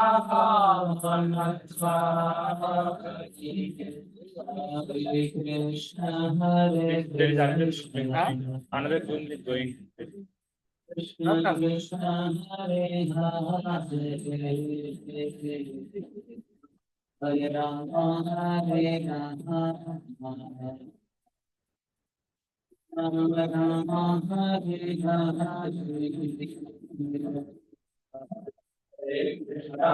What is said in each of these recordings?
There is another another tune is going. Krishna Krishna Hare Hare Rama Hare Rama Rama Rama Hare Krishna Hare Hare Krishna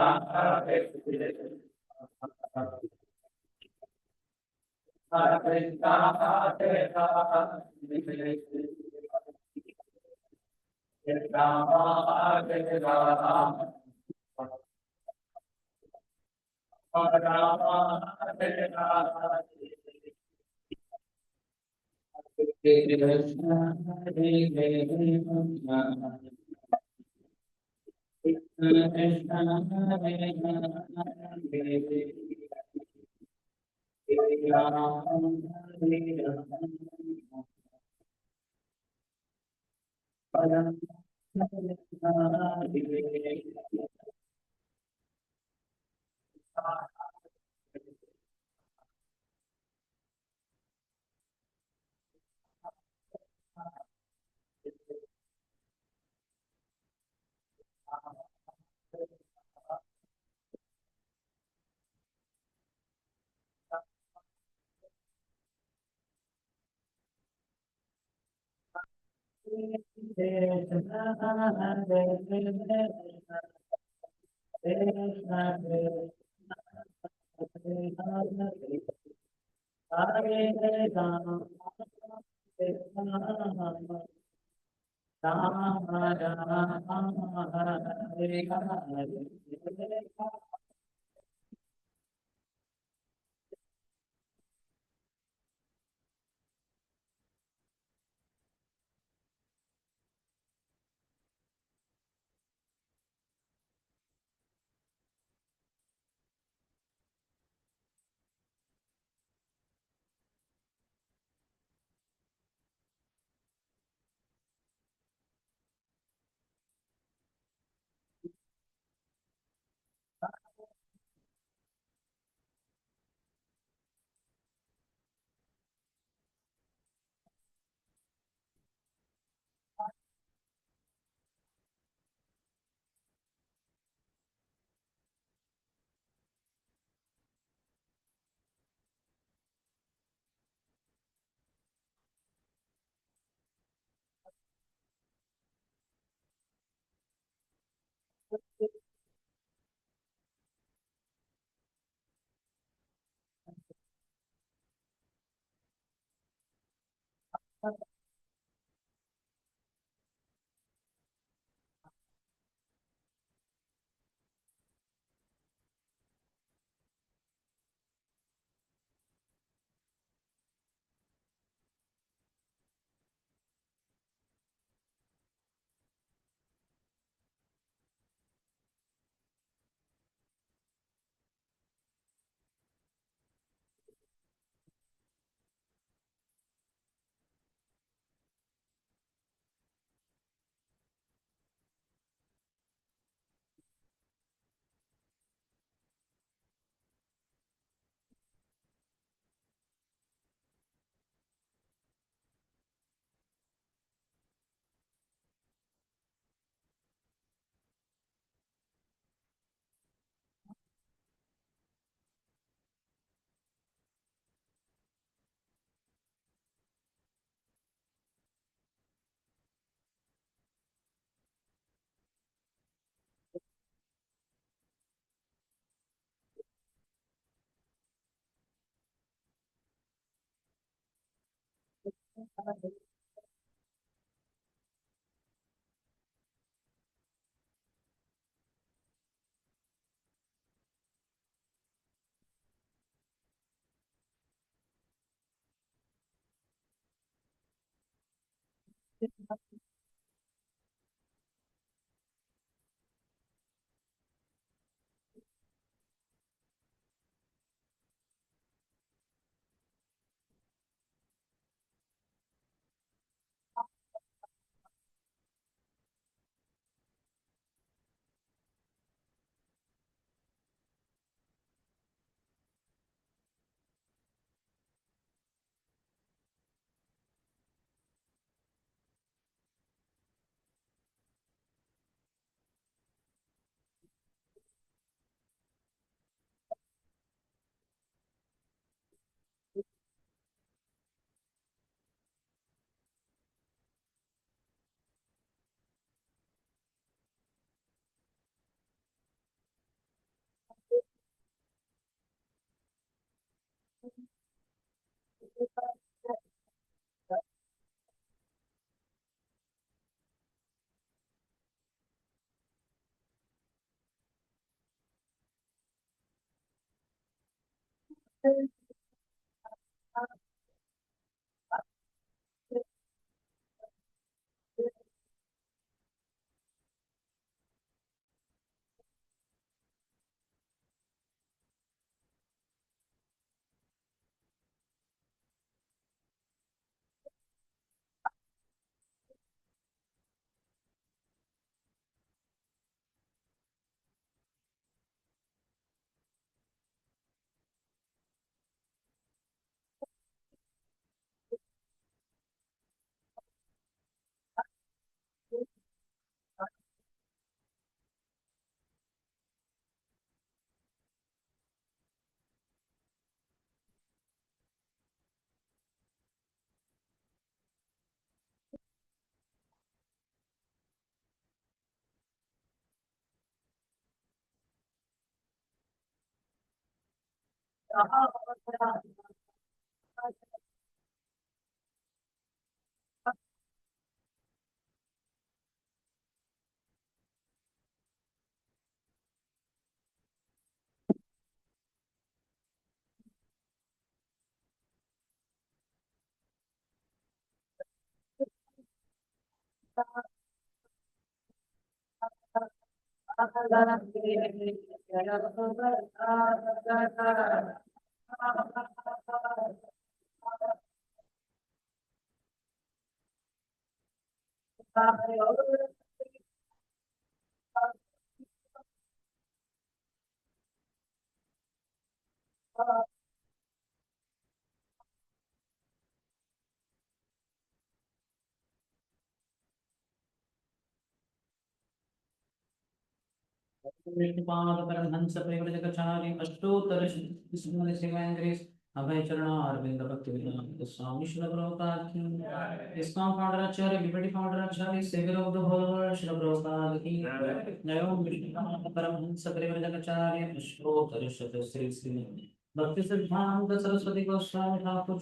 Vishnupad Paramhans परिव्रजकाचार्य अष्टोत्तर Shrimad शिवेंद्रेश अभय चरण अरविंद भक्ति विद्वान स्वामी श्री प्रभुपाद की ISKCON founder acharya liberty founder acharya saviour of the whole world Shri Prabhupada की जय ओम विष्णुपाद परमहंस परिव्रजकाचार्य अष्टोत्तर श्री श्रीमद भक्ति सिद्धांत सरस्वती गोस्वामी ठाकुर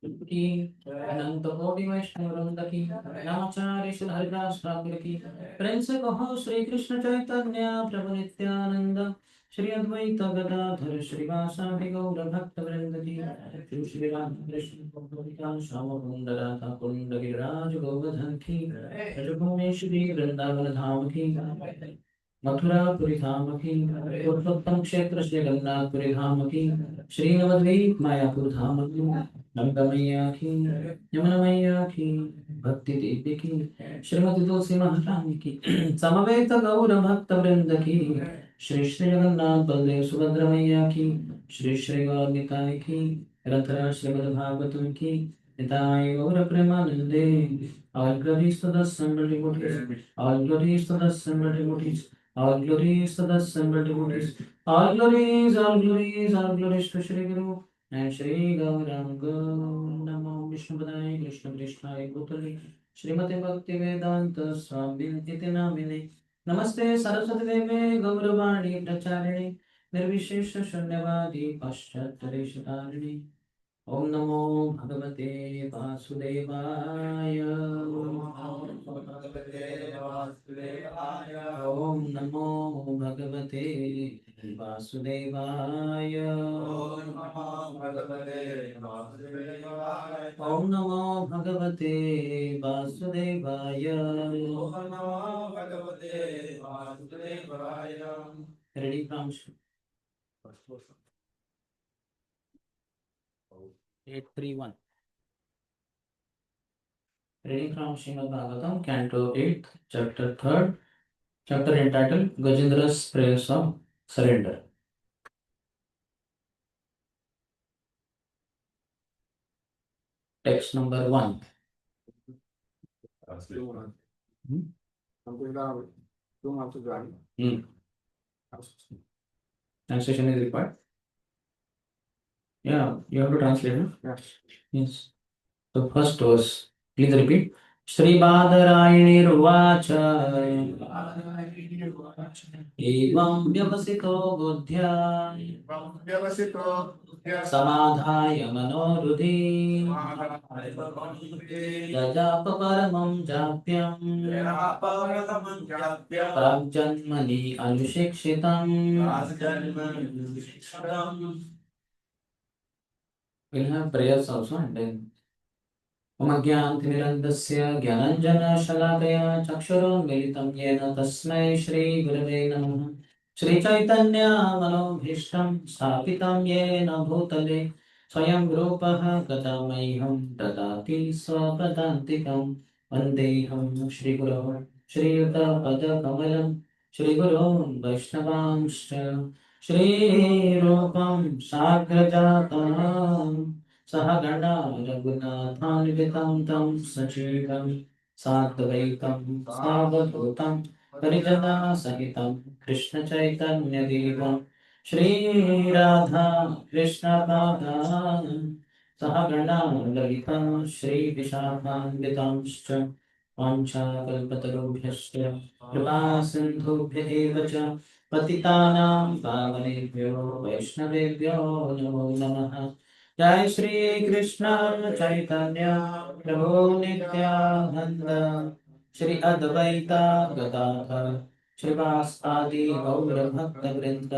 की अनंत कोटि वैष्णव वृंद की नामाचार्य श्री हरिदास ठाकुर की प्रिंस कहो श्री कृष्ण चैतन्य प्रभु नित्यानंद श्री अद्वैत गदाधर श्रीवासादि गौर भक्त वृंद की श्री श्री राम कृष्ण गोपिका श्याम कुंड राधा कुंड गिरिराज गोवर्धन की रजभूमि श्री वृंदावन धाम की मथुरापुरी धाम की पुरुषोत्तम क्षेत्र श्री जगन्नाथपुरी धाम की श्री नवद्वीप मायापुर धाम की गंगा मैया की यमुना मैया की भक्ति देवी की श्रीमती तुलसी महारानी की समवेत गौर भक्त वृंद की श्री श्री जगन्नाथ बलदेव सुभद्रा मैया की श्री श्री गौर निताय की रथराज श्रीमद् भागवतम की निताय गौर प्रेमानंदे all glories to the assembled devotees all glories to the assembled devotees all glories to the assembled devotees all glories all glories to Shri Guru and Shri Gauranga Namo Vishnupadaya Krishna Krishnaya Bhutale Srimate Bhakti Vedanta Swami Iti Namine Namaste Saraswati Deve Gauravani Pracharine Nirvishesha Shunyavadi Paschatyareshatarine ओम नमो भगवते वासुदेवाय। ओम नमो भगवते वासुदेवाय। ओम नमो भगवते वासुदेवाय। Ready from 831. Reading from Srimad Bhagavatam, Canto 8, Chapter 3rd, chapter entitled Gajendra's Prayers of Surrender. Text number 1. Translation is required. Yeah, you have to translate. No? Yes. So first verse. Please repeat. Shri Badarayaniruvacha Evam Vyavasito Buddhya Samadhaya Manorudhi Jajapa Paramam Japyam Pragjanmani Anushikshitam. We'll have prayers also and then मज्ञानतिमिरन्दस्य ज्ञानञ्जनशलाकया चक्षुरुन्मिलितं येन तस्मै श्रीगुरवे नमः। श्रीचैतन्यमनोभीष्टं स्थापितं येन भूतले स्वयं रूपः गदा मह्यं ददाति स्वपदान्तिकं। वन्देऽहं श्रीगुरोः श्रीयुतपदकमलं श्रीगुरोन् वैष्णवांश्च श्रीरूपं साग्रजातम् सहगणा रघुनाथान्वितं तं सजीवं साद्वैतं सावधूतं परिजनसहितं कृष्णचैतन्यदेवं श्रीराधा कृष्णपादान् सहगणा ललिता श्रीविशाखान्वितांश्च वाञ्छाकल्पतरुभ्यश्च कृपासिन्धुभ्य एव च पतितानां पावनेभ्यो वैष्णवेभ्यो नमो नमः। जय श्री कृष्ण चैतन्य प्रभु नित्यानंद श्री अद्वैता गदाधर श्रीवासादि गौर भक्त वृंद।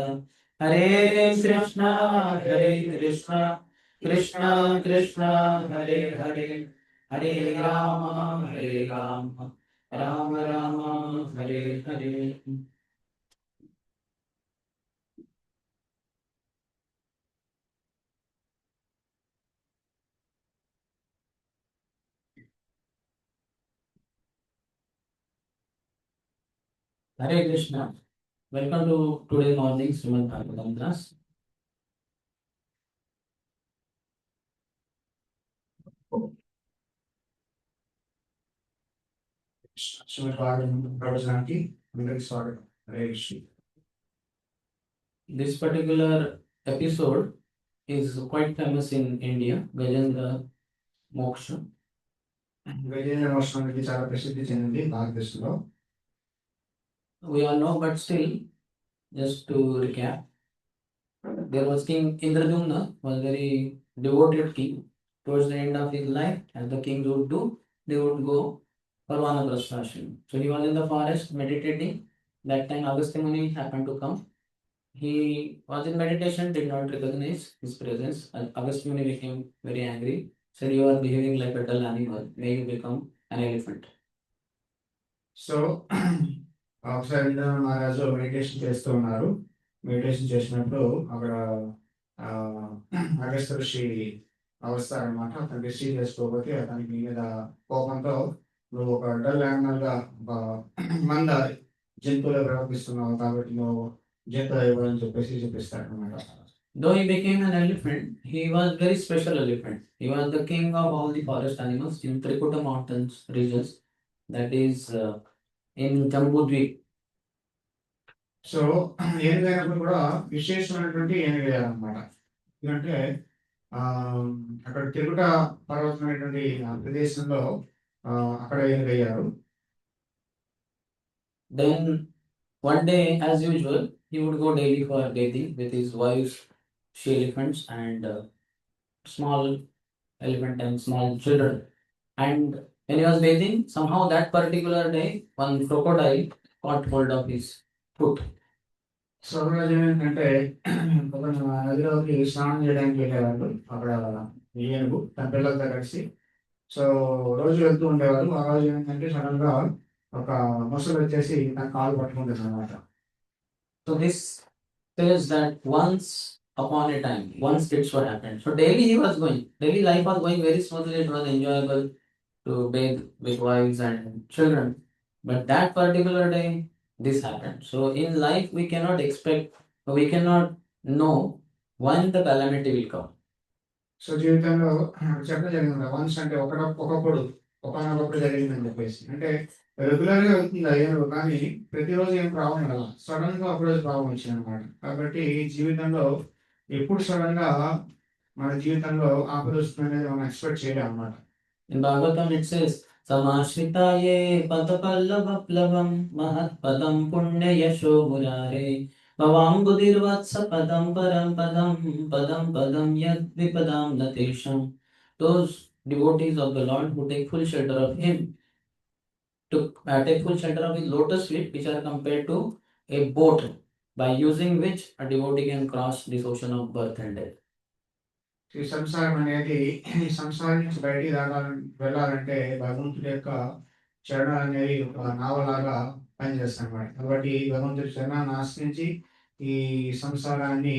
हरे कृष्णा कृष्णा कृष्णा हरे हरे हरे राम राम राम हरे हरे। हरे Krishna. Welcome to today morning Srimad Bhagavatam class. Srimad Bhagavatam ప్రవచనానికి అందరికీ స్వాగతం. Hare Krishna. This particular episode is quite famous in India, Gajendra Moksha. Gajendra మోక్షం అనేది చాలా ప్రసిద్ధి చెందింది భారతదేశంలో. We all know, but still, just to recap, there was King Indradyumna, was very devoted king. Towards the end of his life, as the kings would do, they would go for Vanaprastha. So he was in the forest meditating. That time Agastya Muni happened to come. He was in meditation, did not recognize his presence, and Agastya Muni became very angry. Said, "You are behaving like a dull animal. May you become an elephant." So ఒకసారి ఇంద్ర మహారాజు meditation చేస్తూ ఉన్నారు. Meditation చేసినప్పుడు అక్కడ అగస్త్య ఋషి వస్తారనమాట. అతనికి receive చేసుకోకపోతే అతనికి మీద కోపంతో నువ్వు ఒక డల్ యానిమల్ గా మంద జంతువులు ప్రవర్తిస్తున్నావు కాబట్టి నువ్వు జంతువు ఇవ్వాలని చెప్పేసి చూపిస్తారనమాట. Though he became an elephant, he was very special elephant. He was the king of all the forest animals in Trikuta mountains regions, that is in Jambudvip. So ఏనుగైనప్పుడు కూడా విశేషమైనటువంటి ఏనుగయ్యారనమాట. ఎందుకంటే అక్కడ తిరుగుట పర్వతమైనటువంటి ప్రదేశంలో అక్కడ ఏనుగయ్యారు. Then one day, as usual, he would go daily for bathing with his wife, she elephants, and small elephant and small children. And when he was bathing, somehow that particular day, one crocodile caught hold of his foot. So రోజు ఏంటంటే ఒక నదిలోకి స్నానం చేయడానికి వెళ్ళేవాళ్ళు అక్కడ ఏనుగు తన పిల్లలతో కలిసి. సో రోజు వెళ్తూ ఉండేవారు. ఆ రోజు ఏంటంటే సడన్ గా ఒక ముసలు వచ్చేసి తన కాలు పట్టుకుంటుంది అనమాట. So this says that once upon a time, once it's what happened. So daily he was going, daily life was going very smoothly, it was enjoyable to bathe with wives and children. But that particular day, this happened. So in life, we cannot expect, we cannot know when the calamity will come. So జీవితంలో చెప్పడం జరిగింది once అంటే ఒకప్పుడు ఒకనొకప్పుడు జరిగిందని చెప్పేసి. అంటే regular గా వెళ్తుంది అయ్యారు కానీ ప్రతిరోజు ఏం ప్రాబ్లం కదా, సడన్ గా ఒకరోజు ప్రాబ్లం వచ్చింది అనమాట. కాబట్టి జీవితంలో ఎప్పుడు సడన్ గా మన జీవితంలో ఆపద వస్తుంది అనేది మనం ఎక్స్పెక్ట్ చేయలేం అనమాట. In Bhagavatam it says, Samashritaye padapallavaplavam mahatpadam punya yasho murare Bhavambudirvatsa padam param padam padam padam yad vipadam natesham. Those devotees of the Lord who take full shelter of Him, to take full shelter of His lotus feet, which are compared to a boat, by using which a devotee can cross this ocean of birth and death. ఈ సంసారం అనేది ఈ సంసారం నుంచి బయటికి వెళ్ళాలంటే భగవంతుడి యొక్క చరణాలు అనేవి ఒక నావలాగా పనిచేస్తాయి అన్నమాట. కాబట్టి భగవంతుడి చరణాన్ని ఆశ్రయించి ఈ సంసారాన్ని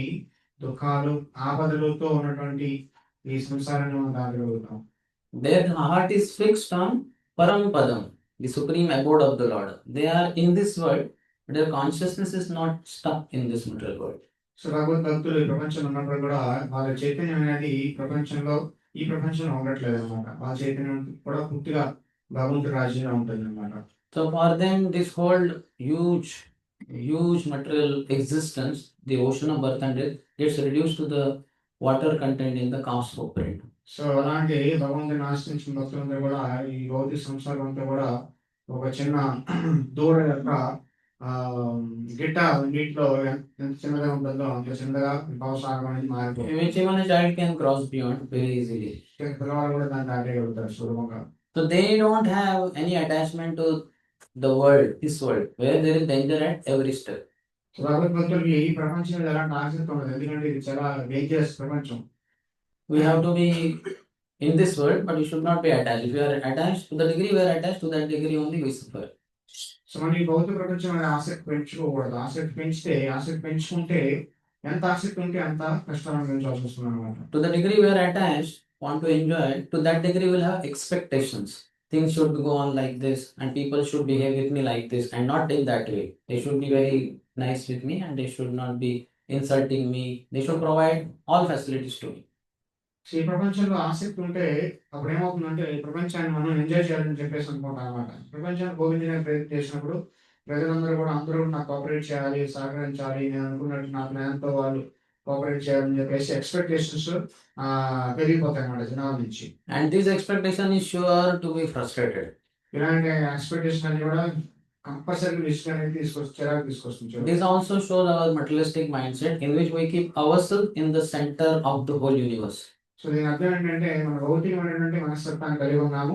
దుఃఖాలు ఆపదలతో ఉన్నటువంటి ఈ సంసారాన్ని మనం దాటగలుగుతాం. Their heart is fixed on Parampadam, the supreme abode of the Lord. They are in this world, but their consciousness is not stuck in this material world. So భగవద్ భక్తులు ఈ ప్రపంచంలో ఉన్నప్పుడు కూడా వాళ్ళ చైతన్యం అనేది ఈ ప్రపంచంలో ఉండట్లేదు అనమాట. వాళ్ళ చైతన్యం కూడా పూర్తిగా భగవంతుడి రాజ్యంలో ఉంటుంది అనమాట. So for them, this whole huge material existence, the ocean of birth and death, gets reduced to the water contained in the calf's footprint. So అలాంటి భగవంతుని ఆశ్రయించిన భక్తులందరూ కూడా ఈ భౌతిక సంసారం అంతా కూడా ఒక చిన్న దూడ యొక్క గిట్ట నీటిలో ఎంత చిన్నగా ఉంటుందో అంత చిన్నగా భావసాగం అనేది మారిపోతుంది. Which even a child can cross beyond very easily. పిల్లవాళ్ళు కూడా దాన్ని దాటేయగలుగుతారు సులభంగా. So they don't have any attachment to the world, this world, where there is danger at every step. So భగవద్ భక్తులకి ఈ ప్రపంచం మీద ఎలాంటి ఆసక్తి ఉండదు, ఎందుకంటే ఇది చాలా డేంజరస్ ప్రపంచం. We have to be in this world, but we should not be attached. If we are attached, to the degree we are attached, to that degree only we suffer. So మనం ఈ భౌతిక ప్రపంచం అనే ఆసక్తి పెంచుకోకూడదు. ఆసక్తి పెంచుకుంటే ఎంత ఆసక్తి ఉంటే అంత కష్టాలను పెంచాల్సి వస్తుంది అనమాట. To the degree we are attached, want to enjoy, to that degree we will have expectations. Things should go on like this, and people should behave with me like this, and not in that way. They should be very nice with me, and they should not be insulting me. They should provide all facilities to me. ఈ ప్రపంచంలో ఆసక్తి ఉంటే అప్పుడు ఏమవుతుందంటే ఈ ప్రపంచాన్ని మనం enjoy చేయాలని చెప్పేసి అనుకుంటాం అనమాట. ప్రపంచాన్ని భోగించడానికి ప్రయత్నం చేసినప్పుడు ప్రజలందరూ కూడా అందరూ నాకు కోఆపరేట్ చేయాలి, సహకరించాలి, నేను అనుకున్నట్టు నా ప్లాన్తో వాళ్ళు కోఆపరేట్ చేయాలని చెప్పేసి ఎక్స్పెక్టేషన్స్ పెరిగిపోతాయి అన్నమాట జనాల నుంచి. And this expectation is sure to be frustrated. ఇలాంటి ఎక్స్పెక్టేషన్ అన్ని కూడా కంపల్సరీ రిస్క్ అనేది చిరాకు తీసుకొస్తుంది. This also shows our materialistic mindset in which we keep ourselves in the center of the whole universe. So దీని అర్థం ఏంటంటే మన భౌతికమైనటువంటి మనస్తత్వాన్ని కలిగి ఉన్నాము.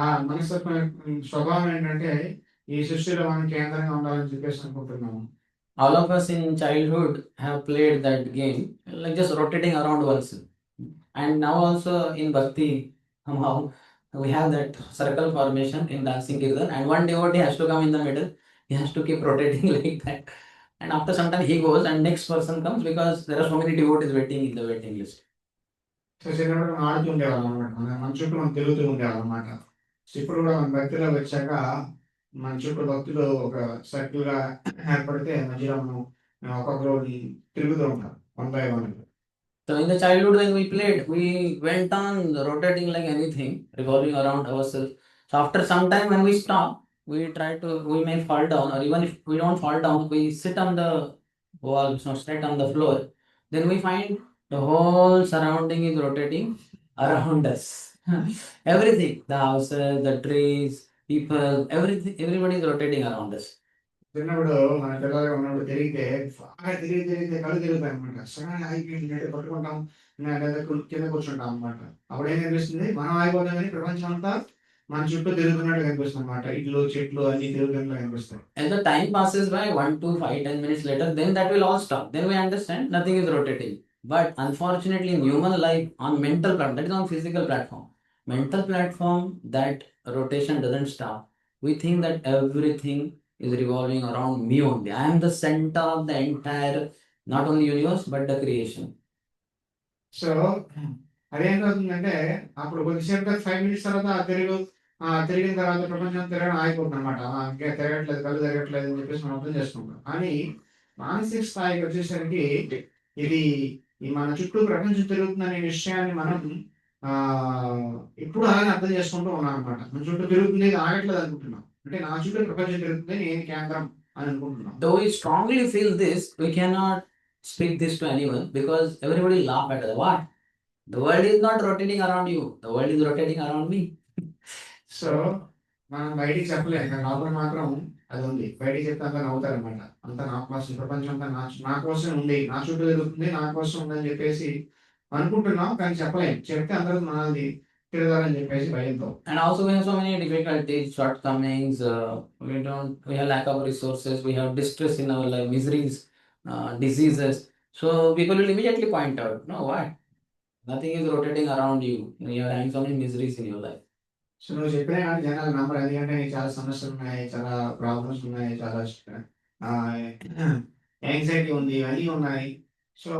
ఆ మనస్తత్వం స్వభావం ఏంటంటే ఈ సృష్టిలో మనం కేంద్రంగా ఉండాలని చెప్పేసి అనుకుంటున్నాము. All of us in childhood have played that game, like just rotating around oneself. And now also in Bhakti, somehow we have that circle formation in dancing kirtan, and one devotee has to come in the middle. He has to keep rotating like that. And after some time he goes and next person comes because there are so many devotees waiting in the waiting list. So చిన్నప్పుడు మనం ఆడుతూ ఉండేవాళ్ళం అనమాట, మన చుట్టూ మనం తిరుగుతూ ఉండేవాళ్ళం అనమాట. ఇప్పుడు కూడా మన భక్తిలో వచ్చాక మన చుట్టూ భక్తులు ఒక సర్కిల్ గా ఏర్పడితే మధ్యలో మనం ఒక్కొక్కరు తిరుగుతూ ఉంటాం one by one. So in the childhood when we played, we went on rotating like anything, revolving around ourselves. So after some time when we stop, we may fall down, or even if we don't fall down, we sit on the wall, so straight on the floor. Then we find the whole surrounding is rotating around us. Everything, the houses, the trees, people, everything, everybody is rotating around us. చిన్నప్పుడు మన పిల్లలుగా ఉన్నప్పుడు తిరిగితే బాగా తిరిగితే కళ్ళు తిరుగుతాయి అనమాట. సడన్ ఆగిపోయింది పట్టుకుంటాం, లేదా కింద కూర్చుంటాం అనమాట. అప్పుడు ఏం కనిపిస్తుంది, మనం ఆగిపోతాం కానీ ప్రపంచం అంతా మన చుట్టూ తిరుగుతున్నట్టు కనిపిస్తుంది అనమాట. ఇల్లు చెట్లు అన్ని తిరుగుతున్నట్టు కనిపిస్తాయి. As the time passes by, 1 to 5, 10 minutes later, then that will all stop. Then we understand nothing is rotating. But unfortunately, in human life, on mental platform, that is on physical platform, mental platform, that rotation doesn't stop. We think that everything is revolving around me only. I am the center of the entire, not only universe, but the creation. So అదేం అవుతుందంటే అప్పుడు కొద్దిసేపు 5 minutes తర్వాత తిరిగిన తర్వాత ప్రపంచం తిరగడం ఆగిపోతుంది అనమాట. ఇంకా తిరగట్లేదు, కళ్ళు తిరగట్లేదు అని చెప్పేసి మనం అర్థం చేసుకుంటాం. కానీ మానసిక స్థాయికి వచ్చేసరికి ఇది ఈ మన చుట్టూ ప్రపంచం తిరుగుతుందనే విషయాన్ని మనం ఆ ఇప్పుడు అలాగే అర్థం చేసుకుంటూ ఉన్నాం అనమాట. మన చుట్టూ తిరుగుతుంది, ఇది ఆగట్లేదు అనుకుంటున్నాం. అంటే నా చుట్టూ ప్రపంచం తిరుగుతుంది, నేను కేంద్రం అని అనుకుంటున్నాం. Though we strongly feel this, we cannot speak this to anyone because everybody laugh at us. What? The world is not rotating around you. The world is rotating around me. So మనం బయటికి చెప్పలేము, కానీ లోపల మాత్రం అది ఉంది. బయటికి చెప్తే అంతా నవ్వుతారు అనమాట. అంతా నా కోసం, ప్రపంచం అంతా నా కోసం ఉంది, నా చుట్టూ తిరుగుతుంది, నా కోసం ఉందని చెప్పేసి అనుకుంటున్నాం, కానీ చెప్పలేము. చెప్తే అందరూ మనల్ని తిరగాలని చెప్పేసి భయంతో. And also we have so many difficulties, shortcomings. We have lack of resources. We have distress in our life, miseries, diseases. So people will immediately point out, no, what? Nothing is rotating around you. You are having so many miseries in your life. So నువ్వు చెప్పినా కానీ జనాలు నమ్మరు. ఎందుకంటే నీకు చాలా సమస్యలు ఉన్నాయి, చాలా ప్రాబ్లమ్స్ ఉన్నాయి, చాలా యాంగ్జైటీ ఉంది, ఇవన్నీ ఉన్నాయి. సో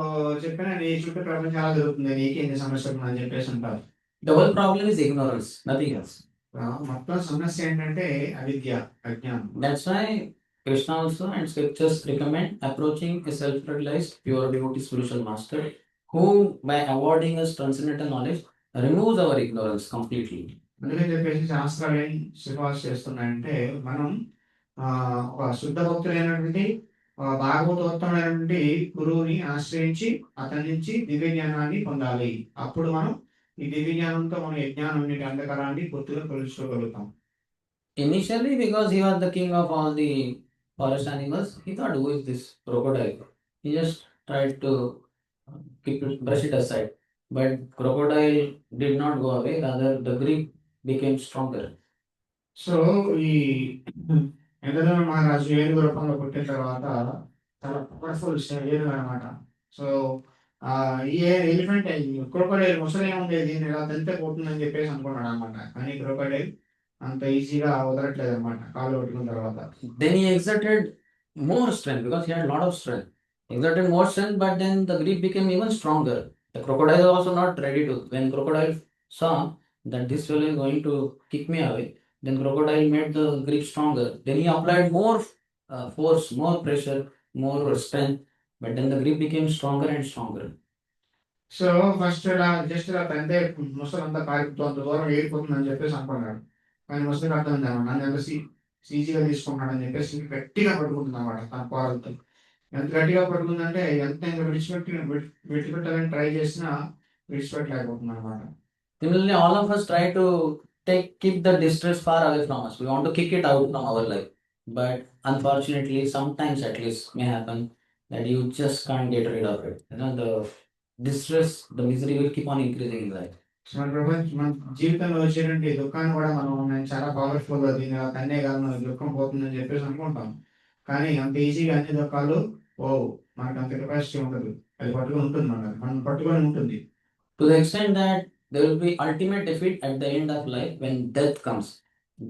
చెప్పినా నీ చుట్టూ ప్రపంచం ఎలా జరుగుతుంది, నీకు ఎన్ని సమస్యలు ఉన్నాయని చెప్పేసి ఉంటారు. The whole problem is ignorance, nothing else. మొత్తం సమస్య ఏంటంటే అవిద్య, అజ్ఞానం. That's why Krishna also and scriptures recommend approaching a self-realized, pure devotee spiritual master who, by awarding us transcendental knowledge, removes our ignorance completely. అందుకని చెప్పేసి శాస్త్రాలు ఏం సిఫార్సు చేస్తున్నాయంటే మనం ఒక శుద్ధ భక్తులైనటువంటి భాగవతోత్తమైనటువంటి గురువుని ఆశ్రయించి అతని నుంచి దివ్య జ్ఞానాన్ని పొందాలి. అప్పుడు మనం ఈ దివ్య జ్ఞానంతో మనం యజ్ఞానం అంధకారాన్ని పూర్తిగా తెలుసుకోగలుగుతాం. Initially, because he was the king of all the forest animals, he thought, who is this crocodile? He just tried to brush it aside. But crocodile did not go away, rather the grip became stronger. So ఈ ఇంద్రధను మహారాజు ఏనుగు రూపంలో పుట్టిన తర్వాత చాలా powerful ఏనుగు అనమాట. So ఈ ఎలిఫెంట్ క్రోకోడైల్ ముసలి ఉంది, దీన్ని ఇలా తెలితే పోతుందని చెప్పేసి అనుకున్నాడు అనమాట. కానీ క్రోకోడైల్ అంత ఈజీగా వదలట్లేదు అనమాట కాలు పట్టుకున్న తర్వాత. Then he exerted more strength because he had a lot of strength. Exerted more strength, but then the grip became even stronger. The crocodile was also not ready to. When crocodile saw that this fellow is going to kick me away, then crocodile made the grip stronger. Then he applied more force, more pressure, more strength, but then the grip became stronger and stronger. So first ఇలా just ఇలా తంతే ముసలంతా పారిపోతూ అంత దూరం ఏడిపోతుందని చెప్పేసి అనుకున్నాడు. కానీ ముసలికి అర్థమైంది అనమాట, నన్ను ఎంత ఈజీగా తీసుకున్నాడు అని చెప్పేసి గట్టిగా పట్టుకుంటుంది అనమాట తన కోరలతో. ఎంత గట్టిగా పట్టుకుందంటే ఎంత విడిచిపెట్టాలని ట్రై చేసినా విడిచిపెట్టలేకపోతుంది అనమాట. Similarly, all of us try to keep the distress far away from us. We want to kick it out from our life. But unfortunately, sometimes at least may happen that you just can't get rid of it. The distress, the misery will keep on increasing in life. మన జీవితంలో వచ్చేటువంటి దుఃఖాన్ని కూడా మనం చాలా powerful గా దీని కన్నేగాలను దుఃఖం పోతుందని చెప్పేసి అనుకుంటాం. కానీ అంత ఈజీగా అన్ని దుఃఖాలు మనకు అంత కెపాసిటీ ఉండదు. అది పట్టుకొని ఉంటుంది, మనం పట్టుకొని ఉంటుంది. To the extent that there will be ultimate defeat at the end of life when death comes.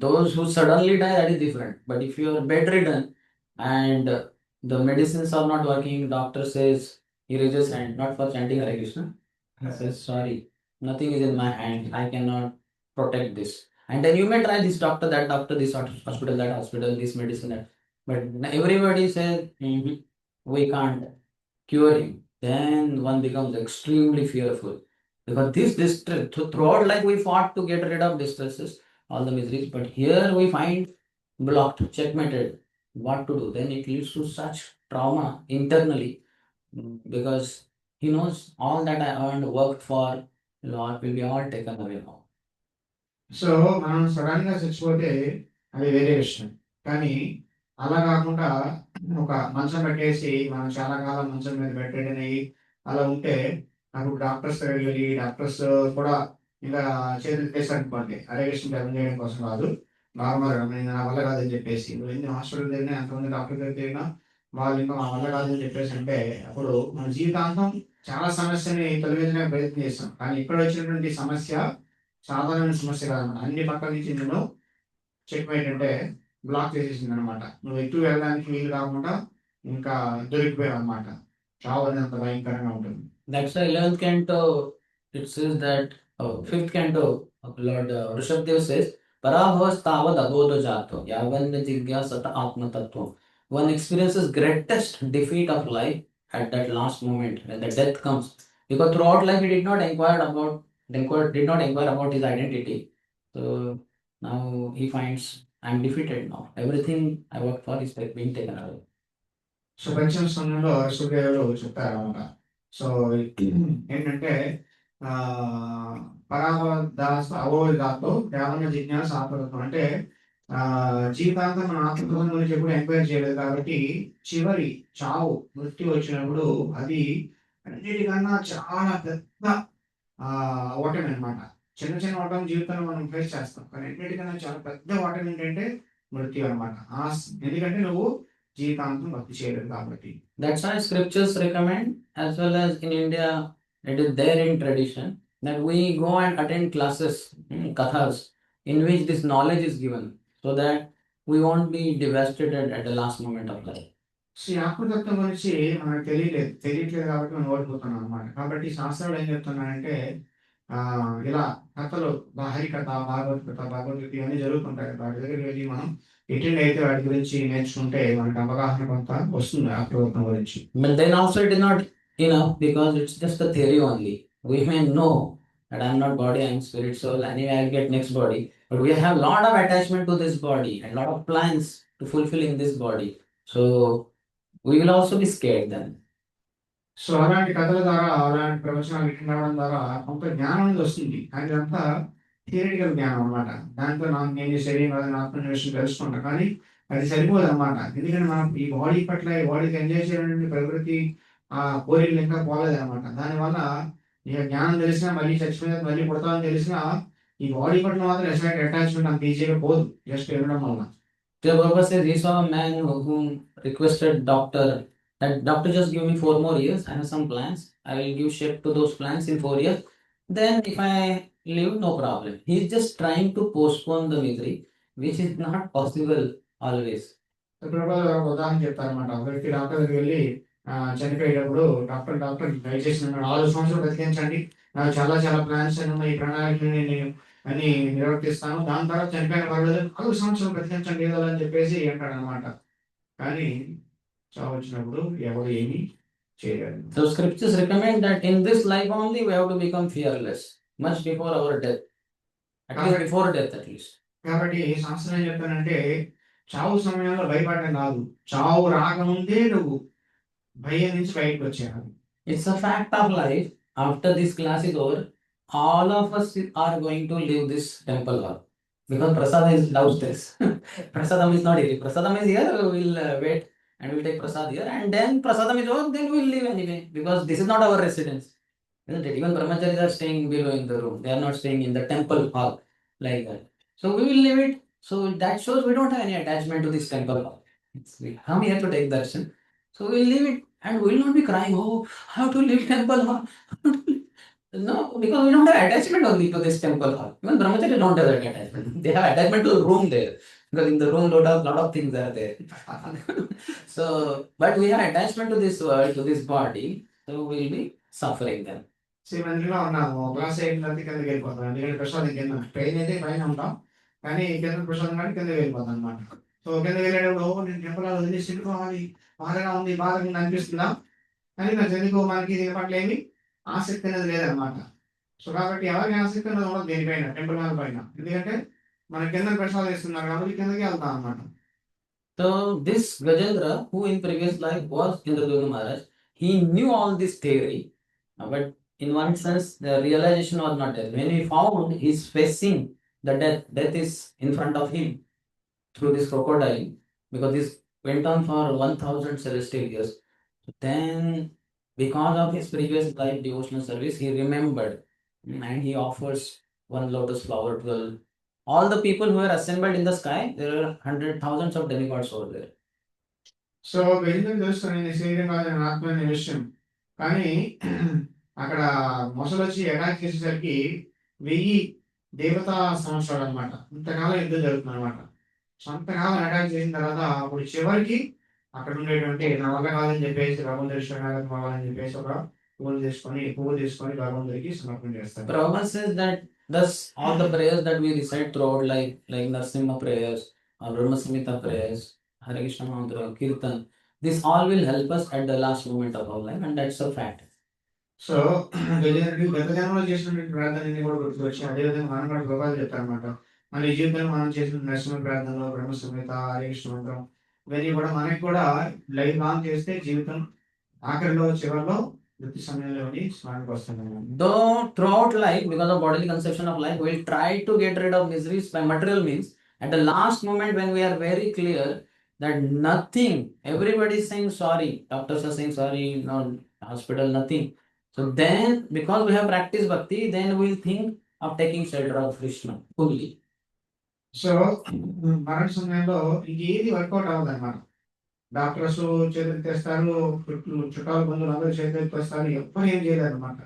Those who suddenly die, that is different. But if you are bedridden and the medicines are not working, doctor says, he raises hand, not for chanting Hare Krishna. He says, sorry, nothing is in my hand. I cannot protect this. And then you may try this doctor, that doctor, this hospital, that hospital, this medicine, that. But everybody says, we can't cure him. Then one becomes extremely fearful. Because this distress, throughout life we fought to get rid of distresses, all the miseries, but here we find blocked, checkmated. What to do? Then it leads to such trauma internally because he knows all that I earned, worked for, Lord, will be all taken away now. So మనం sudden గా చచ్చిపోతే అది వేరే విషయం. కానీ అలా కాకుండా ఒక మంచం పెట్టేసి మనం చాలా కాలం మంచం మీద పెట్టేయని అలా ఉంటే అప్పుడు డాక్టర్స్ దగ్గరికి వెళ్ళి డాక్టర్స్ కూడా ఇంకా చేతులు చేశారు అనుకోండి, అరే విషయం డబ్బు చేయడం కోసం కాదు, నార్మల్గా నేను నా వల్ల కాదని చెప్పేసి నువ్వు ఎన్ని హాస్పిటల్ తిరిగినా ఎంతమంది డాక్టర్ దగ్గర తిరిగినా వాళ్ళు ఇంకా మా వల్ల కాదని చెప్పేసి అంటే అప్పుడు మన జీవితాంతం చాలా సమస్యని తొలగించడానికి ప్రయత్నం చేస్తాం. కానీ ఇక్కడ వచ్చినటువంటి సమస్య సాధారణమైన సమస్య కాదన్నమాట. అన్ని పక్కల నుంచి నేను చెక్ ఏంటంటే బ్లాక్ చేసేసింది అనమాట. నువ్వు ఎక్కువ వెళ్ళడానికి వీలు కాకుండా ఇంకా దొరికిపోయావు అనమాట. చావు అనేది అంత భయంకరంగా ఉంటుంది. That's why 11th canto, it says that, 5th canto of Lord Rishabdev says, Parabhavas tavad abodo jato, yavanda jigyasata atma tattvam. One experiences greatest defeat of life at that last moment when the death comes. Because throughout life he did not inquire about his identity. So now he finds, I'm defeated now. Everything I worked for is like being taken away. So పంచమ సమయంలో సూర్యదేవుడు చెప్తారు అనమాట. So ఏంటంటే పరామదాస అవోదాతో కేవలం జిజ్ఞాస ఆత్మతత్వం అంటే జీవితాంతం మన ఆత్మతత్వం గురించి ఎప్పుడు ఎంక్వైరీ చేయలేదు కాబట్టి చివరి చావు మృత్యు వచ్చినప్పుడు అది అన్నిటికన్నా చాలా పెద్ద ఓటమి అనమాట. చిన్న చిన్న ఓటమి జీవితంలో మనం ఫేస్ చేస్తాం, కానీ అన్నిటికన్నా చాలా పెద్ద ఓటమి ఏంటంటే మృత్యు అనమాట. ఎందుకంటే నువ్వు జీవితాంతం భక్తి చేయలేదు కాబట్టి. That's why scriptures recommend, as well as in India, it is there in tradition, that we go and attend classes, kathas, in which this knowledge is given, so that we won't be devastated at the last moment of life. So ఈ ఆత్మతత్వం గురించి మనకు తెలియట్లేదు కాబట్టి మనం ఓడిపోతున్నాం అనమాట. కాబట్టి శాస్త్రాలు ఏం చెప్తున్నారంటే ఇలా కథలు, హరికథ, భగవద్గీత ఇవన్నీ జరుగుతుంటాయి. వాటి దగ్గరికి వెళ్ళి మనం అటెండ్ అయితే వాటి గురించి నేర్చుకుంటే మనకు అవగాహన కొంత వస్తుంది ఆత్మతత్వం గురించి. But then also it is not enough, because it's just a theory only. We may know that I'm not body, I'm spirit, soul, anyway I'll get next body, but we have lot of attachment to this body and lot of plans to fulfill in this body. So we will also be scared then. So అలాంటి కథల ద్వారా, అలాంటి ప్రవచనాలు వినడం ద్వారా కొంత జ్ఞానం అనేది వస్తుంది, కానీ ఇదంతా థియరిటికల్ జ్ఞానం అనమాట. దాంతో నాకు నేను శరీరం కాదని ఆత్మ విషయం తెలుసుకుంటా, కానీ అది సరిపోదు అనమాట. ఎందుకంటే మనం ఈ బాడీ పట్ల, ఈ బాడీకి ఎంజాయ్ చేయడానికి ప్రకృతి కోరికలు ఇంకా పోలేదు అనమాట. దానివల్ల ఇక జ్ఞానం తెలిసినా, మళ్ళీ చచ్చిపోయిన మళ్ళీ పుడతామని తెలిసినా ఈ బాడీ పట్ల మాత్రం ఎస్ఐట్ అటాచ్మెంట్ అంత ఈజీగా పోదు జస్ట్ వినడం వల్ల. Baba says he saw a man who requested doctor that doctor just give me 4 more years. I have some plans. I will give shape to those plans in 4 years. Then if I live, no problem. He is just trying to postpone the misery, which is not possible always. ఉదాహరణ చెప్తారనమాట. ఒక వ్యక్తి doctor దగ్గరికి వెళ్ళి చనిపోయేటప్పుడు doctor దయచేసి 4 సంవత్సరాలు బ్రతికించండి, నాకు చాలా చాలా ప్లాన్స్ ఉన్నాయి, ఈ ప్రణాళికలు నేను అని నిర్వర్తిస్తాను, దాని తర్వాత చనిపోయిన పర్వాలేదు, 4 సంవత్సరాలు బ్రతికించండి ఏదో అని చెప్పేసి అంటాడు అనమాట. కానీ చావు వచ్చినప్పుడు ఎవరు ఏమీ చేయలేరు. So scriptures recommend that in this life only we have to become fearless, much before our death, at least before death at least. కాబట్టి శాస్త్రం ఏం చెప్తానంటే చావు సమయంలో భయపడడం కాదు, చావు రాకముందే నువ్వు భయం నుంచి బయటకు వచ్చేయాలి. It's a fact of life. After this class is over, all of us are going to leave this temple hall, because prasadam is downstairs. Prasadam is not here. Prasadam is here. We will wait and we will take prasad here, and then prasadam is over. Then we will leave anyway, because this is not our residence. Isn't it? Even brahmacharis are staying below in the room. They are not staying in the temple hall like that. So we will leave it. So that shows we don't have any attachment to this temple hall. We come here to take darshan. So we will leave it, and we will not be crying, oh, I have to leave temple hall. No, because we don't have attachment only to this temple hall. Even brahmacharis don't have that attachment. They have attachment to the room there, because in the room lot of things are there. So, but we have attachment to this world, to this body, so we will be suffering then. మందిలో ఉన్నాము, class అయిన తర్వాత కిందకి వెళ్ళిపోతాం. ఎందుకంటే ప్రసాదం కింద train అయితే పైన ఉంటాం, కానీ కింద ప్రసాదం కానీ కిందకి వెళ్ళిపోతాం అనమాట. సో కిందకి వెళ్ళేటప్పుడు నేను టెంపుల్ వదిలేసి వెళ్ళిపోవాలి, బాధగా ఉంది, బాధగా అనిపిస్తుందా, కానీ నాకు ఎందుకు మనకి దీని పట్ల ఏమి ఆసక్తి అనేది లేదనమాట. సో కాబట్టి ఎవరికి ఆసక్తి అనేది ఉండదు దేనిపైన, టెంపుల్ హాల్ పైన, ఎందుకంటే మన కింద ప్రసాదం ఇస్తున్నారు కాబట్టి కిందకి వెళ్తాం అనమాట. So this Gajendra, who in previous life was Indradyumna Maharaj, he knew all this theory, but in one sense the realization was not there. When he found he is facing the death is in front of him through this crocodile, because this went on for 1000 celestial years. Then, because of his previous life devotional service, he remembered, and he offers one lotus flower to all the people who were assembled in the sky. There are hundred thousands of demigods over there. So గజేంద్రుడు తెలుస్తాను నేను శరీరం కాదు నేను ఆత్మ అనే విషయం. కానీ అక్కడ మొసలు వచ్చి అటాక్ చేసేసరికి 1000 దేవతా సంవత్సరాలు అనమాట. ఇంతకాలం యుద్ధం జరుగుతుంది అనమాట. సో అంతకాలం అటాక్ చేసిన తర్వాత అప్పుడు చివరికి అక్కడ ఉండేటువంటి నా వల్ల కాదని చెప్పేసి భగవంతుడి శరణాగతి అవ్వాలని చెప్పేసి ఒక పువ్వు తీసుకొని భగవంతుడికి సమర్పణ చేస్తారు. Prabhupada says that thus all the prayers that we recite throughout life, like Narasimha prayers or Brahma Samhita prayers, Hare Krishna mantra, Kirtan, this all will help us at the last moment of our life, and that's a fact. So గజేంద్రుడు గత జన్మలో చేసినటువంటి ప్రార్థనని కూడా గుర్తుకొచ్చి అదేవిధంగా మనం కూడా గోపాలు చెప్తారనమాట. మన ఈ జీవితంలో మనం చేసిన నరసింహ ప్రార్థనలో బ్రహ్మ సంహిత హరే కృష్ణ మంత్రం ఇవన్నీ కూడా మనకి కూడా లైఫ్ లాంగ్ చేస్తే జీవితం ఆఖరిలో చివరిలో మృతి సమయంలోని స్మరణకు వస్తుంది. Though throughout life, because of bodily conception of life, we'll try to get rid of miseries by material means. At the last moment, when we are very clear that nothing, everybody is saying sorry, doctors are saying sorry, no hospital, nothing. So then, because we have practiced bhakti, then we'll think of taking shelter of Krishna fully. So మరణ సమయంలో ఇంకేది work out అవ్వదు అనమాట. Doctors చేతులు తెస్తారు, చుట్టాలు బంధువులు అందరూ చేతులు తెస్తారు, ఎప్పుడు ఏం చేయలేదు అనమాట.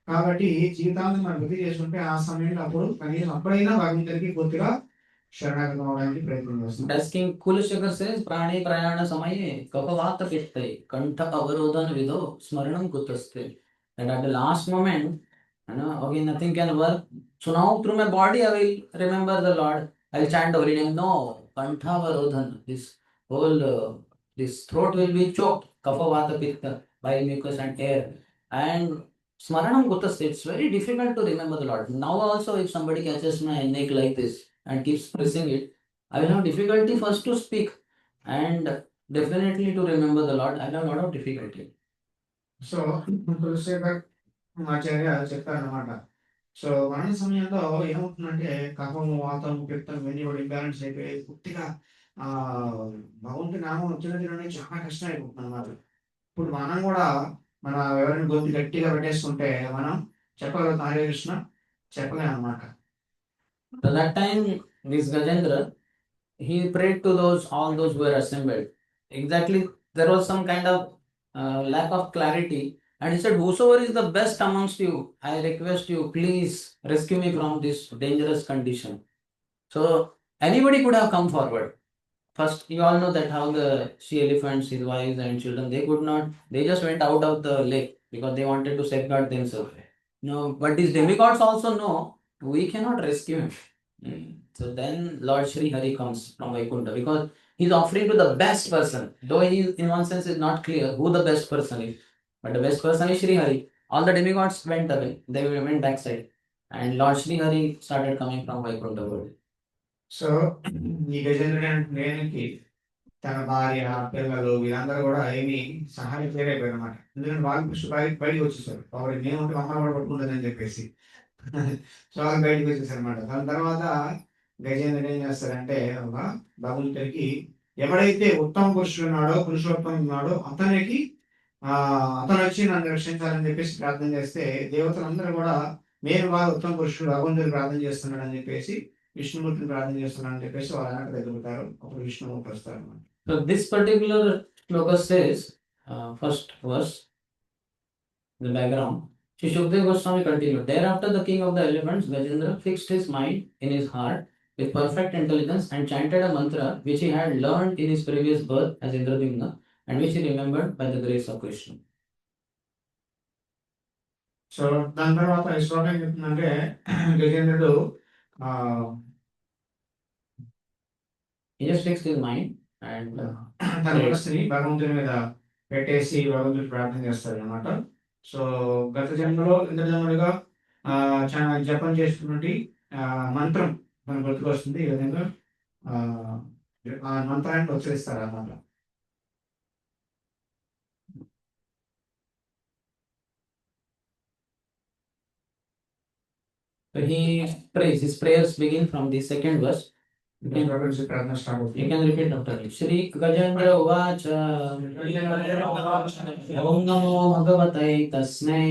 కాబట్టి జీవితాన్ని మనం వృద్ధి చేసుకుంటే ఆ సమయంలో అప్పుడు కనీసం అప్పుడైనా భగవంతుడికి పూర్తిగా శరణాగతం అవడానికి ప్రయత్నం చేస్తాం. As King Kulashekar says, Prani Prayana Samaye, Kapavata Pitte, Kantha Avarodhan Vido, Smaranam Kutaste. And at the last moment, okay, nothing can work. So now through my body, I will remember the Lord. I'll chant the holy name. No, Kantha Avarodhan, this whole, this throat will be choked, Kapavata Pitta, by mucus and air. And Smaranam Kutaste, it's very difficult to remember the Lord. Now also, if somebody catches my neck like this and keeps pressing it, I will have difficulty first to speak and definitely to remember the Lord. I will have a lot of difficulty. So Tulasishekhar Acharya చెప్తారనమాట. So మరణ సమయంలో ఏమవుతుందంటే కఫము వాతం పిత్తం ఇవన్నీ కూడా imbalance అయిపోయి పూర్తిగా భగవంతుడి నామం వచ్చిన చాలా కష్టం అయిపోతుంది అన్నమాట. ఇప్పుడు మనం కూడా మన ఎవరైనా గొంతు గట్టిగా పెట్టేసుకుంటే మనం చెప్పగలుగుతాం హరే కృష్ణ చెప్పలేం అనమాట. So that time, this Gajendra, he prayed to all those who were assembled. Exactly, there was some kind of lack of clarity, and he said, "Whosoever is the best amongst you, I request you, please rescue me from this dangerous condition." So anybody could have come forward. First, you all know that how the she elephants, his wives and children, they could not. They just went out of the lake because they wanted to safeguard themselves. No, but these demigods also know we cannot rescue him. So then Lord Sri Hari comes from Vaikuntha because he's offering to the best person. Though he, in one sense, is not clear who the best person is. But the best person is Sri Hari. All the demigods went away. They went backside. And Lord Sri Hari started coming from Vaikuntha world. So ఈ గజేంద్రునికి తన భార్య పిల్లలు వీళ్ళందరూ కూడా ఏమి సహాయం చేయలేకపోయారు అనమాట. ఎందుకంటే వాళ్ళు ఫస్ట్ బయటకు వచ్చేసారు. కాబట్టి మేముంటే అమ్మ కూడా పట్టుకుంటుందని చెప్పేసి సో వాళ్ళు బయటకు వచ్చేసారు అనమాట. దాని తర్వాత గజేంద్రుడు ఏం చేస్తారంటే ఒక భగవంతుడికి ఎవడైతే ఉత్తమ పురుషుడు ఉన్నాడో పురుషోత్తమ ఉన్నాడో అతనికి అతను వచ్చి నన్ను రక్షించాలని చెప్పేసి ప్రార్థన చేస్తే దేవతలందరూ కూడా నేను బాగా ఉత్తమ పురుషుడు భగవంతుడు ప్రార్థన చేస్తున్నాడు అని చెప్పేసి విష్ణుమూర్తిని ప్రార్థన చేస్తున్నాడు అని చెప్పేసి వాళ్ళు వెనక ఎదుగుతారు. అప్పుడు విష్ణుమూర్తి వస్తారు అన్నమాట. So this particular shloka says, first verse, the background. Shri Shukdev Goswami continued. Thereafter, the king of the elephants, Gajendra, fixed his mind in his heart with perfect intelligence and chanted a mantra which he had learned in his previous birth as Indradyumna and which he remembered by the grace of Krishna. So దాని తర్వాత ఈ శ్లోకం ఏం చెప్తుందంటే గజేంద్రుడు He just fixed his mind and తన మనస్సుని భగవంతుని మీద పెట్టేసి భగవంతుని ప్రార్థన చేస్తాడు అనమాట. సో గత జన్మలో ఇంద్రజన్మలుగా చాలా జపం చేస్తున్నటువంటి మంత్రం మనకు గుర్తుకొస్తుంది. ఈ విధంగా ఆ మంత్రాన్ని ఉచ్చరిస్తారు అన్నమాట. so he prays. His prayers begin from the second verse. ప్రార్థన స్టార్ట్ You అవుతుంది. can repeat after me. Shri Gajendra Uvacha Om Namo Bhagavate Tasmai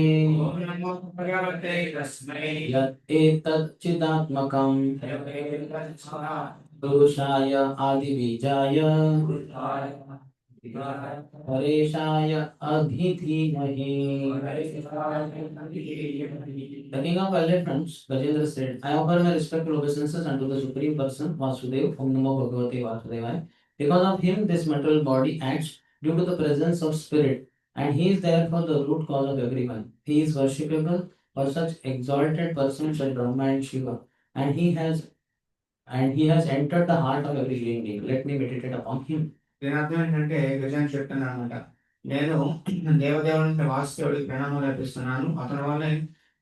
Yat Etat Chidatmakam Purushaya Adi Bijaya Pareshaya Adhidhimahi. The king of elephants, Gajendra said, I offer my respectful obeisances unto the Supreme Person, Vasudev, Om Namo Bhagavate Vasudevaya. Because of him, this material body acts due to the presence of spirit, and he is therefore the root cause of everyone. He is worshipable for such exalted persons as Brahma and Shiva, and he has entered the heart of every living being. Let me meditate upon him. దీని అర్థం ఏంటంటే గజాన్ని చెప్తున్నాను అనమాట. నేను దేవదేవుని వాస్తవుడికి ప్రణామాలు అర్పిస్తున్నాను. అతని వల్ల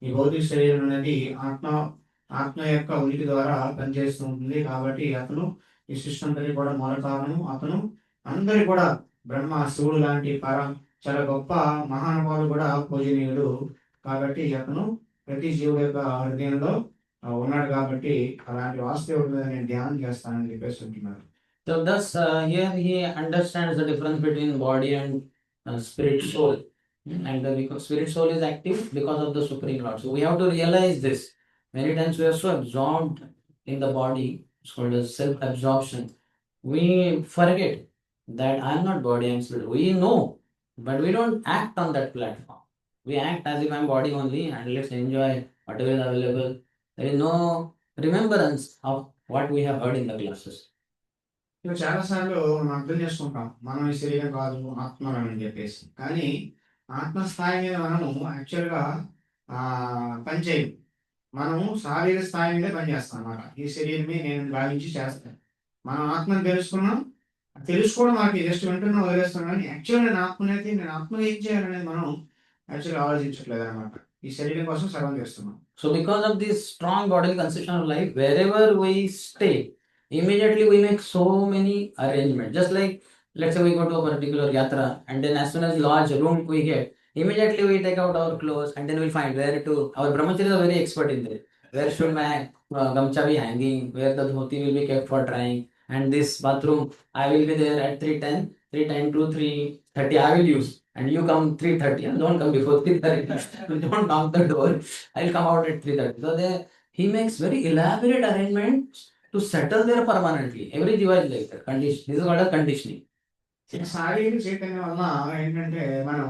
ఈ భౌతిక శరీరం అనేది ఆత్మ యొక్క ఉనికి ద్వారా పనిచేస్తూ ఉంటుంది. కాబట్టి అతను ఈ సృష్టి అంతటి కూడా మూల కారణము. అతను అందరి కూడా బ్రహ్మ శివుడు లాంటి చాలా గొప్ప మహానుభావులు కూడా పూజనీయుడు. కాబట్టి అతను ప్రతి జీవుడు యొక్క హృదయంలో ఉన్నాడు. కాబట్టి అలాంటి వాస్తవుడి మీద నేను ధ్యానం చేస్తానని చెప్పేసి ఉంటున్నారు. So thus here he understands the difference between body and spirit soul. And the spirit soul is active because of the Supreme Lord. So we have to realize this. Many times we are so absorbed in the body, it's called as self-absorption. We forget that I am not body, I am spirit. We know, but we don't act on that platform. We act as if I am body only and let's enjoy whatever is available. There is no remembrance of what we have heard in the classes. ఇక చాలా సార్లు మనం అర్థం చేసుకుంటాం, మనం ఈ శరీరం కాదు ఆత్మ అని చెప్పేసి. కానీ ఆత్మస్థాయి మీద మనము యాక్చువల్గా పనిచేయం. మనము శారీరక స్థాయి మీద పనిచేస్తాం అన్నమాట. ఈ శరీరమే నేను భావించి చేస్తాను. మనం ఆత్మను తెలుసుకోవడం మనకి జస్ట్ వింటున్నా వదిలేస్తాం. కానీ యాక్చువల్ నేను ఆత్మని ఏం చేయాలనేది మనం యాక్చువల్గా ఆలోచించట్లేదు అనమాట. ఈ శరీరం కోసం సర్వం చేస్తున్నాం. So because of this strong bodily conception of life, wherever we stay, immediately we make so many arrangements. Just like, let's say we go to a particular yatra, and then as soon as lodge room we get, immediately we take out our clothes and then we'll find where to. Our brahmacharis are very expert in this. Where should my gamcha be hanging? Where the dhoti will be kept for drying? And this bathroom, I will be there at 3:10 to 3:30 I will use. And you come 3:30 and don't come before 3:30. Don't knock the door. I'll come out at 3:30. So he makes very elaborate arrangements to settle there permanently. Every jiva is like that. Condition. This is called a conditioning. శారీరక చైతన్యం వల్ల ఏంటంటే మనం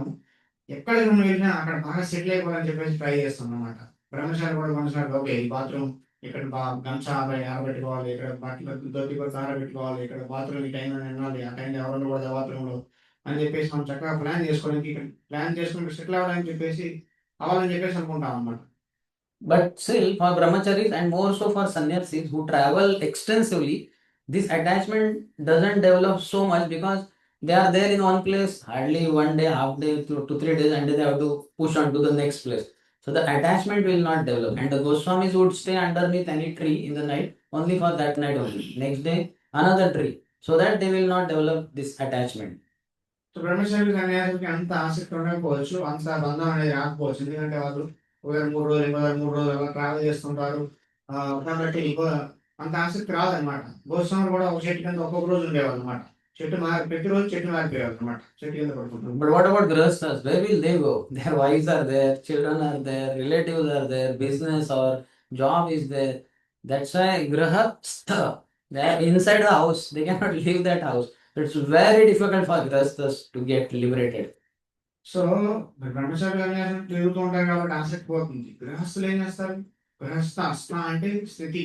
ఎక్కడికి మనం వెళ్ళినా అక్కడ బాగా సెటిల్ అయిపోవాలని చెప్పేసి ట్రై చేస్తాం అన్నమాట. బ్రహ్మచారి కూడా కొన్నిసార్లు ఓకే ఈ బాత్రూమ్ ఇక్కడ గంచా ఆరబెట్టుకోవాలి, ఇక్కడ బట్టలు దొరికి కూడా ఆరబెట్టుకోవాలి, ఇక్కడ బాత్రూమ్ ఈ టైంలో వెళ్ళాలి, ఆ టైంలో ఎవరు కూడా బాత్రూంలో అని చెప్పేసి మనం చక్కగా ప్లాన్ చేసుకోవడానికి సెటిల్ అవ్వాలని చెప్పేసి అనుకుంటాం అన్నమాట. But still, for brahmacharis and more so for sannyasis who travel extensively, this attachment doesn't develop so much because they are there in one place hardly 1 day, half day, 2 to 3 days, and they have to push on to the next place. So the attachment will not develop. And the Goswamis would stay underneath any tree in the night only for that night only. Next day, another tree. So that they will not develop this attachment. So బ్రహ్మచారి సన్యాసులకి అంత ఆసక్తి ఉండకపోవచ్చు, అంత బంధం అనేది రాకపోవచ్చు. ఎందుకంటే వాళ్ళు 3 రోజులు అలా ట్రావెల్ చేస్తుంటారు. కాబట్టి అంత ఆసక్తి రాదనమాట. గోస్వాములు కూడా ఒక చెట్టు కింద ఒక్కొక్క రోజు ఉండేవాళ్ళు అనమాట. ప్రతిరోజు చెట్టు మారిపోయేవాళ్ళు అనమాట. చెట్టు కింద పడుకుంటారు. But what about grihasthas? Where will they go? Their wives are there, children are there, relatives are there, business or job is there. That's why grihastha, they are inside the house. They cannot leave that house. It's very difficult for grihasthas to get liberated. So బ్రహ్మచారి సన్యాసులు తిరుగుతూ ఉంటారు కాబట్టి ఆసక్తి పోతుంది. గృహస్థులు ఏం చేస్తారు? గృహస్థ అస్థ అంటే స్థితి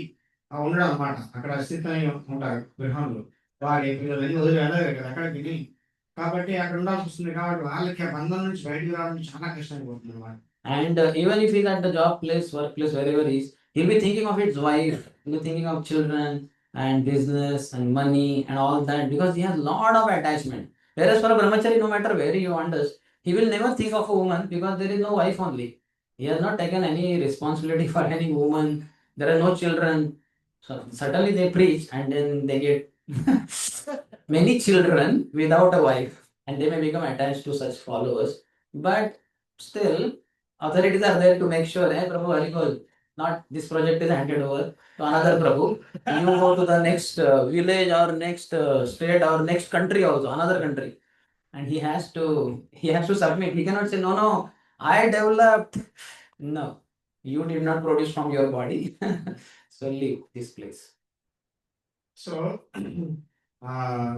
ఉండడం అనమాట. అక్కడ స్థితి ఉంటారు గృహంలో. వారి పిల్లలని వదిలి వెళ్ళారు కదా అక్కడికి. కాబట్టి అక్కడ ఉండాల్సి వస్తుంది. కాబట్టి వాళ్ళకి ఆ బంధం నుంచి బయటకు రావడం చాలా కష్టమైపోతుంది అనమాట. And even if he's at the job place, workplace, wherever he is, he'll be thinking of his wife, he'll be thinking of children and business and money and all that because he has a lot of attachment. Whereas for a brahmachari, no matter where he wanders, he will never think of a woman because there is no wife only. He has not taken any responsibility for any woman. There are no children. So certainly they preach and then they get many children without a wife and they may become attached to such followers. But still, authorities are there to make sure, hey, Prabhu, Harikol, not this project is handed over to another Prabhu. You go to the next village or next state or next country also, another country, and he has to submit. He cannot say no, I developed. No, you did not produce from your body. So leave this place. So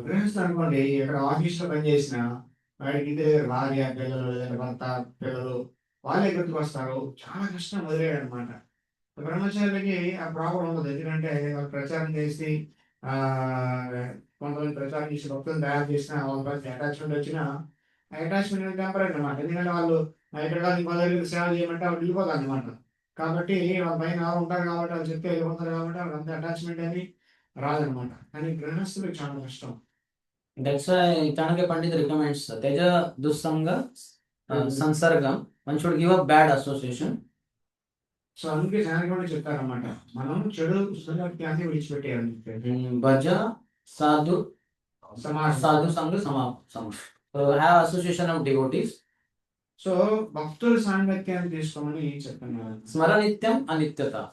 గృహస్థు అనుకోండి, ఇక్కడ ఆఫీస్లో పనిచేసిన వాడికి ఇంటి దగ్గర భార్య పిల్లలు లేదంటే భర్త పిల్లలు వాళ్ళే గుర్తుకొస్తారు. చాలా కష్టం వదిలేయడం అనమాట. బ్రహ్మచారులకి ఆ ప్రాబ్లం ఉండదు. ఎందుకంటే వాళ్ళు ప్రచారం చేసి ఆ కొంతమంది ప్రచారం చేసి భక్తులు తయారు చేసిన వాళ్ళ పైన అటాచ్మెంట్ వచ్చినా ఆ అటాచ్మెంట్ టెంపరీ అనమాట. ఎందుకంటే వాళ్ళు ఇక్కడ ఇంకో దగ్గర సేవ చేయమంటే వాళ్ళు వెళ్ళిపోతారు అనమాట. కాబట్టి వాళ్ళ పైన ఎవరు ఉంటారు కాబట్టి వాళ్ళు చెప్తే వెళ్ళిపోతారు కాబట్టి వాళ్ళంతా అటాచ్మెంట్ అని రాదనమాట. కానీ గృహస్థులకు చాలా కష్టం. That's why Chanakya Pandit recommends Teja Dussanga Sansargam. One should give up bad association. So అందుకే చాలా చెప్తారన్నమాట, మనం చెడు సంగత్యాన్ని విడిచిపెట్టేయాలి. Bhaja Sadhu సమాజం. Sadhu Sangha Sama. So have association of devotees. So భక్తుల సాంగత్యాన్ని తీసుకోమని చెప్తున్నారు. Smaranityam Anityata.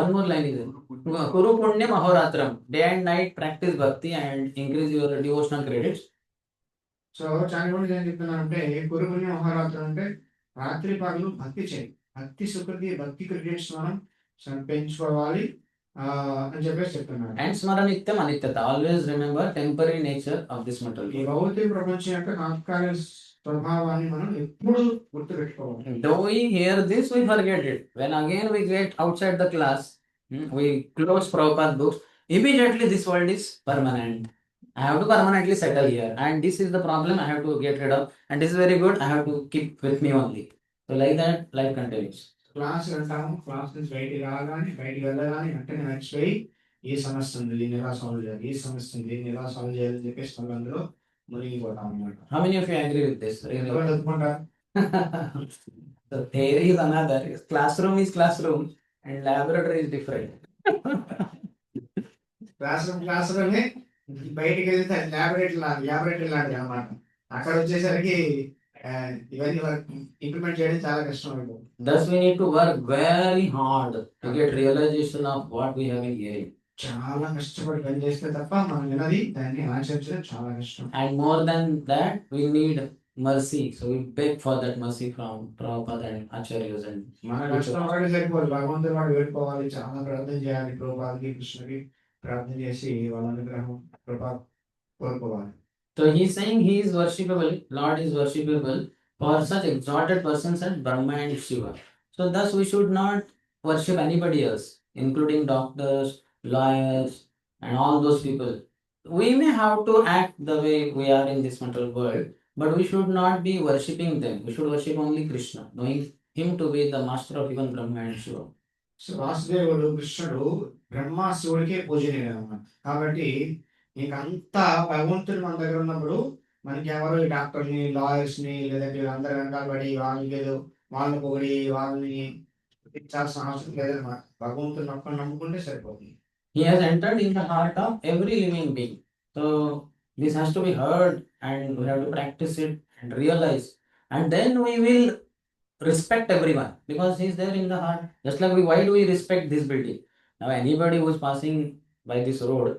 One more line is there. Kuru Punyam Ahoratram. Day and night practice bhakti and increase your devotional credits. So చాలా మంది ఏం చెప్తున్నారంటే కురుపుణ్య మహారాత్రులు అంటే రాత్రి పగలు భక్తి చేయి, భక్తి సుకృతి భక్తి క్రెడిట్స్ మనం పెంచుకోవాలి అని చెప్పేసి చెప్తున్నారు. And Smaranityam Anityata. Always remember temporary nature of this ఈ material. భౌతిక ప్రపంచం యొక్క తాత్కాలిక స్వభావాన్ని మనం ఎప్పుడు గుర్తు పెట్టుకోవాలి. Though we hear this, we forget it. When again we get outside the class, we close Prabhupada books. Immediately this world is permanent. I have to permanently settle here. And this is the problem I have to get rid of. And this is very good. I have to keep with me only. So like that, life continues. Class వెళ్తాము, class నుంచి బయటికి వెళ్ళగానే వెంటనే మర్చిపోయి ఈ సమస్య ఉంది దీన్ని ఎలా సాల్వ్ చేయాలి, ఈ సమస్య ఉంది దీన్ని ఎలా సాల్వ్ చేయాలి అని చెప్పేసి మనం అందులో మునిగిపోతాం అన్నమాట. How many of you agree with this? ఎవరు చదువుకుంటారు? The theory is another. Classroom is classroom and laboratory is different. Class రూమే బయటికి వెళ్తే ల్యాబొరేటరీ లాంటిది అనమాట. అక్కడ వచ్చేసరికి ఇవన్నీ ఇంప్లిమెంట్ చేయడం చాలా కష్టం అయిపోతుంది. Thus we need to work very hard to get realization of what we have been hearing. చాలా కష్టపడి పని చేస్తే తప్ప మనం వినది దాన్ని ఆచరించడం చాలా కష్టం. And more than that, we need mercy. So we beg for that mercy from Prabhupada and Acharyas and మన కష్టం ఒకటి సరిపోదు, భగవంతుడు వాడు వేడుకోవాలి, చాలా ప్రార్థన చేయాలి, ప్రభుపాదకి కృష్ణకి ప్రార్థన చేసి వాళ్ళ అనుగ్రహం కృప కోరుకోవాలి. So he is saying he is worshipable, Lord is worshipable for such exalted persons as Brahma and Shiva. So thus we should not worship anybody else, including doctors, lawyers, and all those people. We may have to act the way we are in this material world, but we should not be worshipping them. We should worship only Krishna, knowing him to be the master of even Brahma and Shiva. So వాసుదేవుడు కృష్ణుడు బ్రహ్మ శివుడికే పూజనీయుడు అన్నమాట. కాబట్టి ఇంకంతా భగవంతుడు మన దగ్గర ఉన్నప్పుడు మనకి ఎవరు ఈ డాక్టర్ని లాయర్స్ని లేదంటే అందరు వెనకాల పడి వాళ్ళకి ఏదో వాళ్ళని పొగిడి వాళ్ళని ఇచ్చాల్సిన అవసరం లేదన్నమాట. భగవంతుని ఒక్కని నమ్ముకుంటే సరిపోతుంది. He has entered in the heart of every living being. So this has to be heard and we have to practice it and realize. And then we will respect everyone because he is there in the heart. Just like why do we respect this building? Now anybody who is passing by this road,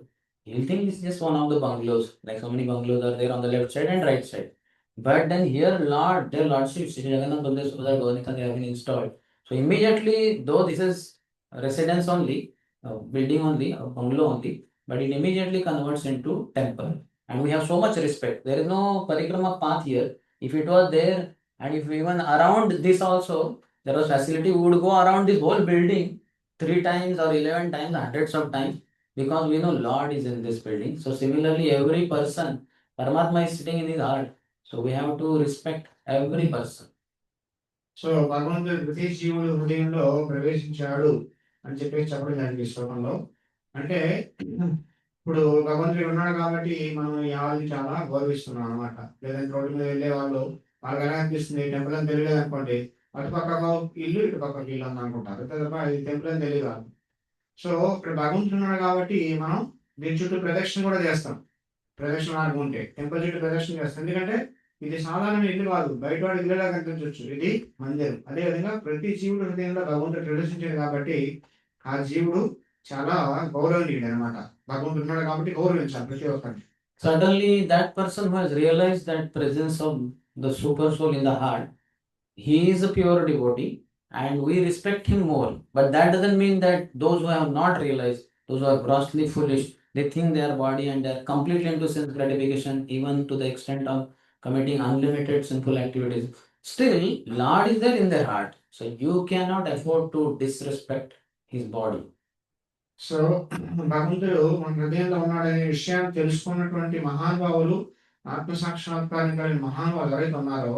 he'll think it's just one of the bungalows. Like so many bungalows are there on the left side and right side. But then here Lord, their Lordship, Sri Jagannath Baldev Subhadra Gauranga, they have been installed. So immediately, though this is residence only, building only, a bungalow only, but it immediately converts into temple. And we have so much respect. There is no parikrama path here. If it was there, and if even around this also, there was facility, we would go around this whole building 3 times or 11 times, hundreds of times, because we know Lord is in this building. So similarly, every person, Paramatma is sitting in his heart. So we have to respect every person. So భగవంతుడు ప్రతి జీవుడు హృదయంలో ప్రవేశించాడు అని చెప్పేసి చెప్పడం జరిగింది ఈ శ్లోకంలో. అంటే ఇప్పుడు భగవంతుడు ఉన్నాడు కాబట్టి మనం వాళ్ళని చాలా గౌరవిస్తున్నాం అనమాట. లేదంటే రోడ్డు మీద వెళ్ళే వాళ్ళకి ఎలా అనిపిస్తుంది, టెంపుల్ అని తెలియలేదు అనుకోండి, అటుపక్క ఇల్లు ఇటు పక్కకి ఇల్లు అని అనుకుంటారు, తప్ప ఇది టెంపుల్ అని తెలియదు. సో ఇక్కడ భగవంతుడు ఉన్నాడు కాబట్టి మనం దీని చుట్టూ ప్రదక్షిణ కూడా చేస్తాం. ప్రదక్షిణ మార్గం ఉంటే టెంపుల్ చుట్టూ ప్రదక్షిణ చేస్తాం. ఎందుకంటే ఇది సాధారణ ఇల్లు కాదు, బయట వాడి ఇల్లులా కనిపించవచ్చు, ఇది మందిరం. అదేవిధంగా ప్రతి జీవుడు హృదయంలో భగవంతుడు ప్రవేశించాడు కాబట్టి ఆ జీవుడు చాలా గౌరవనీయుడు అనమాట. భగవంతుడు ఉన్నాడు కాబట్టి గౌరవించాలి ప్రతి ఒక్కరిని. Suddenly, that person who has realized that presence of the super soul in the heart, he is a pure devotee and we respect him more. But that doesn't mean that those who have not realized, those who are grossly foolish, they think their body and they are completely into sense gratification, even to the extent of committing unlimited sinful activities. Still, Lord is there in their heart. So you cannot afford to disrespect his body. So భగవంతుడు మన హృదయంలో ఉన్నాడనే విషయాన్ని తెలుసుకున్నటువంటి మహానుభావులు, ఆత్మ సాక్షాత్కారం కలిగిన మహానుభావులు ఎవరైతే ఉన్నారో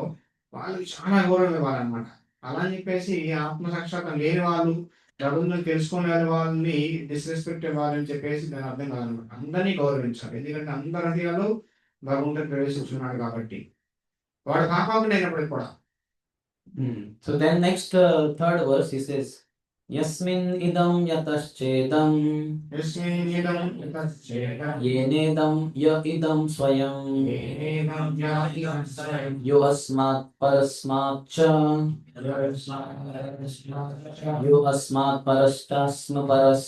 వాళ్ళకి చాలా గౌరవం ఇవ్వాలన్నమాట. అలా అని చెప్పేసి ఆత్మ సాక్షాత్కారం లేని వాళ్ళు, భగవంతుని తెలుసుకునే వాళ్ళని డిస్రెస్పెక్ట్ ఇవ్వాలని చెప్పేసి దాని అర్థం కాదనమాట. అందరినీ గౌరవించాలి, ఎందుకంటే అందరి హృదయాలు భగవంతుడు ప్రవేశించున్నాడు కాబట్టి, వాడు పాపాలు అయినప్పటికీ కూడా. So then next third verse he says, Yasmin idam yataschedam యస్మిన్నిదం యతశ్చేదం yenedam ya idam swayam ఏనేదం యాతిదం స్వయం yo asmat parasmat cha yo asmat parastasma paras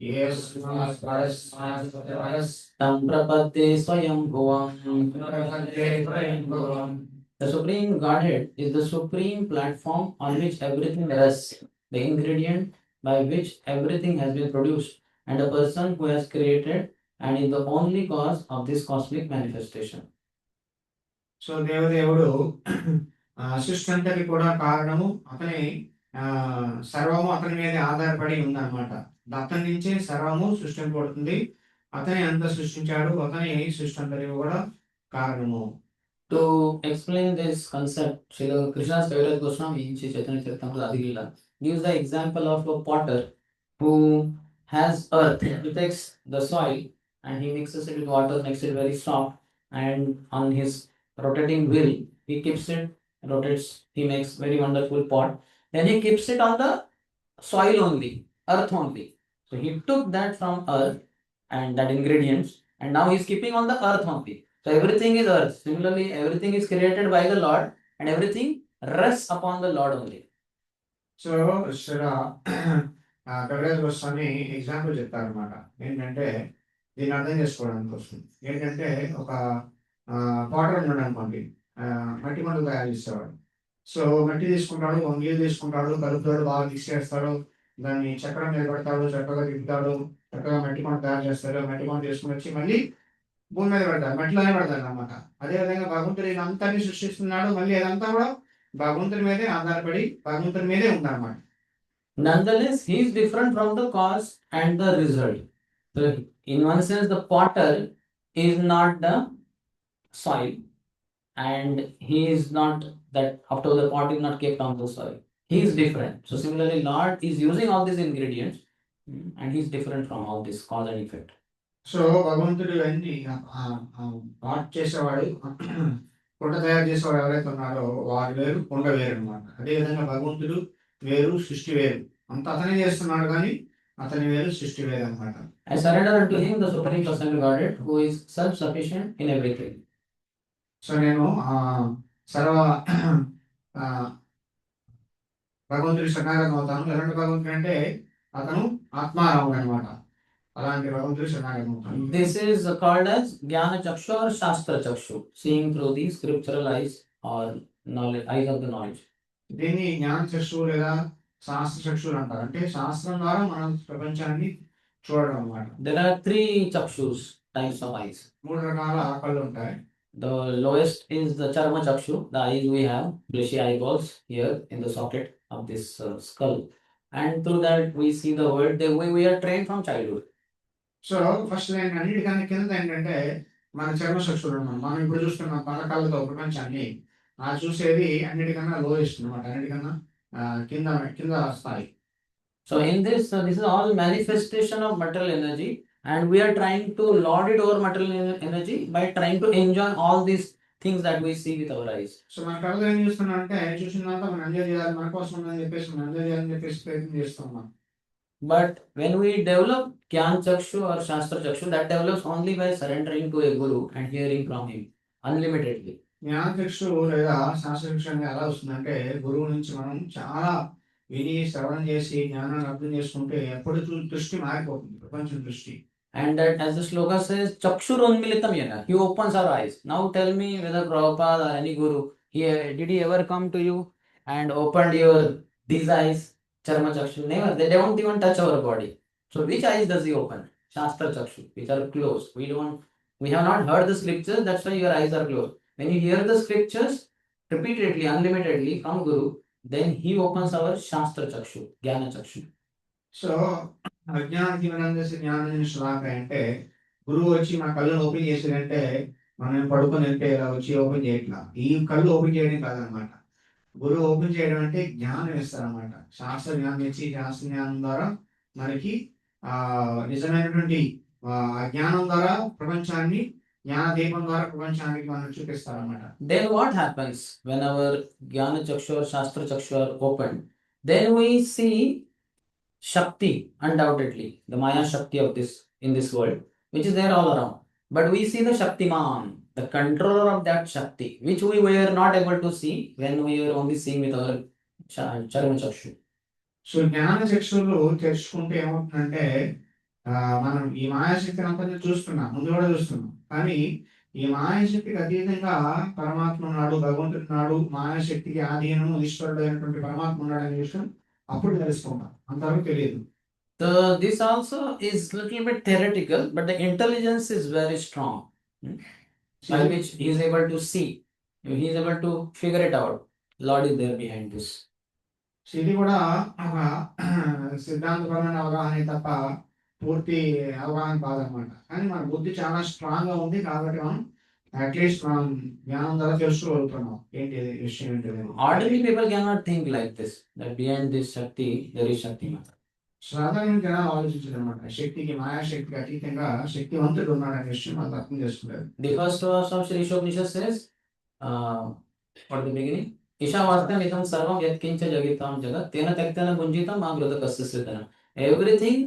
యస్మాత్ పరస్మాత్ పరస్ tam prapadde swayam bhuvam. ప్రపద్యే స్వయంభువం. The Supreme Godhead is the supreme platform on which everything rests, the ingredient by which everything has been produced, and a person who has created and is the only cause of this cosmic manifestation. So దేవదేవుడు సృష్టి అంతటి కూడా కారణము, అతని సర్వము అతని మీద ఆధారపడి ఉందన్నమాట. అతని నుంచే సర్వము సృష్టింపబడుతుంది, అతనే అంత సృష్టించాడు, అతని సృష్టి అంతటి కూడా కారణము. To explain this concept, Srila Krishnadas Kaviraj Goswami in Sri Chaitanya Charitamrita Adilila gives the example of a potter who has earth. He takes the soil and he mixes it with water, makes it very soft, and on his rotating wheel, he keeps it, rotates, he makes very wonderful pot. Then he keeps it on the soil only, earth only. So he took that from earth and that ingredients, and now he's keeping on the earth only. So everything is earth. Similarly, everything is created by the Lord and everything rests upon the Lord only. So ఇక్కడ Kaviraj Goswami example చెప్తారనమాట. ఏంటంటే దీన్ని అర్థం చేసుకోవడానికి వస్తుంది. ఏంటంటే ఒక Potter ఉన్నాడు అనుకోండి, మట్టి మందు తయారు చేసేవాడు. సో మట్టి తీసుకుంటాడు, నీళ్ళు తీసుకుంటాడు, కలుపుతాడు, బాగా మిక్స్ చేస్తాడు, దాన్ని చక్రం మీద పెడతాడు, చక్కగా తిప్పుతాడు, చక్కగా మట్టి మందు తయారు చేస్తాడు. మట్టి మందు తీసుకుని వచ్చి మళ్ళీ భూమి మీద పెడతాడు, మట్టిలోనే పెడతాడు అనమాట. అదేవిధంగా భగవంతుడు ఇదంతాన్ని సృష్టిస్తున్నాడు, మళ్ళీ అదంతా కూడా భగవంతుడి మీదే ఆధారపడి భగవంతుడి మీదే ఉందన్నమాట. Nonetheless, he is different from the cause and the result. So, in one sense, the potter is not the soil, and he is not that after the pot is not kept on the soil. He is different. So, similarly, Lord is using all these ingredients, and he is different from all this cause and effect. So భగవంతుడు అన్ని pot చేసేవాడు, కుండ తయారు చేసేవాడు ఎవరైతే ఉన్నారో వాడు వేరు, కుండ వేరు అనమాట. అదేవిధంగా భగవంతుడు వేరు, సృష్టి వేరు. అంత అతనే చేస్తున్నాడు కానీ అతని వేరు, సృష్టి వేరు అనమాట. I surrender unto him, the Supreme Personality Godhead, who is self-sufficient in everything. So నేను సర్వ భగవంతుడి శరణాగతం అవుతాను. ఎలాంటి భగవంతుడు అంటే అతను ఆత్మారాముడు అనమాట. అలాంటి భగవంతుడి శరణాగతం అవుతాను. This is called as Jnana Chakshu or Shastra Chakshu, seeing through the scriptural eyes or knowledge, eyes of the knowledge. దీన్ని జ్ఞాన చక్షువు లేదా శాస్త్ర చక్షువులు అంటారు. అంటే శాస్త్రం ద్వారా మనం ప్రపంచాన్ని చూడడం అన్నమాట. There are 3 chakshus, types of eyes. 3 రకాల కళ్ళు ఉంటాయి. The lowest is the Charma Chakshu, the eyes we have, fleshy eyeballs here in the socket of this skull. And through that we see the world the way we are trained from childhood. So first అన్నిటికన్నా కింద ఏంటంటే మన చర్మ చక్షువులు ఉన్నాం. మనం ఇప్పుడు చూస్తున్నాం మన కళ్ళతో ప్రపంచాన్ని. ఆ చూసేది అన్నిటికన్నా లోయెస్ట్ అనమాట, అన్నిటికన్నా కింద కింద స్థాయి. So in this, this is all manifestation of material energy, and we are trying to lord it over material energy by trying to enjoy all these things that we see with our eyes. So మన కళ్ళతో ఏం చూస్తున్నాం అంటే చూసినంత మనం enjoy చేయాలి, మన కోసం ఉందని చెప్పేసి మనం ఎంజాయ్ చేయాలని చెప్పేసి ప్రయత్నం చేస్తున్నాం. But when we develop Jnana Chakshu or Shastra Chakshu, that develops only by surrendering to a guru and hearing from him unlimitedly. జ్ఞానచక్షు లేదా శాస్త్రచక్షు అనేది ఎలా వస్తుందంటే గురువు నుంచి మనం చాలా విని శ్రవణం చేసి జ్ఞానాన్ని అర్థం చేసుకుంటే ఎప్పుడు దృష్టి మారిపోతుంది, ప్రపంచం దృష్టి. And that, as the sloka says, Chakshurunmilitam yena. He opens our eyes. Now tell me whether Prabhupada or any guru, did he ever come to you and opened your these eyes, Charma Chakshu? Never. They don't even touch our body. So which eyes does he open? Shastra Chakshu, which are closed. We have not heard the scriptures, that's why your eyes are closed. When you hear the scriptures repeatedly, unlimitedly from Guru, then he opens our Shastra Chakshu, Jnana Chakshu. So అజ్ఞానానికి మనం చేసే జ్ఞానం శ్లాక అంటే గురువు వచ్చి మన కళ్ళను open చేసేదంటే మనం పడుకొని అంటే ఇలా వచ్చి ఓపెన్ చేయట్లా. ఈ కళ్ళు ఓపెన్ చేయడం కాదనమాట. గురువు ఓపెన్ చేయడం అంటే జ్ఞానం ఇస్తారనమాట. శాస్త్ర జ్ఞానం ఇచ్చి శాస్త్ర జ్ఞానం ద్వారా మనకి నిజమైనటువంటి జ్ఞానం ద్వారా ప్రపంచాన్ని, జ్ఞాన దీపం ద్వారా ప్రపంచానికి మనం చూపిస్తారనమాట. Then what happens when our Jnana Chakshu or Shastra Chakshu are opened? Then we see Shakti, undoubtedly, the Maya Shakti of in this world, which is there all around. But we see the Shaktiman, the controller of that Shakti, which we were not able to see when we were only seeing with our Charma Chakshu. So జ్ఞాన చక్షులు తెరుచుకుంటే ఏమవుతుందంటే మనం ఈ మాయాశక్తిని అంతా చూస్తున్నాం, ముందు కూడా చూస్తున్నాం. కానీ ఈ మాయాశక్తికి అతీతంగా పరమాత్మ ఉన్నాడు, భగవంతుడు ఉన్నాడు, మాయాశక్తికి ఆధీనం ఈశ్వరుడు అయినటువంటి పరమాత్మ ఉన్నాడు అనే విషయం అప్పుడు తెలుసుకుంటాం, అంతవరకు తెలియదు. This also is little bit theoretical, but the intelligence is very strong, by which he is able to see, he is able to figure it out. Lord is there behind this. ఇది కూడా ఒక సిద్ధాంతపరమైన అవగాహన తప్ప పూర్తి అవగాహన కాదనమాట. కానీ మన బుద్ధి చాలా స్ట్రాంగ్ గా ఉంది కాబట్టి మనం అట్లీస్ట్ మనం జ్ఞానం ద్వారా తెలుసుకోగలుగుతున్నాం ఏంటి విషయం ఏంటి. Ordinary people cannot think like this, that behind this Shakti there is Shakti. సాధారణ జనాలు ఆలోచించారు అనమాట, శక్తికి మాయాశక్తికి అతీతంగా శక్తివంతుడు ఉన్నాడు అనే విషయం వాళ్ళు అర్థం చేసుకున్నారు. The first verse of Shri Ishopnishat says, at the beginning, Ishavastam idam sarvam yatkincha jagitam jagat tena tektena gunjitam agrodakasya siddhanam. Everything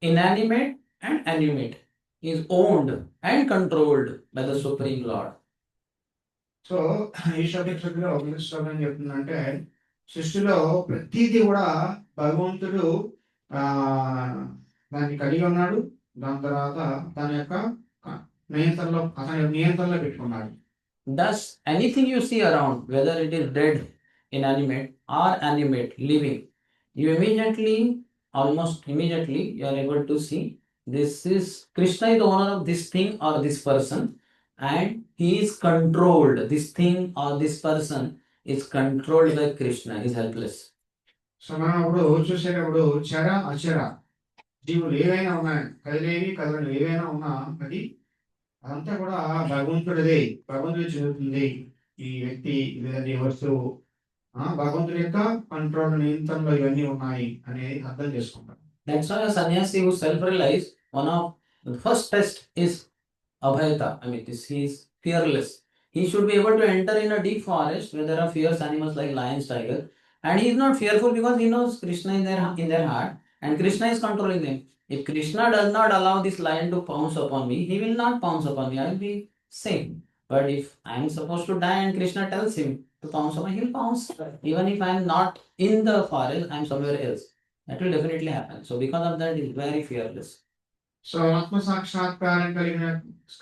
inanimate and animate is owned and controlled by the Supreme Lord. So ఈ శ్లోకంలో ఒక శ్లోకం చెప్తుందంటే సృష్టిలో ప్రతిదీ కూడా భగవంతుడు దాన్ని కలిగి ఉన్నాడు, దాని తర్వాత తన యొక్క నియంత్రణలో పెట్టుకున్నాడు. Thus, anything you see around, whether it is dead, inanimate or animate, living, you almost immediately, you are able to see this is Krishna is the owner of this thing or this person, and he is controlled. This thing or this person is controlled by Krishna. He is helpless. So మనం అప్పుడు చూసేటప్పుడు చర అచర జీవులు ఏవైనా ఉన్నాయి, కదిలేవి కదలని ఏవైనా ఉన్నా అది అదంతా కూడా భగవంతుడిదే, భగవంతుడి చెందుతుంది. ఈ వ్యక్తి లేదంటే వస్తువు భగవంతుడి యొక్క కంట్రోల్ నియంత్రణలో ఇవన్నీ ఉన్నాయి అనేది అర్థం చేసుకుంటాం. That's why a sannyasi who self-realized, one of the first test is abhayata. I mean, he is fearless. He should be able to enter in a deep forest where there are fierce animals like lions, tigers, and he is not fearful because he knows Krishna in their heart, and Krishna is controlling them. If Krishna does not allow this lion to pounce upon me, he will not pounce upon me. I will be safe. But if I am supposed to die and Krishna tells him to pounce upon me, he will pounce. Even if I am not in the forest, I am somewhere else. That will definitely happen. So because of that, he is very fearless. So ఆత్మ సాక్షాత్కారం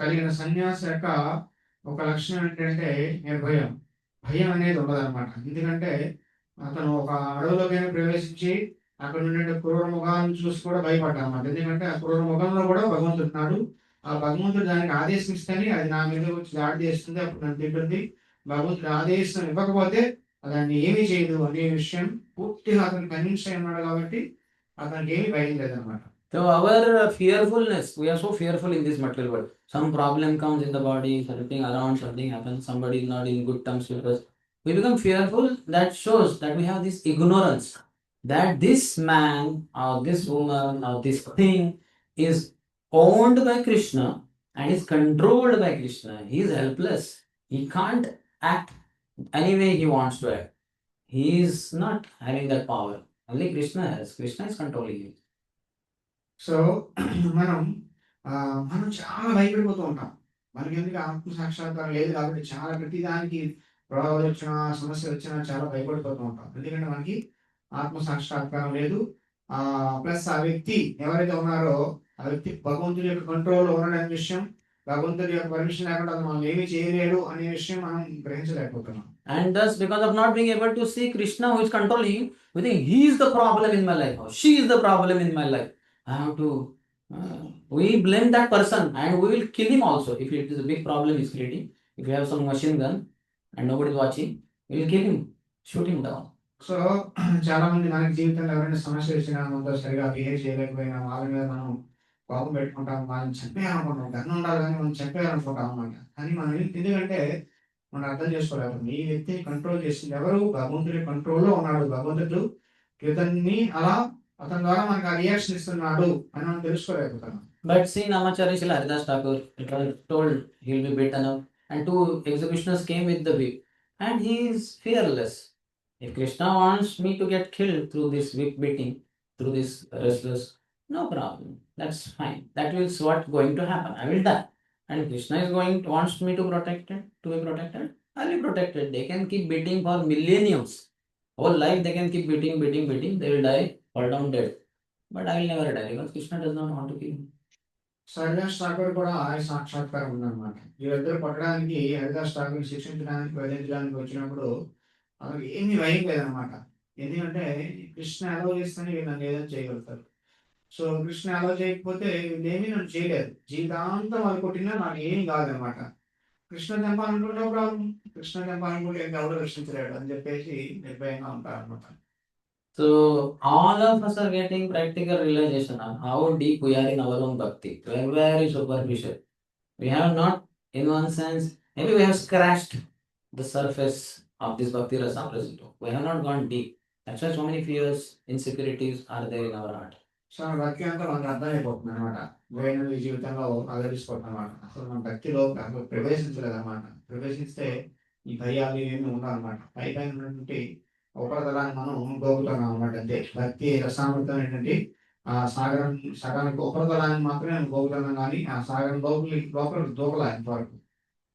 కలిగిన సన్యాసి యొక్క ఒక లక్షణం ఏంటంటే నిర్భయం. భయం అనేది ఉండదన్నమాట. ఎందుకంటే అతను ఒక అడవులోకైనా ప్రవేశించి అక్కడ నుండి క్రూర ముఖాలను చూసి కూడా భయపడ్డా అన్నమాట. ఎందుకంటే ఆ క్రూర ముఖంలో కూడా భగవంతుడు ఉన్నాడు. ఆ భగవంతుడు దానికి ఆదేశిస్తేనే అది నా మీద వచ్చి దాడి చేస్తుంది, అప్పుడు నన్ను తింటుంది. భగవంతుడు ఆదేశం ఇవ్వకపోతే దాన్ని ఏమీ చేయదు అనే విషయం పూర్తిగా అతను కన్విన్స్ అయి ఉన్నాడు కాబట్టి అతనికి ఏమీ భయం లేదనమాట. So our fearfulness, we are so fearful in this material world. Some problem comes in the body, something around, something happens, somebody is not in good terms with us. We become fearful. That shows that we have this ignorance that this man or this woman or this thing is owned by Krishna and is controlled by Krishna. He is helpless. He can't act any way he wants to act. He is not having that power. Only Krishna has. Krishna is controlling him. So మనం చాలా భయపడిపోతూ ఉంటాం. మనకి ఎందుకు ఆత్మ సాక్షాత్కారం లేదు కాబట్టి చాలా ప్రతిదానికి ప్రభావాలు వచ్చినా సమస్యలు వచ్చినా చాలా భయపడిపోతూ ఉంటాం. ఎందుకంటే మనకి ఆత్మ సాక్షాత్కారం లేదు. ప్లస్ ఆ వ్యక్తి ఎవరైతే ఉన్నారో ఆ వ్యక్తి భగవంతుడి యొక్క కంట్రోల్లో ఉన్నాడనే విషయం, భగవంతుడి యొక్క పర్మిషన్ లేకుండా అతను మనం ఏమీ చేయలేడు అనే విషయం మనం గ్రహించలేకపోతున్నాం. And thus, because of not being able to see Krishna who is controlling, we think he is the problem in my life, or she is the problem in my life. I have to, we blame that person and we will kill him also. If it is a big problem he's creating, if you have some machine gun and nobody is watching, we will kill him, shoot him down. So చాలా మంది మనకి జీవితంలో ఎవరైనా సమస్య వచ్చినా మనతో సరిగా behave చేయలేకపోయినా వాళ్ళ మీద మనం కోపం పెట్టుకుంటాం, వాళ్ళని చంపేయాలనుకుంటాం. గన్ను ఉండాలి కానీ మనం చంపేయాలనుకుంటాం అన్నమాట. కానీ మనం ఎందుకంటే మనం అర్థం చేసుకోలేము ఈ వ్యక్తిని కంట్రోల్ చేసింది ఎవరు, భగవంతుడి కంట్రోల్లో ఉన్నాడు. భగవంతుడు ఇతన్ని అలా అతని ద్వారా మనకు ఆ రియాక్షన్ ఇస్తున్నాడు అని మనం తెలుసుకోలేకపోతున్నాం. But see, Namacharya Srila Haridas Thakur, it was told he will be beaten up, and two executioners came with the whip, and he is fearless. If Krishna wants me to get killed through this whip beating, through this restless, no problem. That's fine. That is what going to happen. I will die. And Krishna is wants me to be protected. I'll be protected. They can keep beating for millenniums. Whole life they can keep beating. They will die, fall down dead. But I will never die because Krishna does not want to kill me. Haridas Thakur కూడా ఆయన సాక్షాత్కారం ఉందన్నమాట. వీళ్ళిద్దరు కొట్టడానికి హరిదాస్ ఠాకూర్ శిక్షించడానికి వదిలించడానికి వచ్చినప్పుడు అతనికి ఏమీ భయం లేదనమాట. ఎందుకంటే కృష్ణ అలౌ చేస్తేనే వీళ్ళు నన్ను ఏదైనా చేయగలుగుతారు. సో కృష్ణ అలౌ చేయకపోతే వీళ్ళేమీ నన్ను చేయలేదు. జీవితాంతం వాళ్ళు కొట్టినా నాకు ఏం కాదనమాట. కృష్ణ తెంపాలనుకుంటే ప్రాబ్లం, కృష్ణ తెంపాలనుకుంటే ఎవరు రక్షించలేడు అని చెప్పేసి నిర్భయంగా ఉంటారు అనమాట. So all of us are getting practical realization on how deep we are in our own bhakti. We are very superficial. We have not, in one sense, maybe we have scratched the surface of this bhakti rasa prasito. We have not gone deep. That's why so many fears, insecurities are there in our heart. So మన భక్తి అంతా మనకు అర్థమైపోతుంది అనమాట. వేణు ఈ జీవితంలో ఆదరిస్తుపోతుంది అనమాట. అసలు మన భక్తిలో అసలు ప్రవేశించలేదు అనమాట. ప్రవేశిస్తే ఈ భయాలు ఏమి ఉండవన్నమాట. పైన ఉన్నటువంటి ఉపరితలాన్ని మనం గోపుతున్నాం అనమాట. అంతే భక్తి రసామృతం ఏంటంటే ఆ సగానికి ఉపరితలాన్ని మాత్రమే గోపుతున్నాం కానీ ఆ సాగరం లోపల దూకలా ఇంతవరకు.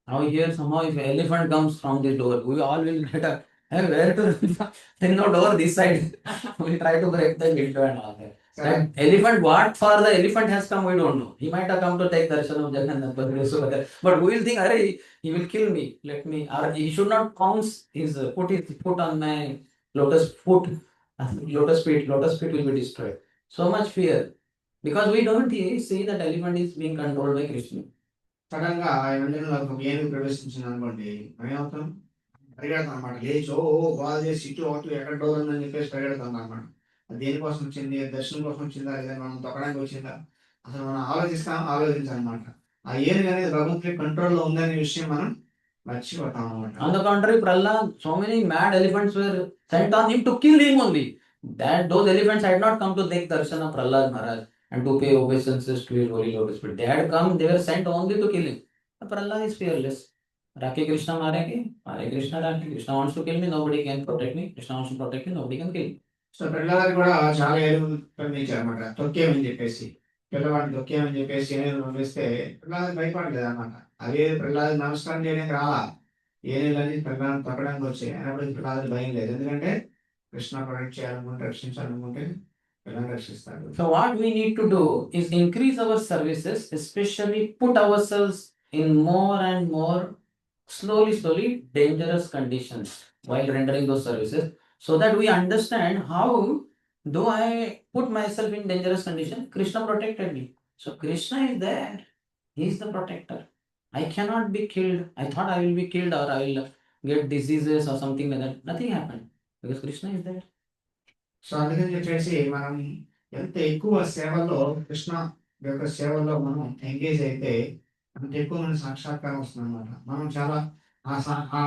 Now here somehow if an elephant comes from this door, we all will get a hey, where to there's no door this side. We'll try to break the window and all that. That elephant, what for the elephant has come, we don't know. He might have come to take darshan of Jagannath, but we will think, Arey, he will kill me. Let me, or he should not pounce put his foot on my lotus feet will be destroyed. So much fear. Because we don't see that elephant is being controlled by Krishna. Sudden గా ఆ మందిరంలో ఒక ఏనుగు ప్రవేశించింది అనుకోండి, ఏమవుతాం? పరిగెడతాం అనమాట. లేచో బాగా చేసి ఇటు అవుతూ ఎక్కడ డోర్ ఉందని చెప్పేసి పరిగెడతాం అనమాట. అది దేనికోసం వచ్చింది? దర్శనం కోసం వచ్చిందా లేదా మనం తొక్కడానికి వచ్చిందా? అసలు మనం ఆలోచించాలన్నమాట. ఆ ఏనుగు అనేది భగవంతుడి కంట్రోల్లో ఉందనే విషయం మనం మర్చిపోతాం అనమాట. On the contrary, Prahlad, so many mad elephants were sent on him to kill him only. Those elephants had not come to take darshan of Prahlad Maharaj and to pay obeisances to his holy lotus feet. They had come, they were sent only to kill him. Prahlad is fearless. Rakhe Krishna marenge, Hare Krishna Rakhe. Krishna wants to kill me, nobody can protect me. Krishna wants to protect me, nobody can kill me. So పిల్లవారు కూడా చాలా ఏనుగులు పంపించారు అనమాట. తొక్కేమని చెప్పేసి పిల్లవాడిని తొక్కేమని చెప్పేసి ఏనుగులు పంపిస్తే పిల్లలు భయపడలేదు అనమాట. అదే పిల్లలు నమస్కారం చేయడానికి రాలా, ఏనుగులని పిల్లలను తొక్కడానికి వచ్చాయి. అయినప్పుడు పిల్లలు భయం లేదు. ఎందుకంటే కృష్ణ ప్రొటెక్ట్ చేయాలనుకుంటే, రక్షించాలనుకుంటే పిల్లలు రక్షిస్తాడు. So what we need to do is increase our services, especially put ourselves in more and more slowly dangerous conditions while rendering those services, so that we understand how, though I put myself in dangerous condition, Krishna protected me. So Krishna is there. He is the protector. I cannot be killed. I thought I will be killed or I will get diseases or something like that. Nothing happened because Krishna is there. So అందుకని చెప్పేసి మనం ఎంత ఎక్కువ సేవల్లో కృష్ణ యొక్క సేవల్లో మనం engage అయితే అంత ఎక్కువ మన సాక్షాత్కారం వస్తుంది అనమాట. మనం చాలా ఆ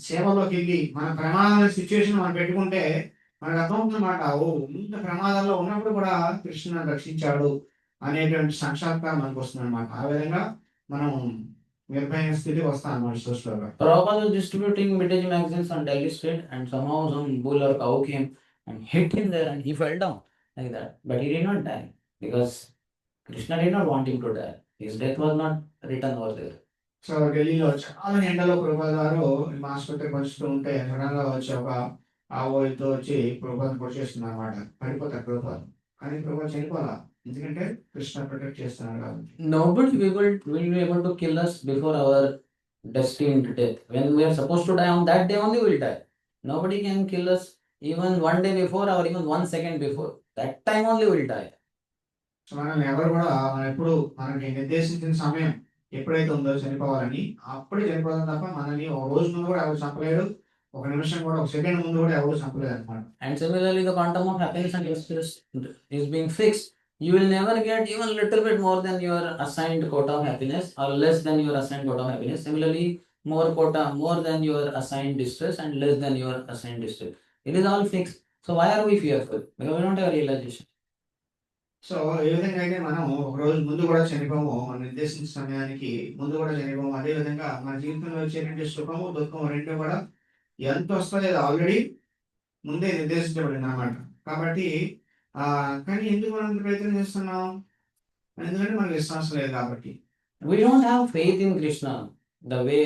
సేవలోకి వెళ్ళి మన ప్రమాదమైన సిచ్యువేషన్ మనం పెట్టుకుంటే మనకు అర్థమవుతుందన్నమాట. ఓ ఇంత ప్రమాదంలో ఉన్నప్పుడు కూడా కృష్ణ రక్షించాడు అనేటువంటి సాక్షాత్కారం మనకు వస్తుంది అనమాట. ఆ విధంగా మనం నిర్భయ స్థితి వస్తాం అన్నమాట సోషల్గా. Prabhupada was distributing Mitaji magazines on Delhi street and somehow some bull or cow came and hit him there and he fell down like that. But he did not die because Krishna did not want him to die. His death was not written over there. So ఢిల్లీలో చాలా ఎండలో ప్రభుపాద గారు ఆసుపత్రికి వస్తూ ఉంటే sudden గా వచ్చి ఒక ఆవుతో వచ్చి ప్రభుపాదం పొడిచేస్తుంది అనమాట. పడిపోతారు ప్రభుపాదం, కానీ ప్రభుపాదం చనిపోవాలా, ఎందుకంటే కృష్ణ ప్రొటెక్ట్ చేస్తున్నారు కాబట్టి. Nobody will be able to kill us before our destined death. When we are supposed to die, on that day only we'll die. Nobody can kill us even one day before or even 1 second before. That time only we'll die. So మనల్ని ఎవరు కూడా మనం ఎప్పుడు మనకి నిర్దేశించిన సమయం ఎప్పుడైతే ఉందో చనిపోవాలని అప్పుడే చనిపోతాం తప్ప మనల్ని ఒక రోజు ముందు కూడా ఎవరు చంపలేడు, ఒక నిమిషం కూడా, ఒక సెకండ్ ముందు కూడా ఎవరు చంపలేదు అనమాట. And similarly, the quantum of happiness and justice is being fixed. You will never get even little bit more than your assigned quota of happiness or less than your assigned quota of happiness. Similarly, more than your assigned distress and less than your assigned distress. It is all fixed. So why are we fearful? Because we don't have realization. So ఏ విధంగా అయితే మనం ఒక రోజు ముందు కూడా చనిపోము, మనం నిర్దేశించిన సమయానికి ముందు కూడా చనిపోము, అదే విధంగా మన జీవితంలో వచ్చేటువంటి సుఖము దుఃఖము రెండు కూడా ఎంత వస్తుందో అది ఆల్రెడీ ముందే నిర్దేశించబడింది అనమాట. కాబట్టి కానీ ఎందుకు మనం ప్రయత్నం చేస్తున్నాం? ఎందుకంటే మనకు విశ్వాసం లేదు కాబట్టి. We don't have faith in Krishna the way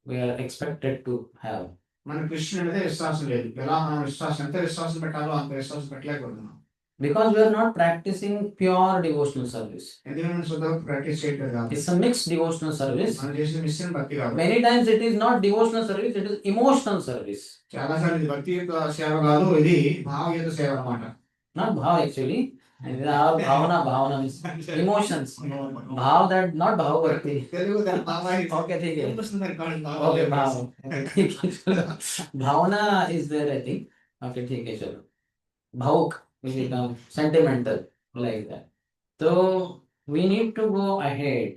we are expected to have. మన కృష్ణుడి మీద విశ్వాసం లేదు. ఎలా మనం ఎంత విశ్వాసం పెట్టాలో అంత విశ్వాసం పెట్టలేకపోతున్నాం. Because we are not practicing pure devotional service. ఎందుకంటే మనం శుద్ధ ప్రాక్టీస్ చేయట్లేదు కాబట్టి. It's a mixed devotional service. మనం చేసే మిషన్ భక్తి కాబట్టి. Many times it is not devotional service, it is emotional service. చాలా సార్లు ఇది భక్తి యొక్క సేవ కాదు, ఇది భావయుత సేవ అన్నమాట. Not bhav actually. Bhavana means emotions. Bhav that not bhav bhakti. Telugu దాని భావాన్ని Okay, ठीक है. వస్తుంది అనుకోండి. Okay, bhav. Bhavana is there, I think. Okay, ठीक है, चलो. Bhavuk will become sentimental like that. So we need to go ahead.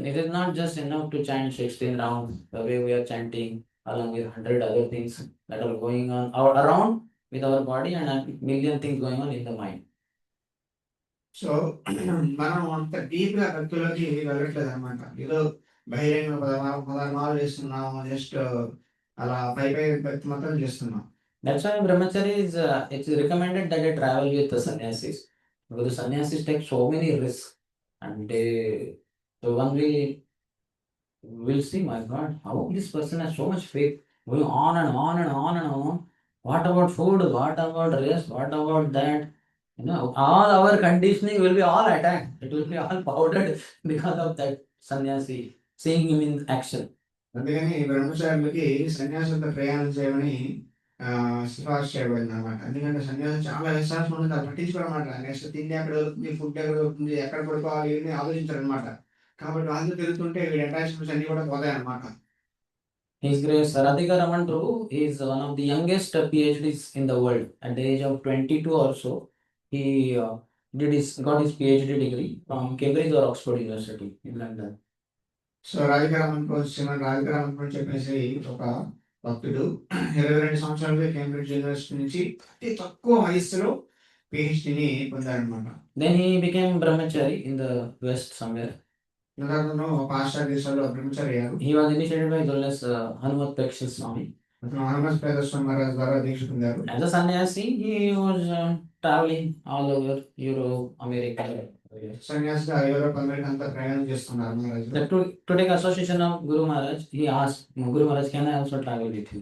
It is not just enough to chant 16 rounds the way we are chanting along with 100 other things that are going on around with our body and a million things going on in the mind. So మనం అంత deep గా భక్తులకి వెళ్ళట్లేదు అనమాట. ఏదో బహిరంగ పదమాలు చేస్తున్నాం, just అలా పై భక్తి మాత్రం చేస్తున్నాం. That's why brahmachari is it's recommended that they travel with the sannyasis, because the sannyasis take so many risks and so one will see, my God, how this person has so much faith going on and on and on and on. What about food? What about rest? What about that? You know, all our conditioning will be all attacked. It will be all powdered because of that sannyasi seeing him in action. అందుకని బ్రహ్మచారులకి సన్యాసులతో ప్రయాణం చేయమని సిఫార్సు చేయబడింది అనమాట. ఎందుకంటే సన్యాసం చాలా విశ్వాసం ఉంటుంది, అది పట్టించుకోరమాట. నెక్స్ట్ తిండి ఎక్కడ దొరుకుతుంది, ఫుడ్ ఎక్కడ దొరుకుతుంది, ఎక్కడ పడుకోవాలి ఇవన్నీ ఆలోచించారు అనమాట. కాబట్టి వాళ్ళు తిరుగుతుంటే వీడి అటాచ్మెంట్స్ అన్ని కూడా పోతాయి అనమాట. His Grace Radhika Raman Prabhu is one of the youngest PhDs in the world. At the age of 22 or so, he got his PhD degree from Cambridge or Oxford University in London. So Radhikaraman చెప్పేసి ఒక భక్తుడు 22 సంవత్సరాలు Cambridge university నుంచి అతి తక్కువ వయస్సులో పిహెచ్డిని పొందారనమాట. Then he became brahmachari in the West somewhere. పాశ్చాత్య దేశాల్లో బ్రహ్మచారి అయ్యారు. He was initiated by Dulles Hanumat Prakshit Swami. అతను హనుమత్ ప్రదర్శన మహారాజ్ ద్వారా దీక్ష పొందారు. As a sannyasi, he was traveling all over Europe, America. సన్యాసిగా యూరోప్ అమెరికా అంతా ప్రయాణం చేస్తున్నారు Maharaj. To take association of Guru Maharaj, he asked Guru Maharaj, can I also travel with you?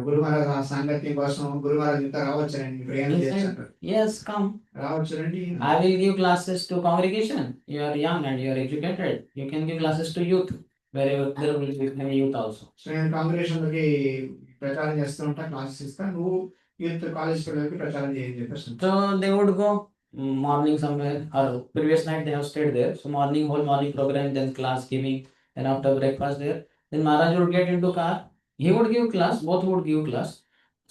గురు మహారాజ్ ఆ సాంగత్యం కోసం గురు మహారాజ్ ఇంత రావచ్చునండి, ప్రయాణం చేస్తారు. Yes, come. రావచ్చునండి. I will give classes to congregation. You are young and you are educated. You can give classes to youth wherever there will be many youth also. So నేను కాంగ్రెషన్ లోకి ప్రచారం చేస్తూ ఉంటా, క్లాసెస్ ఇస్తా, నువ్వు యూత్ కాలేజ్ పిల్లలకి ప్రచారం చేయని చెప్పేసి. So they would go morning somewhere or previous night they have stayed there. So whole morning program, then class giving, then after breakfast there. Then Maharaj would get into car. He would give class, both would give class.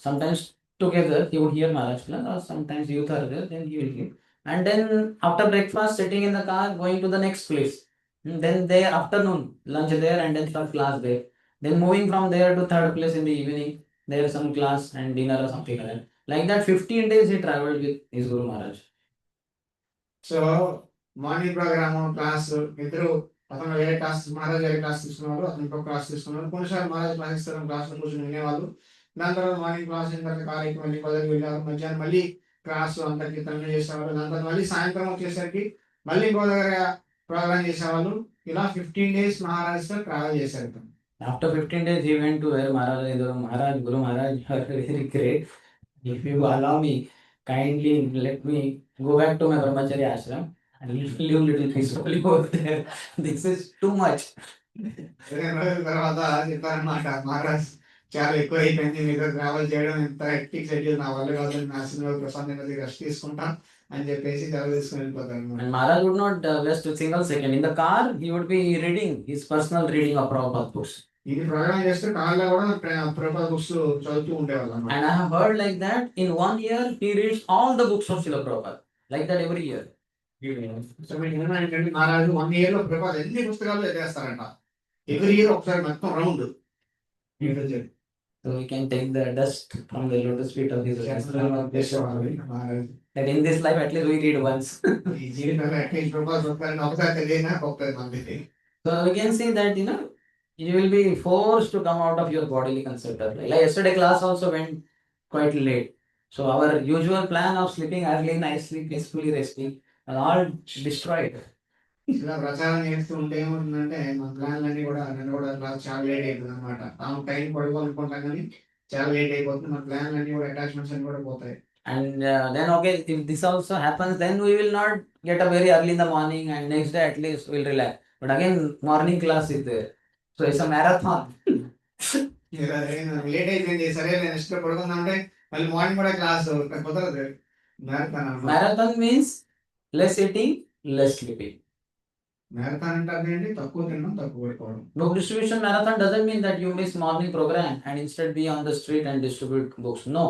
Sometimes together he would hear Maharaj class, or sometimes youth are there, then he will give. And then after breakfast, sitting in the car, going to the next place. Then there afternoon, lunch there and then start class there. Then moving from there to third place in the evening, there some class and dinner or something like that. Like that 15 days he traveled with his Guru Maharaj. So morning programme class ఇద్దరు, అతను వేరే class, Maharaj వేరే class తీసుకున్నారు, అతను ఇంకొక class తీసుకున్నారు. కొన్నిసార్లు Maharaj class ఇస్తారు, క్లాస్ లో కూర్చొని వినేవాళ్ళు. దాని తర్వాత మార్నింగ్ క్లాస్ అయిన తర్వాత కాలేజీకి మళ్ళీ పదవి వెళ్ళారు. మధ్యాహ్నం మళ్ళీ క్లాస్ అంతా కీర్తనలు చేసేవారు. దాని తర్వాత మళ్ళీ సాయంత్రం వచ్చేసరికి మళ్ళీ ఇంకో దగ్గర ప్రోగ్రామ్ చేసేవాళ్ళు. ఇలా 15 days మహారాజ్తో ట్రావెల్ చేశారు ఇతను. After 15 days, he went to where Maharaj is. Maharaj, Guru Maharaj, you are very great. If you allow me, kindly let me go back to my Brahmacharya ashram and live little peacefully over there. This is too much. 15 రోజుల తర్వాత చెప్పారనమాట, మహారాజ్ చాలా ఎక్కువ అయిపోయింది, మీతో travel చేయడం ఇంత hectic schedule నా వల్ల కాదు, నా ఆశ్రమంలో ప్రశాంతంగా రెస్ట్ తీసుకుంటా అని చెప్పేసి సెలవు తీసుకుని వెళ్ళిపోతారు అనమాట. And Maharaj would not waste a single second. In the car, he would be reading his personal reading of Prabhupada books. ఇది ప్రోగ్రామ్ చేస్తే కార్లో కూడా ప్రభుపాద బుక్స్ చదువుతూ ఉండేవాళ్ళు అన్నమాట. And I have heard like that, in 1 year, he reads all the books of Srila Prabhupada. Like that every year. So మీకు ఏంటంటే మహారాజు 1 year లో ప్రభుపాద ఎన్ని పుస్తకాలు చదివేస్తారంట. ఎవ్రీ ఇయర్ ఒకసారి మొత్తం round. So we can take the dust from the lotus feet of his మహారాజు that in this life at least we read once. ఈ జీవితంలో అట్లీస్ట్ ప్రభుపాద పుస్తకాలను ఒకసారి చదివినా గొప్ప మంది. So we can see that you will be forced to come out of your bodily concept. Like yesterday class also went quite late. So our usual plan of sleeping early, nicely, peacefully resting, are all destroyed. ఇలా ప్రచారం చేస్తూ ఉంటే ఏమవుతుందంటే మన ప్లాన్లన్నీ కూడా నన్ను కూడా class చాలా లేట్ అయిపోతుంది అనమాట. తాము టైం పడుకోవాలనుకుంటాం కానీ చాలా లేట్ అయిపోతుంది. మన ప్లాన్లన్నీ కూడా అటాచ్మెంట్స్ అన్ని కూడా పోతాయి. And then okay, if this also happens, then we will not get up very early in the morning, and next day at least we'll relax. But again, morning class is there. So it's a marathon. Late అయిపోయింది, సరే నేను next పడుకుందాం అంటే మళ్ళీ morning కూడా class కుదరదు. Marathon means less eating, less sleeping. Marathon అంటే అదేంటి, తక్కువ తినడం తక్కువ పడుకోవడం. Book distribution marathon doesn't mean that you miss morning program and instead be on the street and distribute books. No,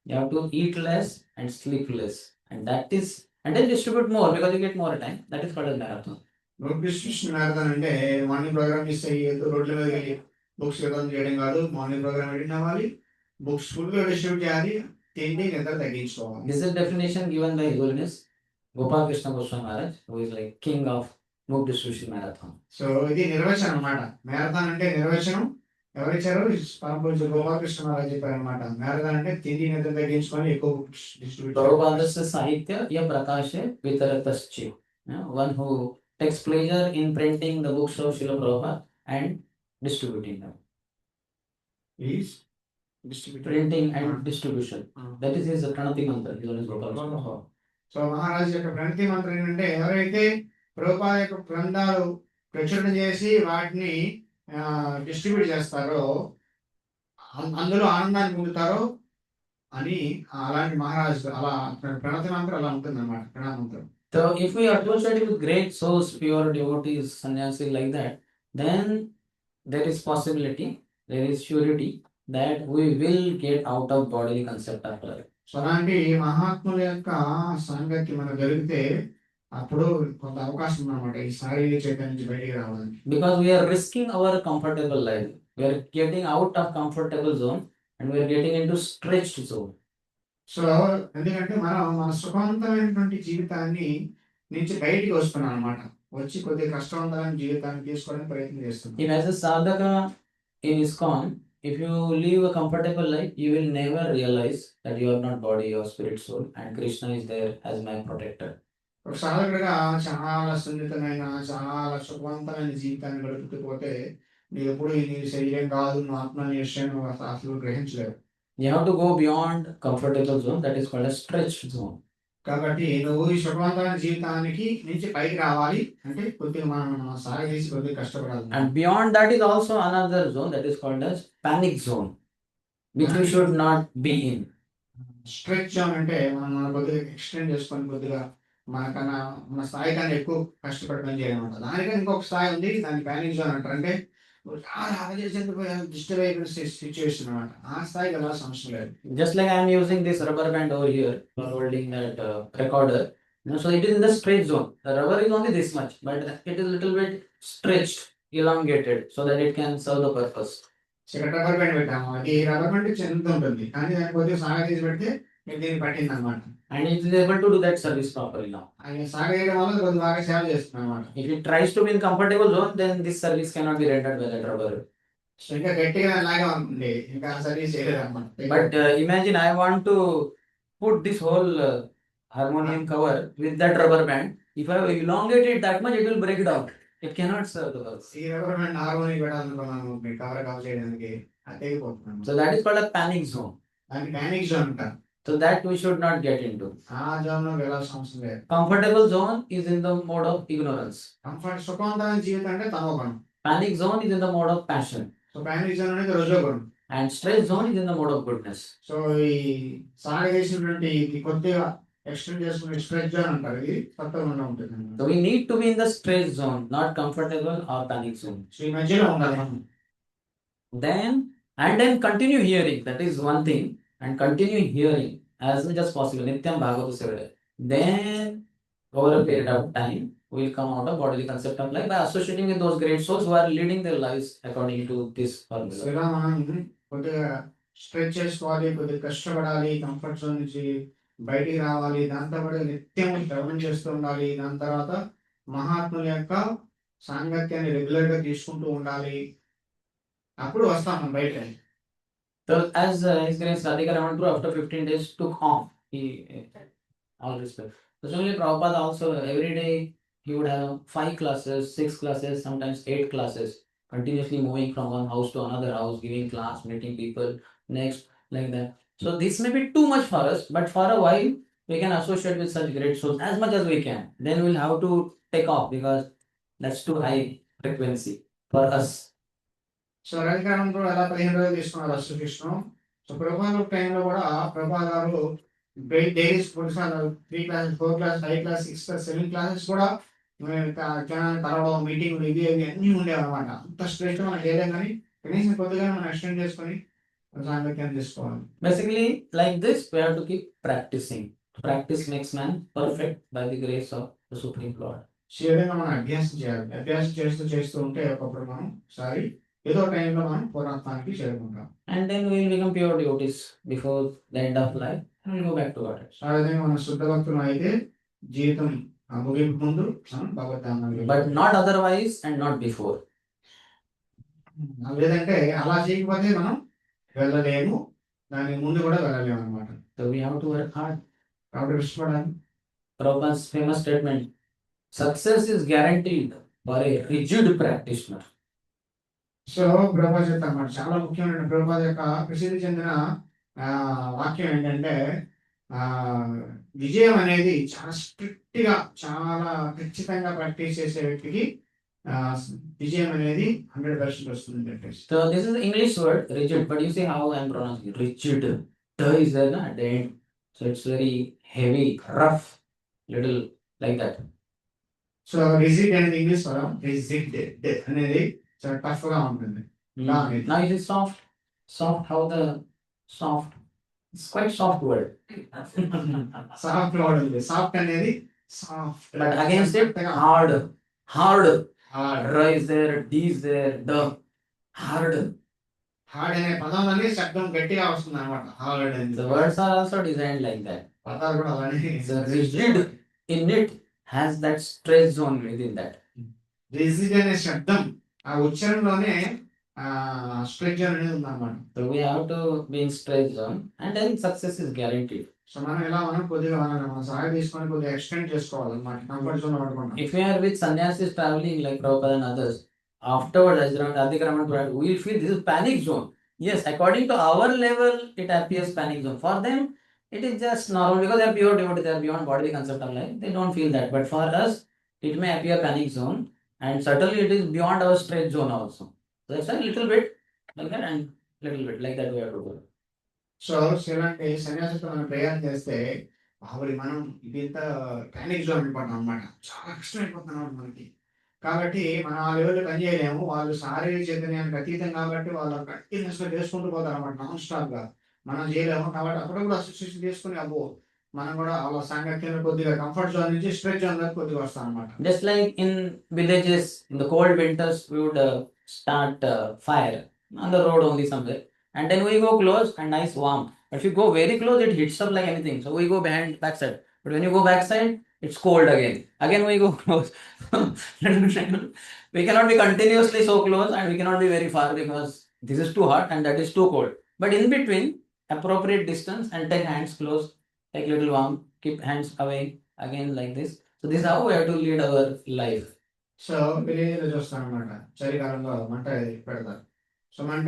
you have to eat less and sleep less, and then distribute more because you get more time. That is called a marathon. Book distribution marathon అంటే morning programme miss అయ్యి రోడ్ల మీద వెళ్ళి books వితరణ చేయడం కాదు. Morning programme attend అవ్వాలి, books full గా డిస్ట్రిబ్యూట్ చేయాలి, తిండి నిద్ర తగ్గించుకోవాలి. This is the definition given by His Holiness Gopal Krishna Goswami Maharaj, who is like king of book distribution marathon. So ఇది నిర్వచనం అన్నమాట. మ్యారథాన్ అంటే నిర్వచనం ఎవరిచ్చారు? పరమపూజ్య గోపాలకృష్ణ మహారాజ్ చెప్పారనమాట. మ్యారథాన్ అంటే తిండి నిద్ర తగ్గించుకొని ఎక్కువ books distribute. Prabhupada's Sahitya ya prakashe vitarataschi. One who takes pleasure in printing the books of Srila Prabhupada and distributing them. Is distributor. Printing and distribution. That is his Pranati mantra. His Holiness Gopal Krishna. So మహారాజు యొక్క ప్రణతి మంత్రం ఏంటంటే ఎవరైతే ప్రభుపాద యొక్క గ్రంథాలు ప్రచురణ చేసి వాటిని డిస్ట్రిబ్యూట్ చేస్తారో అందులో ఆనందాన్ని పొందుతారో అని అలాంటి మహారాజు అలా ప్రణతి మంత్రం అలా ఉంటుంది అన్నమాట. ప్రణామంత్రం. So if we associate with great souls, pure devotees, sannyasi like that, then there is possibility, there is surety that we will get out of bodily concept after that. So అలాంటి మహాత్ముల యొక్క సంగతి మనకు జరిగితే అప్పుడు కొంత అవకాశం ఉందన్నమాట ఈ శారీరక చైతన్యం నుంచి బయటికి రావడానికి. Because we are risking our comfortable life. We are getting out of comfortable zone and we are getting into stretched zone. So ఎందుకంటే మనం మన సుఖవంతమైనటువంటి జీవితాన్ని నుంచి బయటికి వస్తున్నాం అనమాట. వచ్చి కొద్దిగా కష్టవంతమైన జీవితాన్ని తీసుకోవడానికి ప్రయత్నం చేస్తున్నాం. If as a sadhaka in ISKCON, if you live a comfortable life, you will never realize that you are not body or spirit soul and Krishna is there as my protector. ఒక సాధకుడిగా చాలా సున్నితమైన చాలా సుఖవంతమైన జీవితాన్ని గడుపుతూ పోతే నువ్వు ఎప్పుడు నీ శరీరం కాదు, నువ్వు ఆత్మ అనే విషయం అసలు గ్రహించలేవు. You have to go beyond comfortable zone, that is called a stretched zone. కాబట్టి నువ్వు ఈ సుఖవంతమైన జీవితానికి నుంచి పైకి రావాలి అంటే కొద్దిగా మనం సాగదీసి కొద్దిగా కష్టపడాలి. And beyond that is also another zone that is called as panic zone, which we should not be in. Stretch zone అంటే మనం కొద్దిగా ఎక్స్టెండ్ చేసుకొని కొద్దిగా మనకన్నా మన స్థాయి కన్నా ఎక్కువ కష్టపడి పని చేయడం. దానికన్నా ఇంకొక స్థాయి ఉంది, దాన్ని ప్యానిక్ జోన్ అంటారు. అంటే డిస్టర్బ్ అయిపోయిన సిచ్యువేషన్ అనమాట. ఆ స్థాయికి అలా సమస్య లేదు. Just like I am using this rubber band over here for holding that recorder, so it is in the stretch zone. The rubber is only this much, but it is little bit stretched, elongated, so that it can serve the purpose. ఇక్కడ rubber band పెట్టాము, అది rubber band చిన్నది ఉంటుంది కానీ దాన్ని కొద్దిగా సాగదీసి పెడితే దీన్ని పట్టింది అనమాట. And it is able to do that service properly now. అది సాగదీయడం వల్ల కొద్దిగా బాగా సేవ చేస్తుంది అనమాట. If it tries to be in comfortable zone, then this service cannot be rendered by that rubber. So ఇంకా గట్టిగా లాగా ఉంటుంది, ఇంకా సర్వీస్ చేయలేదు అనమాట. But imagine I want to put this whole harmonium cover with that rubber band. If I elongate it that much, it will break down. It cannot serve the purpose. ఈ rubber band harmonic పెట్టాలనుకున్నాను మీ cover చేయడానికి అది తెగిపోతున్నాను. So that is called a panic zone. దాన్ని panic zone అంటారు. So that we should not get into. ఆ zone లో వెళ్ళాల్సిన అవసరం లేదు. Comfortable zone is in the mode of ignorance. Comfort సుఖవంతమైన జీవితం అంటే తమోగుణం. Panic zone is in the mode of passion. So panic zone అనేది రజోగుణం. And stress zone is in the mode of goodness. So ఈ సాగేసినటువంటి ఇది కొద్దిగా ఎక్స్టెండ్ చేసుకునే స్ట్రెచ్ జోన్ అంటారు. ఇది సత్వగుణంలో ఉంటుంది. So we need to be in the stress zone, not comfortable or panic zone. So ఈ మధ్యలో ఉండాలి మనం. Then continue hearing. That is one thing. And continue hearing as much as possible. Nityam Bhagavata Sevada. Then over a period of time, we will come out of bodily concept of life by associating with those great souls who are leading their lives according to this so formula. ఇలా మనం కొద్దిగా stretch చేసుకోవాలి, కొద్దిగా కష్టపడాలి, comfort zone నుంచి బయటికి రావాలి, దాంతో పాటు నిత్యం శ్రవణం చేస్తూ ఉండాలి. దాని తర్వాత మహాత్ముల యొక్క సాంగత్యాన్ని రెగ్యులర్ గా తీసుకుంటూ ఉండాలి. అప్పుడు వస్తాం మనం బయట. So as His Grace Radhika Raman after 15 days took off, he all respect. So similarly Prabhupada also every day he would have 5 classes, 6 classes, sometimes 8 classes, continuously moving from one house to another house, giving class, meeting people, next, like that. So this may be too much for us, but for a while we can associate with such great souls as much as we can. Then we'll have to take off because that's too high frequency for us. So రవికారంలో ఎలా 15 రోజులు తీసుకున్నారు association. So ప్రభావ టైంలో కూడా ప్రభా గారు daily 3 classes, 4 class, 5 class, 6 class, 7 classes కూడా జనాన్ని కలవడం, మీటింగ్లు ఇవి అన్నీ ఉండేవి అనమాట. అంత స్ట్రెస్ మనకి ఏదైనా కానీ కనీసం కొద్దిగా మనం ఎక్స్టెండ్ చేసుకొని సాంగత్యం చేసుకోవాలి. Basically, like this, we have to keep practicing. Practice makes man perfect by the grace of the Supreme Lord. So ఈ విధంగా మనం అభ్యాసం చేయాలి. అభ్యాసం చేస్తూ ఉంటే ఒకప్పుడు మనం సారి ఏదో టైంలో మనం పూర్ణత్వానికి చేరుకుంటాం. And then we will become pure devotees before the end of life and we'll go back to Godhead. ఆ విధంగా మనం శుద్ధ భక్తులు అయితే జీవితం ముగింపు ముందు మనం భగవద్ధామానికి But not otherwise and not before. లేదంటే అలా చేయకపోతే మనం వెళ్ళలేము, దాని ముందు కూడా వెళ్ళలేము అనమాట. So we have to work hard. కాబట్టి కష్టపడాలి. Prabhupada's famous statement, success is guaranteed for a rigid practitioner. So Prabhupada చెప్తారు అన్నమాట. చాలా ముఖ్యమైన ప్రభుపాద యొక్క ప్రసిద్ధి చెందిన వాక్యం ఏంటంటే విజయం అనేది చాలా స్ట్రిక్ట్ గా, చాలా ఖచ్చితంగా ప్రాక్టీస్ చేసే వ్యక్తికి విజయం అనేది 100% వస్తుంది చెప్పేసి. So this is the English word rigid, but you see how I am pronouncing it. Rigid. The is there at the end. So it's very heavy, rough, little like that. So rigid అనేది English పదం. Rigid అనేది చాలా tough గా ఉంటుంది. Now it is soft. Soft, how the soft? It's quite soft word. Soft word ఉంది. Soft అనేది soft. But against it, hard. Hard. Hard. R is there, D is there, the hard. Hard అనే పదం అనేది శబ్దం గట్టిగా వస్తుంది అనమాట. Hard అనేది. The words are also designed like that. పదాలు కూడా అలానే. The rigid in it has that stress zone within that. Rigid అనే శబ్దం ఆ ఉచ్చారణలోనే స్ట్రెచ్ అనేది ఉందన్నమాట. So we have to be in stress zone and then success is guaranteed. So మనం ఇలా మనం కొద్దిగా మనం సహాయం తీసుకొని కొద్దిగా ఎక్స్టెండ్ చేసుకోవాలన్నమాట. కంఫర్ట్ జోన్ పడకుండా. If we are with sannyasis traveling like Prabhupada and others, afterwards as Radhika Raman, we will feel this is panic zone. Yes, according to our level, it appears panic zone. For them, it is just normal because they are pure devotees, they are beyond bodily concept of life. They don't feel that. But for us, it may appear panic zone, and certainly it is beyond our stress zone also. So that's a little bit like that and little bit like that we have to go. So ఇలాంటి సన్యాసంతో మనం ప్రయాణం చేస్తే ఆవిడ మనం ఇది ఇంత panic zone అయిపోతాం అనమాట. చాలా కష్టం అయిపోతున్నాం మనకి. కాబట్టి మనం ఆ లెవెల్లో పని చేయలేము. వాళ్ళు శారీరక చైతన్యానికి అతీతం కాబట్టి వాళ్ళు కంటిన్యూస్ గా చేసుకుంటూ పోతారు అనమాట, నాన్ స్టాప్ గా. మనం చేయలేము. కాబట్టి అప్పుడప్పుడు అసోసియేషన్ తీసుకుని అబ్బో మనం కూడా వాళ్ళ సాంగత్యంలో కొద్దిగా కంఫర్ట్ జోన్ నుంచి స్ట్రెచ్ జోన్ దాకా కొద్దిగా వస్తాం అనమాట. Just like in villages, in the cold winters, we would start fire on the road only somewhere. And then we go close and nice warm. But if you go very close, it hits up like anything. So we go behind backside. But when you go backside, it's cold again. Again we go close. We cannot be continuously so close and we cannot be very far because this is too hot and that is too cold. But in between, appropriate distance and take hands close, take little warm, keep hands away again like this. So this is how we have to lead our life. So village లో చూస్తాం అనమాట, చలికాలంలో మంట పెడతారు. So మంట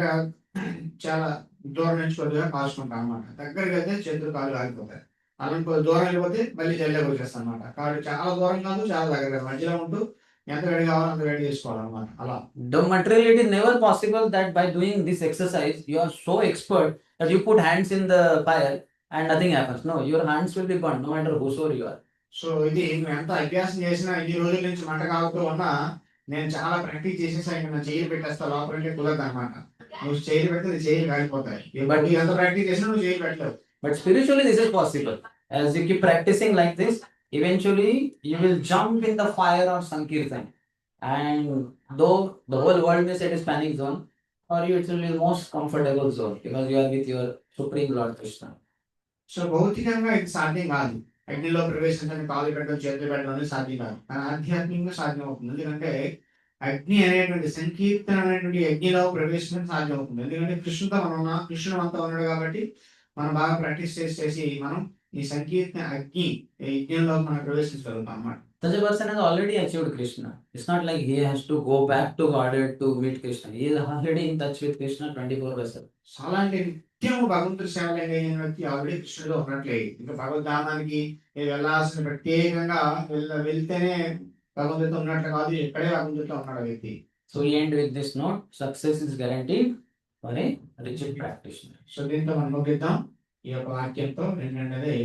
చాలా దూరం నుంచి కొద్దిగా కాల్చుకుంటాం అనమాట. దగ్గరికి వెళ్తే చేతులు కాళ్ళు ఆగిపోతాయి. అలాంటి దూరం వెళ్ళిపోతే మళ్ళీ చలిలోకి వచ్చేస్తాం అనమాట. కాబట్టి చాలా దూరం కాదు, చాలా దగ్గర కాదు, మధ్యలో ఉంటూ ఎంత రెడీ కావాలో అంత రెడీ చేసుకోవాలన్నమాట. అలా The material, it is never possible that by doing this exercise you are so expert that you put hands in the fire and nothing happens. No, your hands will be burned no matter whosoever you are. So ఇది నువ్వు ఎంత అభ్యాసం చేసినా, ఇన్ని రోజుల నుంచి మంట కాగుతూ ఉన్నా, నేను చాలా ప్రాక్టీస్ చేసేసా, ఇంకా నా చెయ్యి పెట్టేస్తా లోపలికి కుదరదు అనమాట. నువ్వు చెయ్యి పెడితే నీ చెయ్యి కాలిపోతాయి. బట్ ఎంత ప్రాక్టీస్ చేసినా నువ్వు చెయ్యి పెట్టలేవు. But spiritually, this is possible. As you keep practicing like this, eventually you will jump in the fire of Sankirtan. And though the whole world may say it is panic zone, for you it will be the most comfortable zone because you are with your Supreme Lord Krishna. So భౌతికంగా ఇది సాధ్యం కాదు. అగ్నిలో ప్రవేశించడానికి కాలు పెట్టడం, చేతులు పెట్టడం అనేది సాధ్యం కాదు. కానీ ఆధ్యాత్మికంగా సాధ్యం అవుతుంది. ఎందుకంటే అగ్ని అనేటువంటి సంకీర్తన అనేటువంటి అగ్నిలో ప్రవేశించడం సాధ్యం అవుతుంది. ఎందుకంటే కృష్ణుతో మనం ఉన్నాం, కృష్ణుడు అంతా ఉన్నాడు. కాబట్టి మనం బాగా ప్రాక్టీస్ చేసి మనం ఈ సంకీర్తన అగ్ని యజ్ఞంలో మనం ప్రవేశించగలుగుతాం అన్నమాట. Such a person has already achieved Krishna. It's not like he has to go back to Godhead to meet Krishna. He is already in touch with Krishna 24/7. అలాంటి నిత్యము భగవంతుడి సేవలు అయిన వ్యక్తి ఆల్రెడీ కృష్ణుడిలో ఉన్నట్లే. ఇంకా భగవద్ధామానికి వెళ్ళాల్సిన ప్రత్యేకంగా వెళ్తేనే భగవంతుడితో ఉన్నట్లు కాదు, ఎక్కడే భగవంతుడితో ఉన్నాడు వ్యక్తి. So we end with this note: success is guaranteed for a rigid practitioner. So దీంతో మనం ముగిద్దాం ఈ యొక్క వాక్యంతో. ఏంటంటే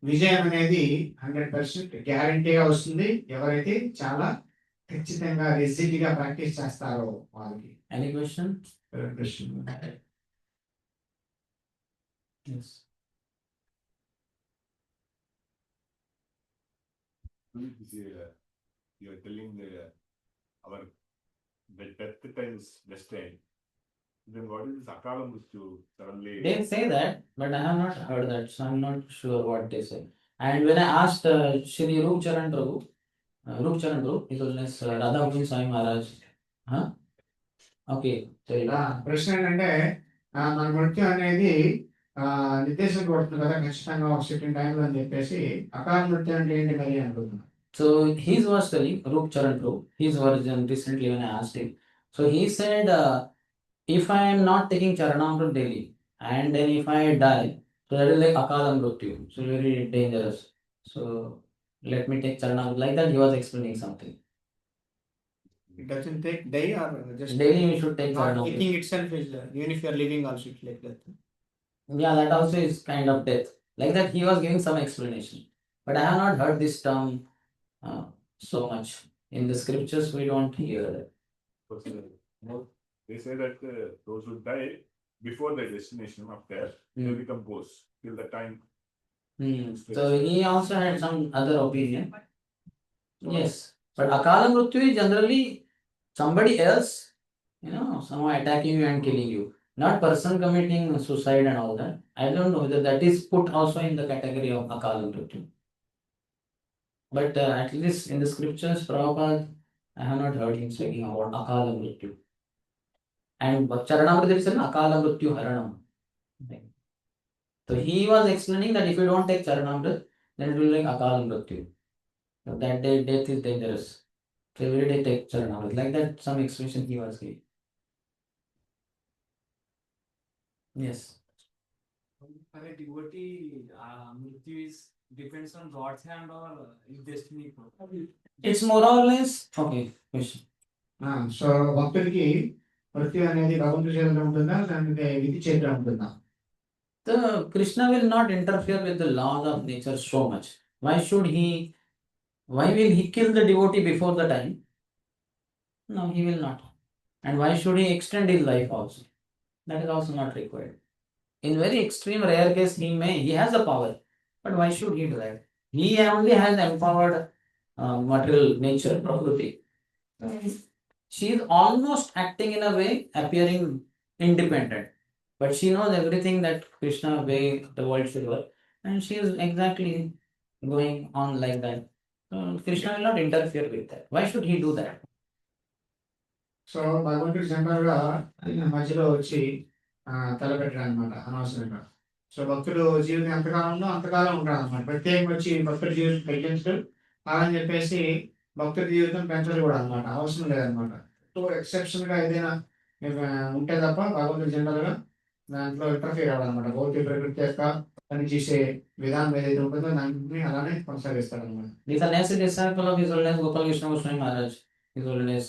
విజయం అనేది 100% గ్యారంటీగా వస్తుంది ఎవరైతే చాలా ఖచ్చితంగా రిజిడ్ గా ప్రాక్టీస్ చేస్తారో వాళ్ళకి. Any question? Yes. You are telling our the death time is destined. Then what is this Akala Mrityu suddenly? They say that, but I have not heard that, so I'm not sure what they say. And when I asked Shri Rup Charan Prabhu, he told us Radha Govind Swami Maharaj. Huh? Okay. So ప్రశ్న ఏంటంటే మన మృత్యు అనేది నిర్దేశించబడుతుంది కదా ఖచ్చితంగా ఒక second టైంలో అని చెప్పేసి, అకాల మృత్యు అంటే ఏంటి మరి అనుకుంటున్నాను. So his was telling Rup Charan Prabhu, his version recently when I asked him. So he said, if I am not taking Charanamrita daily, and then if I die, so that is like Akala Mrityu. So very dangerous. So let me take Charanamrita. Like that he was explaining something. It doesn't take day or just Daily you should take Charanamrita. taking itself is even if you are living also it's like that. Yeah, that also is kind of death. Like that he was giving some explanation. But I have not heard this term so much. In the scriptures we don't hear that. They say that those who die before the destination of death, they become ghosts till the time. So he also had some other opinion. Yes, but Akala Mrityu is generally somebody else, someone attacking you and killing you. Not person committing suicide and all that. I don't know whether that is put also in the category of Akala Mrityu. But at least in the scriptures, Prabhupada, I have not heard him speaking about Akala Mrityu. And Charanamrita is an Akala Mrityu Haranam. So he was explaining that if you don't take Charanamrita, then it will be like Akala Mrityu. So that day death is dangerous. So every day take Charanamrita. Like that, some explanation he was giving. Yes. For a devotee, Mrityu is depends on God's hand or his destiny. It's more or less okay. Question. So భక్తుడికి మృత్యు అనేది భగవంతుడి చేతిలో ఉంటుందా లేకపోతే విధి చేతిలో ఉంటుందా? The Krishna will not interfere with the laws of nature so much. Why will he kill the devotee before the time? No, he will not. And why should he extend his life also? That is also not required. In very extreme rare case, he has the power, but why should he do that? He only has empowered material nature, Prakriti. She is almost acting in a way, appearing independent, but she knows everything that Krishna way the world should work, and she is exactly going on like that. So Krishna will not interfere with that. Why should he do that? So భగవంతుడి జనరల్గా మధ్యలో వచ్చి తలపెట్టాడు అనమాట అనవసరంగా. So భక్తుడు జీవితం ఎంతకాలం ఉందో అంతకాలం ఉంటాడు అనమాట. ప్రత్యేకంగా వచ్చి భక్తుడి జీవితం తగ్గించడు అని చెప్పేసి భక్తుడి జీవితం పెంచదు కూడా అనమాట. అవసరం లేదనమాట. సో ఎక్సెప్షన్ గా ఏదైనా ఉంటే తప్ప భగవంతుడు జనరల్ గా దాంట్లో ఇంటర్ఫీర్ అవ్వాలన్నమాట. భౌతిక ప్రకృతి యొక్క పనిచేసే విధానం ఏదైతే ఉంటుందో దాన్ని అలానే కొనసాగిస్తాడు అనమాట. He's a next disciple of His Holiness Gopal Krishna Goswami Maharaj, His Holiness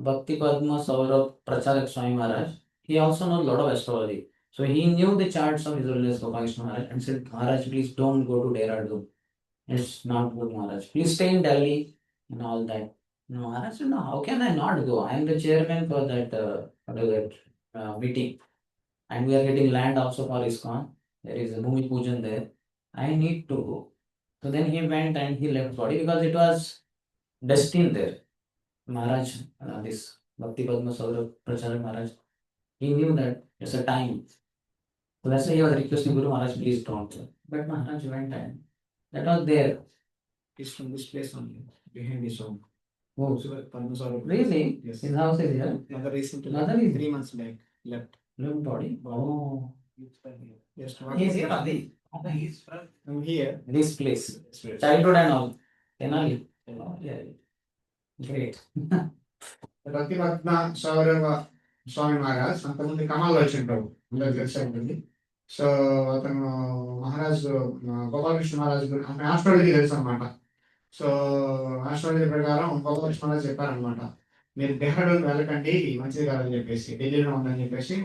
Bhakti Padma Saurav Pracharak Swami Maharaj. He also knows a lot of astrology. So he knew the charts of His Holiness Gopal Krishna Maharaj and said, Maharaj, please don't go to Dehradun. It's not good, Maharaj. Please stay in Delhi and all that. No, Maharaj said, no, how can I not go? I am the chairman for that, meeting. And we are getting land also for ISKCON. There is a Bhumi Pujan there. I need to go. So then he went and he left body because it was destined there. Maharaj, this Bhakti Padma Saurav Pracharak Maharaj, he knew that it's a time. So that's why he was requesting Guru Maharaj, please don't. But Maharaj went and that was there. He's from this place only, behind his home. Oh, So Padma Saurav. really? Yes. His house is here. Mother recently, Mother is 3 months back, left. Lived body. Oh, Just he is here only. He's from I'm here. This place. This place. Childhood and all. Tenali. Oh, yeah. Great. భక్తి పద్మ సౌరవ స్వామి మహారాజ్ అంతకుముందు కమాల్లో వచ్చింటాడు, అందరికి తెలిసే ఉంటుంది. So అతను మహారాజ్ గోపాలకృష్ణ మహారాజ్ అతని astrology తెలుసు అనమాట. So astrology ప్రకారం గోపాలకృష్ణ మహారాజ్ చెప్పారనమాట, మీరు డెహ్రాడూన్ వెళ్ళకండి, మంచిది కాదని చెప్పేసి, ఢిల్లీలో ఉందని చెప్పేసి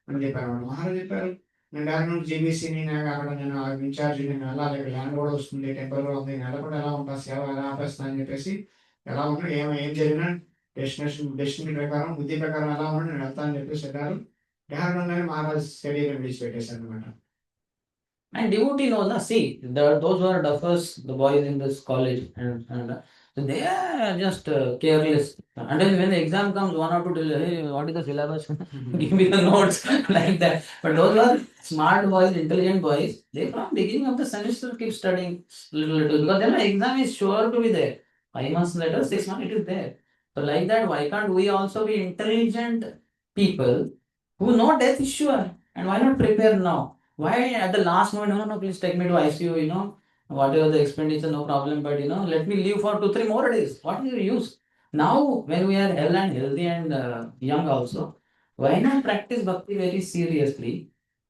అని చెప్పారనమాట. మహారాజ్ చెప్పారు, నేను డెహ్రాడూన్ జీబీసీని అక్కడ నేను ఇన్ఛార్జ్, నేను వెళ్ళాలి, ఇక్కడ ల్యాండ్ కూడా వస్తుంది, టెంపుల్ కూడా ఉంది, నేను వెళ్ళకుండా ఎలా ఉంటా, సేవ ఎలా ఆపేస్తా అని చెప్పేసి, ఎలా ఉన్నా ఏం జరిగినా డెస్టినీ ప్రకారం, బుద్ధి ప్రకారం ఎలా ఉన్నా నేను వెళ్తానని చెప్పేసి చెప్పారు. డెహ్రాడూన్లోనే మహారాజ్ శరీరం విడిచిపెట్టేశారు అనమాట. And devotee knows, na, see, those who are duffers, the boys in this college, and so they are just careless. And then when the exam comes, one or two tell, hey, what is the syllabus? Give me the notes, like that. But those who are smart boys, intelligent boys, they from beginning of the semester keep studying little, because then the exam is sure to be there. 5 months later, 6 months, it is there. So like that, why can't we also be intelligent people who know death is sure? And why not prepare now? Why at the last moment, no, please take me to ICU, whatever the expenditure, no problem, but let me live for 2-3 more days. What is the use? Now, when we are healthy and young also, why not practice bhakti very seriously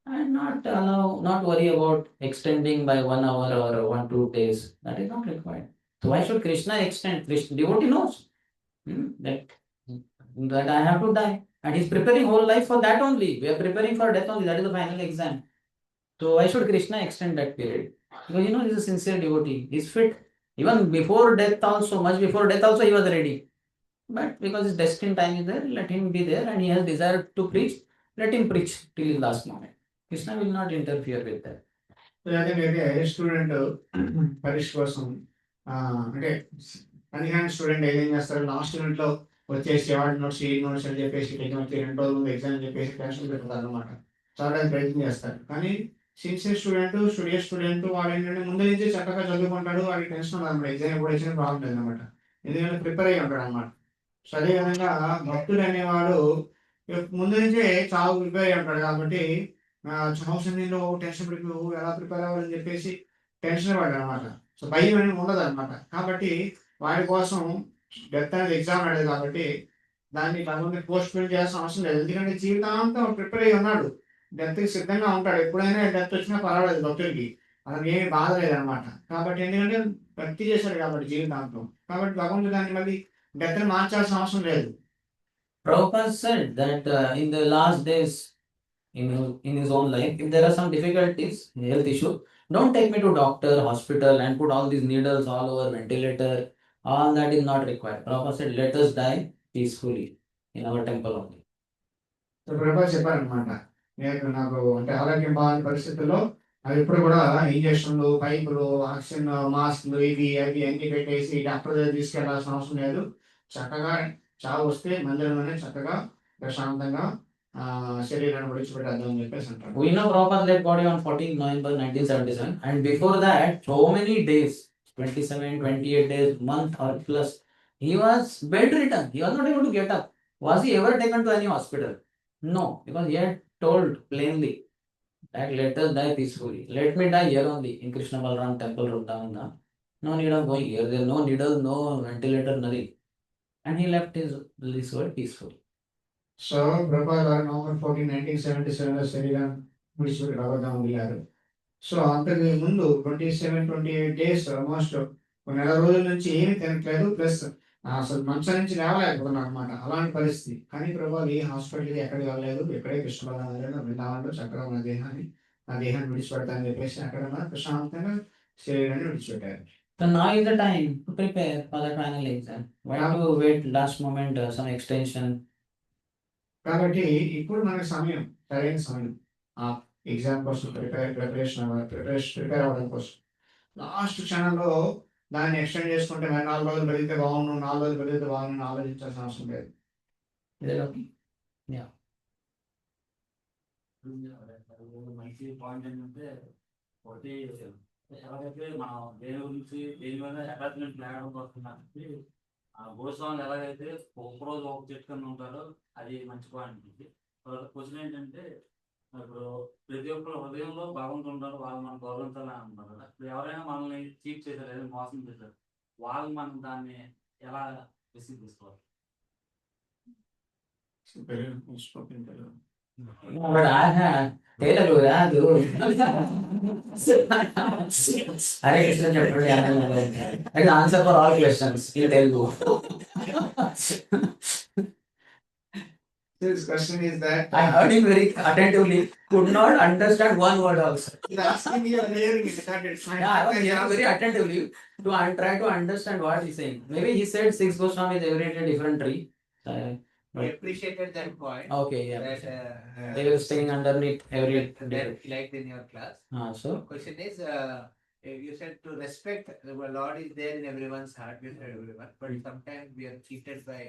and not worry about extending by 1 hour or 1-2 days? That is not required. So why should Krishna extend? Krishna devotee knows that I have to die. And he's preparing whole life for that only. We are preparing for death only. That is the final exam. So why should Krishna extend that period? Because he's a sincere devotee. He's fit. Even before death also, much before death also, he was ready. But because his destined time is there, let him be there, and he has desire to preach, let him preach till his last moment. Krishna will not interfere with that. అదేంటంటే student పరీక్ష కోసం అంటే పనిహాన్ student ఏం చేస్తారు, last unit లో వచ్చేసి వాడి notes ఈ నోట్స్ అని చెప్పేసి 2 రోజుల ముందు ఎగ్జామ్ అని చెప్పేసి టెన్షన్ పెడతారు అనమాట. చాలా ప్రయత్నం చేస్తారు. కానీ సిన్సియర్ స్టూడెంట్ వాడు ఏంటంటే ముందు నుంచి చక్కగా చదువుకుంటాడు, వాడికి టెన్షన్ ఉండదు అనమాట, ఎగ్జామ్ ఎప్పుడు వచ్చినా ప్రాబ్లం లేదు అనమాట, ఎందుకంటే ప్రిపేర్ అయ్యి ఉంటాడు అనమాట. సో అదేవిధంగా భక్తుడు అనేవాడు ముందు నుంచే చాలా ప్రిపేర్ అయ్యి ఉంటాడు కాబట్టి చావు సమయంలో టెన్షన్ పడిపోయి ఎలా ప్రిపేర్ అవ్వాలని చెప్పేసి టెన్షన్ పడ్డాడు అనమాట. సో భయం అనేది ఉండదు అనమాట. కాబట్టి వాడి కోసం డెత్ అనేది ఎగ్జామ్ అనేది కాబట్టి దాన్ని కాకుండా పోస్ట్ పోన్ చేయాల్సిన అవసరం లేదు, ఎందుకంటే జీవితాంతం ప్రిపేర్ అయ్యి ఉన్నాడు, డెత్కి సిద్ధంగా ఉంటాడు. ఎప్పుడైనా డెత్ వచ్చినా పర్వాలేదు భక్తుడికి, అతనికి ఏమి బాధ లేదనమాట. కాబట్టి ఎందుకంటే భక్తి చేశాడు కాబట్టి జీవితాంతం, కాబట్టి భగవంతుడు దాన్ని మళ్ళీ డెత్ని మార్చాల్సిన అవసరం లేదు. Prabhupada said that in the last days in his own life, if there are some difficulties, health issue, don't take me to doctor, hospital and put all these needles all over, ventilator, all that is not required. Prabhupada said, let us die peacefully in our temple only. So Prabhupada చెప్పారనమాట, నాకు అంటే ఆరోగ్యం బాగాని పరిస్థితుల్లో అవి ఇప్పుడు కూడా ఇంజక్షన్లు, పైపులు, ఆక్సిజన్ మాస్క్లు ఇవి అవి అన్ని పెట్టేసి డాక్టర్ దగ్గర తీసుకెళ్లాల్సిన అవసరం లేదు, చక్కగా చావు వస్తే మందిరంలోనే చక్కగా ప్రశాంతంగా శరీరాన్ని విడిచిపెట్టేద్దాం అని చెప్పేసి అంటారు. We know Prabhupada left body on 14 November 1977, and before that so many days, 27, 28 days, month or plus, he was bedridden. He was not able to get up. Was he ever taken to any hospital? No, because he had told plainly That let us die peacefully. Let me die here only in Krishna Balaram temple, Vrindavan. No need of going here. There no needle, no ventilator, nothing. And he left this world peacefully. So Prabhupada వారు November 14, 1977 శరీరం విడిచిపెట్టి రావద్దాం వెళ్ళారు. So అంతకు ముందు 27-28 days almost ఒక నెల రోజుల నుంచి ఏమీ తినట్లేదు, ప్లస్ అసలు మంచం నుంచి లేవలేకపోతున్నారు అనమాట. అలాంటి పరిస్థితి. కానీ ప్రభావం ఏ హాస్పిటల్కి ఎక్కడికి వెళ్ళలేదు, ఎక్కడే కృష్ణబలం వెళ్ళాడు, బృందావనంలో చక్కగా ఉన్న నా దేహాన్ని విడిచిపెడతానని చెప్పేసి అక్కడ ప్రశాంతంగా శరీరాన్ని విడిచిపెట్టారు. So now is the time to prepare for the final exam. Why to wait last moment, some extension? కాబట్టి ఇప్పుడు మనకి సమయం, సరైన సమయం ఆ ఎగ్జామ్ కోసం ప్రిపేర్ అవ్వడం కోసం. లాస్ట్ క్షణంలో దాన్ని ఎక్స్టెండ్ చేసుకుంటే మరి 4 రోజులు పెరిగితే బాగుండు, 4 రోజులు పెరిగితే బాగుండు ఆలోచించాల్సిన అవసరం లేదు. Is that okay? మంచి పాయింట్ ఏంటంటే ఒకటి ఎలాగైతే మనం దేని గురించి దేని మీద అటాచ్మెంట్ లేకపోతే వస్తుందంటే ఆ గోస్వామి ఎలాగైతే ఒక రోజు ఒక చెట్టుకొని ఉంటారో అది మంచి పాయింట్. క్వశ్చన్ ఏంటంటే ఇప్పుడు ప్రతి ఒక్కరు హృదయంలో భగవంతుడు వాళ్ళు మనం గౌరవించాలని అంటున్నారు కదా. ఇప్పుడు ఎవరైనా మనల్ని చీట్ చేశారు, ఏదైనా మోసం చేశారు, వాళ్ళు మనం దాన్ని ఎలా రిసీవ్ చేసుకోవాలి? But I have Telugu రాదు. Hare Krishna చెప్పండి. I can answer for all questions in Telugu. This question is that I heard him very attentively, could not understand one word also. he's asking me, you're hearing it, that it's fine. Yeah, I was hearing very attentively to try to understand what he's saying. Maybe he said 6 Goswami is every day different tree. I appreciated that point. Okay, yeah. That They were staying underneath every that different. liked in your class. So Question is, you said to respect the Lord is there in everyone's heart with everyone, but sometimes we are cheated by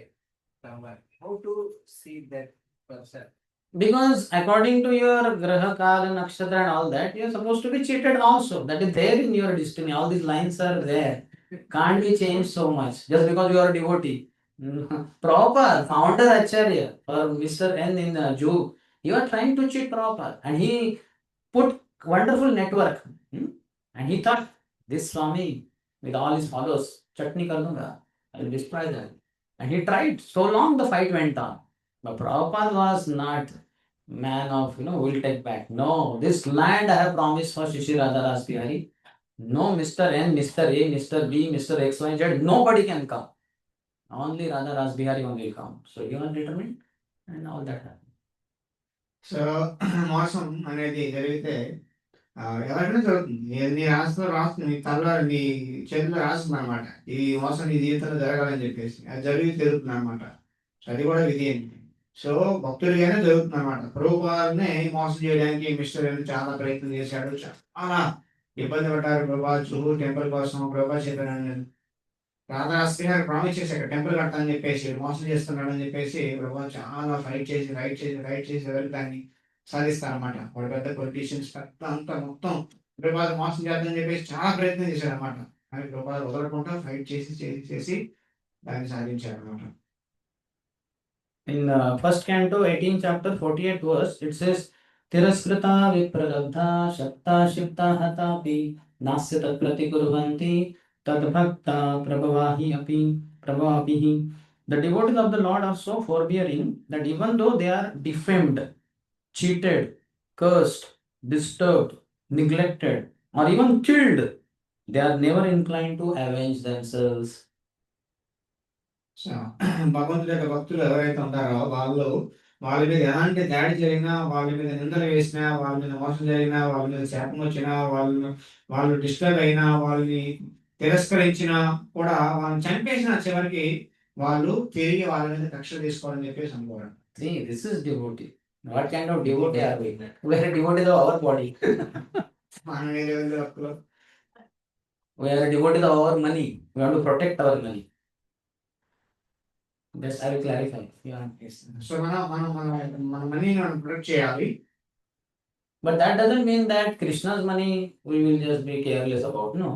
someone. How to see that person? because according to your graha kala nakshatra and all that, you are supposed to be cheated also. That is there in your destiny. All these lines are there. Can't be changed so much just because you are a devotee. Proper founder Acharya for Mr. N in Jew, you are trying to cheat proper, and he put wonderful network. And he thought this Swami with all his followers, chutney kar dunga, I will destroy them. And he tried. So long the fight went on. But Prabhupada was not man of, we'll take back. No, this land I have promised for Shri Radha Ras Bihari. No Mr. N, Mr. A, Mr. B, Mr. X, Y, Z, nobody can come. Only Radha Ras Bihari only will come. So you are determined and all that happened. So మోసం అనేది జరిగితే ఎవరైనా జరుగుతుంది. నీ రాస్తుంది నీ తలలో నీ చేతిలో రాస్తుంది అనమాట. ఈ మోసం నీ జీవితంలో జరగాలని చెప్పేసి అది జరిగి జరుగుతుంది అనమాట. సో అది కూడా విధి ఏంటి. సో భక్తుడిగానే జరుగుతుంది అనమాట. ప్రభుపాదునే మోసం చేయడానికి మిస్టర్ అని చాలా ప్రయత్నం చేశాడు, చాలా ఇబ్బంది పడ్డారు. ప్రభావ టెంపుల్ కోసం ప్రభా చెప్పాను రాధారాస్త్రి గారు ప్రామిస్ చేశారు టెంపుల్ కడతానని చెప్పేసి, మోసం చేస్తున్నాడు అని చెప్పేసి ప్రభావ చాలా ఫైట్ చేసి ఎవరు దాన్ని సాధిస్తారనమాట. వాడు పెద్ద పొలిటీషియన్స్ అంతా మొత్తం ప్రభావ మోసం చేద్దామని చెప్పేసి చాలా ప్రయత్నం చేశారు అనమాట. కానీ ప్రభావ వదలకుండా ఫైట్ చేసి దాన్ని సాధించారు అనమాట. In first canto, 18th chapter, 48th verse, it says, Tiraskrita vipralabdha shakta shipta hatapi nasya tat pratikurvanti tad bhakta prabhavahihi. The devotees of the Lord are so forbearing that even though they are defamed, cheated, cursed, disturbed, neglected, or even killed, they are never inclined to avenge themselves. So భగవంతుడి యొక్క భక్తులు ఎవరైతే ఉంటారో వాళ్ళ మీద ఎలాంటి దాడి జరిగినా, వాళ్ళ మీద నిందలు వేసినా, వాళ్ళ మీద మోసం జరిగినా, వాళ్ళ మీద శాపం వచ్చినా, వాళ్ళు డిస్టర్బ్ అయినా, వాళ్ళని తిరస్కరించినా కూడా వాళ్ళని చంపేసిన చివరికి వాళ్ళు తిరిగి వాళ్ళ మీద కక్ష తీసుకోవాలని చెప్పేసి అనుకోవడం. See, this is devotee. What kind of devotee are we? We are a devotee of our body. మనం ఏ లెవెల్లో భక్తులు? We are a devotee of our money. We want to protect our money. Just I will clarify. Yeah. So మన మనీని మనం protect చేయాలి. But that doesn't mean that Krishna's money we will just be careless about. No.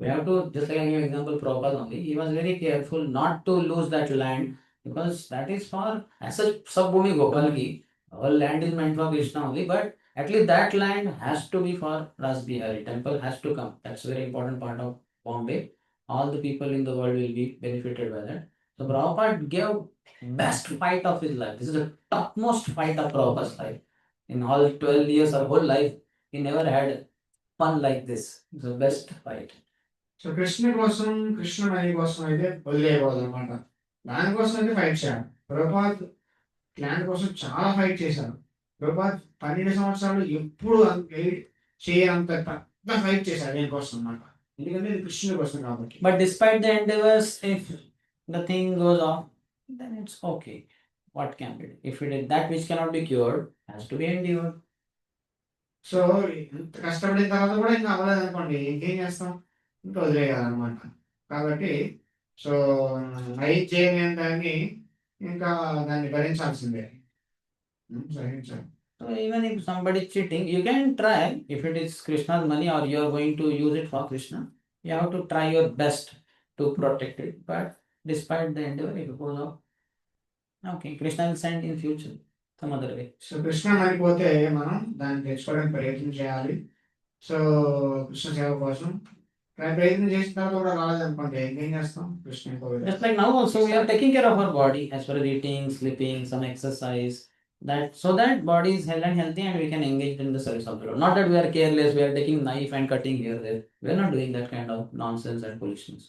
We have to, just like I give example, Prabhupada only. He was very careful not to lose that land because that is for, as such, Sabhumi Gopalgi. Our land is meant for Krishna only, but At least that land has to be for Ras Bihari. Temple has to come. That's a very important part of Bombay. All the people in the world will be benefited by that. So Prabhupada gave best fight of his life. This is the topmost fight of Prabhupada's life. In all 12 years of whole life, he never had fun like this. It's the best fight. So కృష్ణుడి కోసం కృష్ణుడి కోసం అయితే వదిలేయకూడదు అనమాట. దానికోసం అయితే fight చేయాలి. Prabhupad land కోసం చాలా ఫైట్ చేశారు. ప్రభుపాద్ 12 సంవత్సరాలు ఎప్పుడు చేయనంత పెద్ద ఫైట్ చేశారు దీనికోసం అనమాట. ఎందుకంటే ఇది కృష్ణుడి కోసం కాబట్టి. But despite the endeavors, if the thing goes off, then it's okay. What can be done? If it is that which cannot be cured, has to be endured. So ఎంత కష్టపడిన తర్వాత కూడా ఇంకా అవ్వలేదు అనుకోండి, ఇంకేం చేస్తాం, ఇంకా వదిలేయాలన్నమాట. కాబట్టి సో చేయని దాన్ని ఇంకా దాన్ని భరించాల్సిందే, సహించాలి. So even if somebody is cheating, you can try. If it is Krishna's money or you are going to use it for Krishna, you have to try your best to protect it. But despite the endeavor, if it goes off, okay, Krishna will send in future some other way. So Krishna మరిపోతే మనం దాన్ని తెచ్చుకోవడానికి ప్రయత్నం చేయాలి. So Krishna సేవ కోసం ప్రయత్నం చేసిన తర్వాత కూడా రాలేదనుకోండి, ఇంకేం చేస్తాం, Krishna Just like now also we are taking care of our body as far as eating, sleeping, some exercise, that so that body is healthy and healthy and we can engage in the service of the Lord. Not that we are careless, we are taking knife and cutting here there. We are not doing that kind of nonsense and foolishness.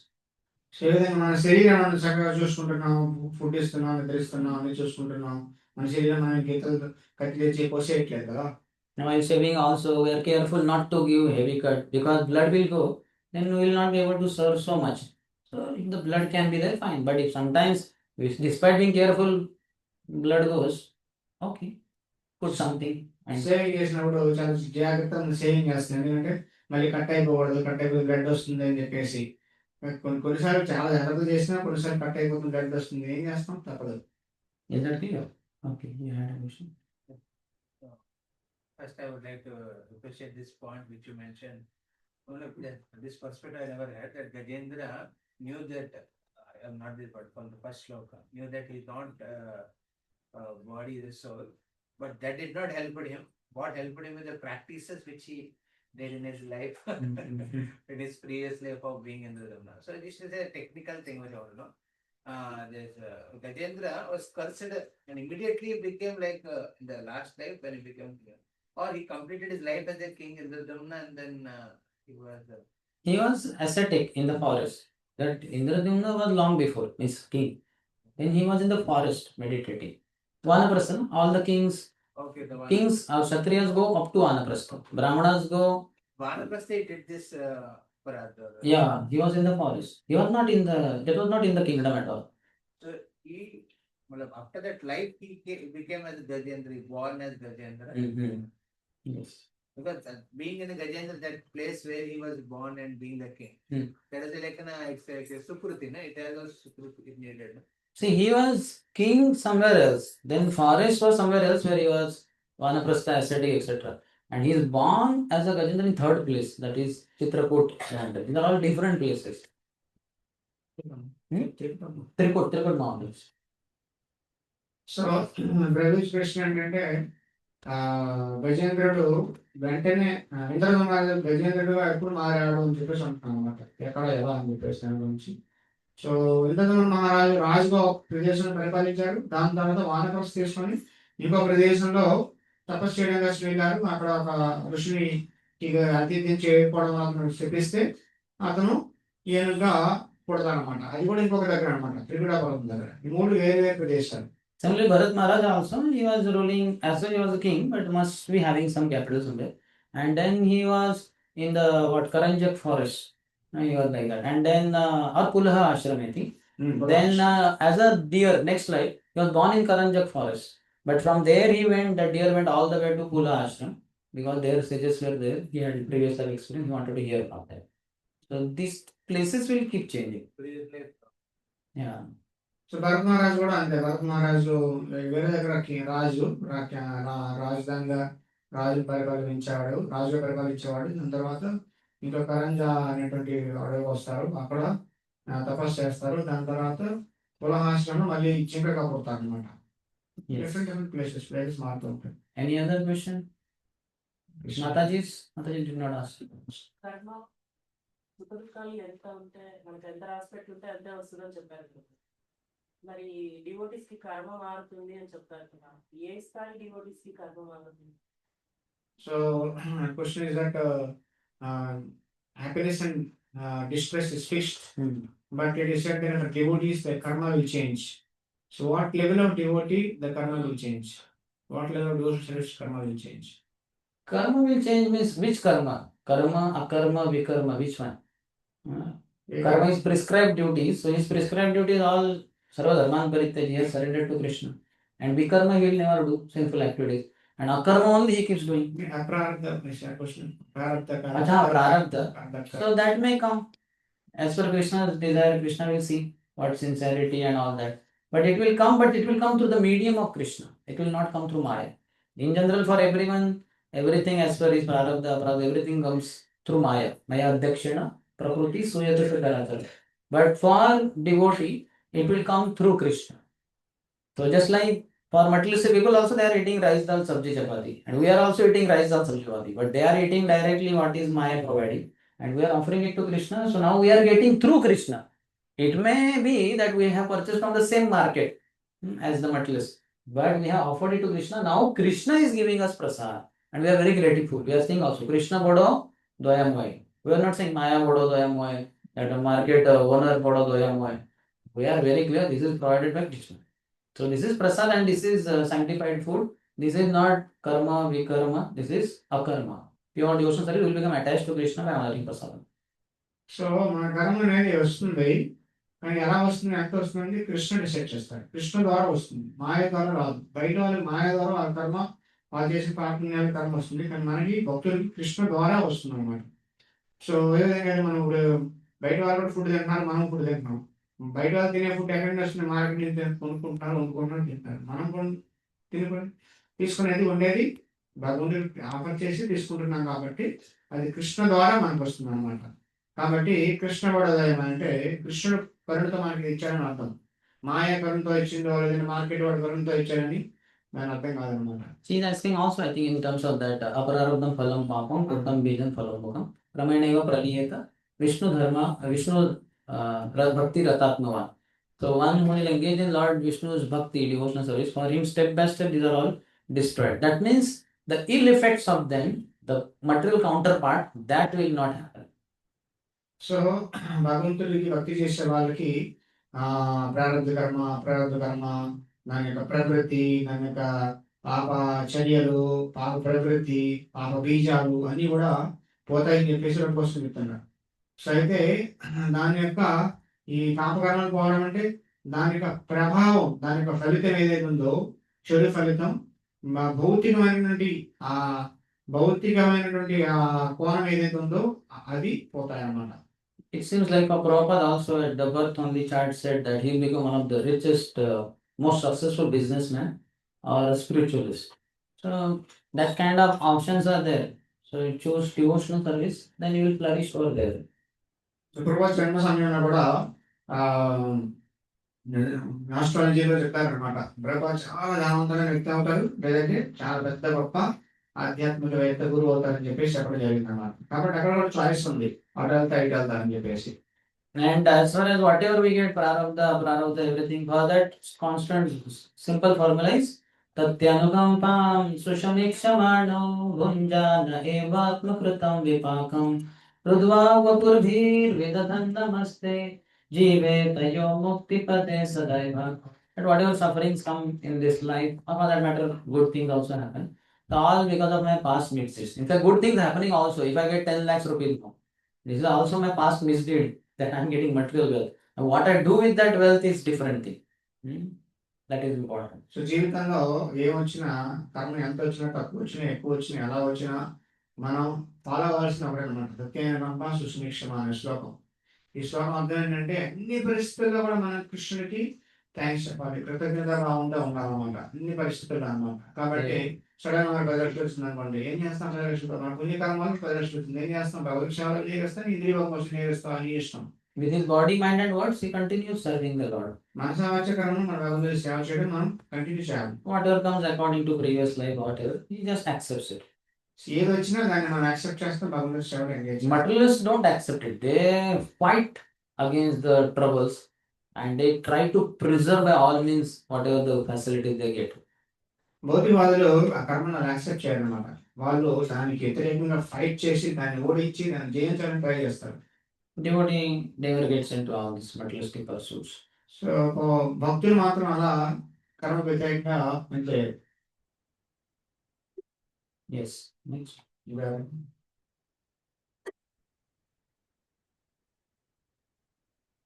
So ఈ విధంగా మన శరీరాన్ని చక్కగా చూసుకుంటున్నాం, food ఇస్తున్నాం, నిద్రిస్తున్నాం, అన్ని చూసుకుంటున్నాం. మన శరీరం మనం గీతలు కత్తి తెచ్చి పోసేయట్లేదు కదా. Now while shaving also we are careful not to give heavy cut because blood will go, then we will not be able to serve so much. So if the blood can be there, fine. But if sometimes, despite being careful, blood goes, okay, put something. And saving చేసినప్పుడు చాలా జాగ్రత్తగా saving చేస్తున్నాం. ఎందుకంటే మళ్ళీ cut అయిపోకూడదు, cut అయిపోయి blood వస్తుంది అని చెప్పేసి. కొన్నిసార్లు చాలా జాగ్రత్తగా చేసినా కొన్నిసార్లు కట్ అయిపోతుంది, బ్లడ్ వస్తుంది, ఏం చేస్తాం, తప్పదు. is that clear? Okay, you had a question. First, I would like to appreciate this point which you mentioned. Only this perspective I never had, that Gajendra knew that I am not this, but from the first shloka, knew that he is not body is a soul, but that did not help him. What helped him is the practices which he did in his life, in his previous life of being in the Dhamma. So this is a technical thing which I want to know. Gajendra was cursed and immediately became like in the last life when he became king, or he completed his life as a king in the Dhamma and then He was ascetic in the forest. That Indradyumna was long before his king. Then he was in the forest meditating. Vanaprastha, all the kings okay, the one. Kings or Kshatriyas go up to Vanaprastha. Brahmanas go. Vanaprastha did this Yeah, he was in the forest. He was not in the. That was not in the kingdom at all. So he, well, after that life, he became as Gajendra, he born as Gajendra. Yes. Because being in the Gajendra, that place where he was born and being the king, that is like it's like a Sukruti, no? It has a Sukruti needed. No? See, he was king somewhere else. Then forest was somewhere else where he was Vanaprastha, ascetic, etc. And he is born as a Gajendra in third place, that is Chitrakoot. These are all different places. Trikut mountains. So brother Krishna ఏంటంటే గజేంద్రుడు వెంటనే గజేంద్రుడు ఎప్పుడు మారాడు అని చెప్పేసి అంటున్నాను అనమాట. ఎక్కడ ఎలా అని చెప్పేసి దాని గురించి. సో ఇంద్రధనుడు మహారాజు రాజుగా ఒక ప్రదేశంలో పరిపాలించారు. దాని తర్వాత వానప్రస్థ తీసుకొని ఇంకో ప్రదేశంలో తపస్సు చేయడం కోసం వెళ్ళారు. అక్కడ ఒక ఋషిని అతిథ్యం చేయకపోవడం అతను చెప్పిస్తే అతను ఏనుగా పుడతారనమాట. అది కూడా ఇంకొక దగ్గర అనమాట, త్రికుటాపురం దగ్గర. ఈ మూడు వేరు వేరు ప్రదేశాలు. Similarly, Bharat Maharaj also, he was ruling as well, he was a king, but must be having some capital somewhere. And then he was in the Karanjak forest. He was like that. And then, or Pulaha ashram, I think. Then, as a deer, next slide, he was born in Karanjak forest. But from there, the deer went all the way to Pulaha ashram because their sages were there. He had previous life experience, he wanted to hear about that. So, these places will keep changing. Yeah. So Bharat మహారాజు కూడా అంతే. భరత్ మహారాజు వేరే దగ్గర రాజు రాజధానిగా రాజుగా పరిపాలించేవాడు. దాని తర్వాత ఇంకా కరంజా అనేటువంటి అడవికి వస్తారు. అక్కడ తపస్సు చేస్తారు. దాని తర్వాత కులహాశ్రమం మళ్ళీ చింకగా పుడతారు అనమాట. డిఫరెంట్ ప్లేసెస్ మారుతూ ఉంటాయి. Any other question? Mataji did not ask. కర్మ సుఖదుఖాలు ఎంత ఉంటే మనకి ఎంత ఆస్పెక్ట్ ఉంటే అంతే వస్తుందని చెప్పారు కదా. మరి డివోటీస్ కి కర్మ మారుతుంది అని చెప్తారు కదా, ఏ స్థాయి డివోటీస్ కి కర్మ మారుతుంది? So question is that happiness and distress is fixed, but it is said that the devotees, the karma will change. So what level of devotee the karma will change? What level of devotion service karma will change? Karma will change means which karma? Karma, akarma, vikarma, which one? Karma is prescribed duties, so his prescribed duties all sarva dharman parityaji, he has surrendered to Krishna. And vikarma he will never do sinful activities. And akarma only he keeps doing. Aprarabdha is a question. Prarabdha karma. Acha, prarabdha. Prarabdha. So that may come. As per Krishna's desire, Krishna will see what sincerity and all that. But it will come through the medium of Krishna. It will not come through Maya. In general, for everyone, everything as per his prarabdha, aprarabdha, everything comes through Maya. Maya adhyakshena, prakriti, suyata siddharata. But for devotee, it will come through Krishna. So just like for materialistic people also, they are eating rice, dal, sabji, chapati. And we are also eating rice, dal, sabji, chapati. But they are eating directly what is Maya providing. And we are offering it to Krishna. So now we are getting through Krishna. It may be that we have purchased from the same market as the materialist. But we have offered it to Krishna. Now Krishna is giving us prasad. And we are very grateful. We are saying also, Krishna bodo doyamoy. We are not saying Maya bodo doyamoy. That a market owner bodo doyamoy. We are very clear. This is provided by Krishna. So this is prasad and this is sanctified food. This is not karma, vikarma. This is akarma. Pure devotion service will become attached to Krishna by honoring prasadam. So మన కర్మ అనేది వస్తుంది, కానీ ఎలా వస్తుంది, ఎంత వస్తుంది Krishna decide చేస్తాడు. కృష్ణ ద్వారా వస్తుంది, మాయ ద్వారా రాదు. బయట వాళ్ళకి మాయ ద్వారా ఆ కర్మ, వాళ్ళు చేసే పాపుణ్యాల కర్మ వస్తుంది, కానీ మనకి భక్తులకి కృష్ణ ద్వారా వస్తుంది అన్నమాట. సో ఏ విధంగా మనం ఇప్పుడు బయట వాళ్ళు కూడా ఫుడ్ తింటున్నారు, మనం ఫుడ్ తింటున్నాం. బయట వాళ్ళు తినే ఫుడ్ ఎక్కడి నుంచి వస్తుంది, మార్కెట్ నుంచి కొనుక్కుంటున్నారు, వండుకుంటున్నారు, తింటారు. మనం తీసుకునేది ఉండేది భగవంతుడికి ఆఫర్ చేసి తీసుకుంటున్నాం కాబట్టి అది కృష్ణ ద్వారా మనకు వస్తుంది అనమాట. కాబట్టి కృష్ణ వడోదయం అంటే కృష్ణుడు కరుణతో మనకి ఇచ్చాడని అర్థం. మాయ కరుణతో ఇచ్చిందో లేదంటే మార్కెట్ వాడు కరుణతో ఇచ్చాడని దాని అర్థం కాదనమాట. She is asking also, I think, in terms of that apararabdham phalam papam uttam bijam phalam bhokam pramaneva praliyeta Vishnu dharma Vishnu bhakti ratatmavan. So one who will engage in Lord Vishnu's bhakti, devotional service, for him step by step these are all destroyed. That means the ill effects of them, the material counterpart, that will not happen. So భగవంతుడికి భక్తి చేసే వాళ్ళకి ప్రారంభ కర్మ, అప్రారంభ కర్మ, దాని యొక్క ప్రవృత్తి, దాని యొక్క పాప చర్యలు, పాప ప్రవృత్తి, పాప బీజాలు అన్నీ కూడా పోతాయని చెప్పేసి రెండు కోసం చెప్తున్నారు. సో అయితే దాని యొక్క ఈ పాపకర్మలు పోవడం అంటే దాని యొక్క ప్రభావం, దాని యొక్క ఫలితం ఏదైతే ఉందో చెడు ఫలితం భౌతికమైనటువంటి ఆ కోణం ఏదైతే ఉందో అది పోతాయన్నమాట. It seems like Prabhupada also at the birth on the chart said that he will become one of the richest, most successful businessman or a spiritualist. So that kind of options are there. So you choose devotional service, then you will flourish over there. So Prabhupada జన్మ సమయంలో కూడా ఆస్ట్రాలజీలో చెప్పారనమాట, ప్రభుపాద చాలా ధనవంతమైన వ్యక్తి అవుతారు, లేదంటే చాలా పెద్ద గొప్ప ఆధ్యాత్మికవేత్త గురువు అవుతారని చెప్పేసి చెప్పడం జరిగింది అన్నమాట. కాబట్టి అక్కడ కూడా చాయిస్ ఉంది, అటు వెళ్తా ఇటు వెళ్తా అని చెప్పేసి. And as far as whatever we get, prarabdha, everything, for that constant simple formula is tatyanukampam sushamikshamaano bhunjana evatma kritam vipakam rudva vapurvir vidadan namaste jive tayo mukti pade sadaiva. And whatever sufferings come in this life, or for that matter, good things also happen. So all because of my past misdeeds. In fact, good things happening also. If I get 10 lakhs rupees now, this is also my past misdeed that I am getting material wealth. And what I do with that wealth is different thing. That is important. So జీవితంలో ఏమొచ్చినా, కర్మ ఎంత వచ్చినా, తక్కువ వచ్చినా, ఎక్కువ వచ్చినా, ఎలా వచ్చినా మనం ఫాలో అవ్వాల్సిన ఒకటనమాట. సత్యనంప సుస్మిక్షమ అనే శ్లోకం. ఈ శ్లోకం అర్థం ఏంటంటే అన్ని పరిస్థితుల్లో కూడా మన కృష్ణుడికి థ్యాంక్స్ చెప్పాలి, కృతజ్ఞత భావంతో ఉండాలన్నమాట అన్ని పరిస్థితుల్లో అన్నమాట. కాబట్టి సడన్ గా 10 లక్షలు వచ్చింది అనుకోండి, ఏం చేస్తాం? 10 లక్షలు మన పుణ్యకర్మ వల్ల 10 లక్షలు వచ్చింది, ఏం చేస్తాం? భగవత్ సేవలు చేస్తాం, ఇంద్రియ భోగం చేస్తాం, అని ఇష్టం. With his body, mind and words, he continues serving the Lord. మనసావాచ కర్మ మన భగవంతుడి సేవ చేయడం మనం కంటిన్యూ చేయాలి. Whatever comes according to previous life, whatever, he just accepts it. ఏది వచ్చినా దాన్ని మనం యాక్సెప్ట్ చేస్తాం, భగవంతుడి సేవలో engage. Materialists don't accept it. They fight against the troubles and they try to preserve by all means whatever the facilities they get. భౌతికవాదులు ఆ కర్మను accept చేయాలన్నమాట. వాళ్ళు దానికి వ్యతిరేకంగా ఫైట్ చేసి దాన్ని ఓడించి దాన్ని జయించాలని ట్రై చేస్తారు. Devotee never gets into all these materialistic pursuits. So భక్తులు మాత్రం అలా కర్మ వ్యతిరేకంగా అంటే Yes. Next.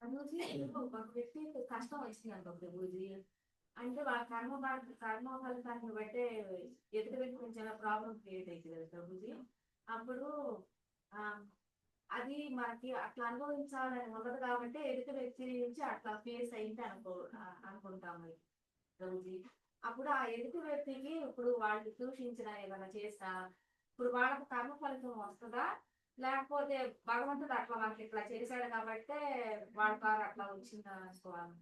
ప్రభుజీ ఒక వ్యక్తికి కష్టం వచ్చింది అనుకో ప్రభుజీ, అంటే వాళ్ళ కర్మ ఫలితాన్ని బట్టే ఎదుటి వ్యక్తి కొంచెం ప్రాబ్లం క్రియేట్ అవుతుంది కదా ప్రభుజీ. అప్పుడు అది మనకి అట్లా అనుభవించాలని ఉండదు కాబట్టి ఎదుటి వ్యక్తి నుంచి అట్లా ఫేస్ అయింది అనుకుంటాము ప్రభుజీ. అప్పుడు ఆ ఎదుటి వ్యక్తికి ఇప్పుడు వాళ్ళు దూషించిన ఏదైనా చేసినా ఇప్పుడు వాళ్ళకి కర్మ ఫలితం వస్తుందా, లేకపోతే భగవంతుడు అట్లా మనకి ఇట్లా చేశాడు కాబట్టి వాళ్ళ ద్వారా అట్లా వచ్చిందా అనుకోవాలి,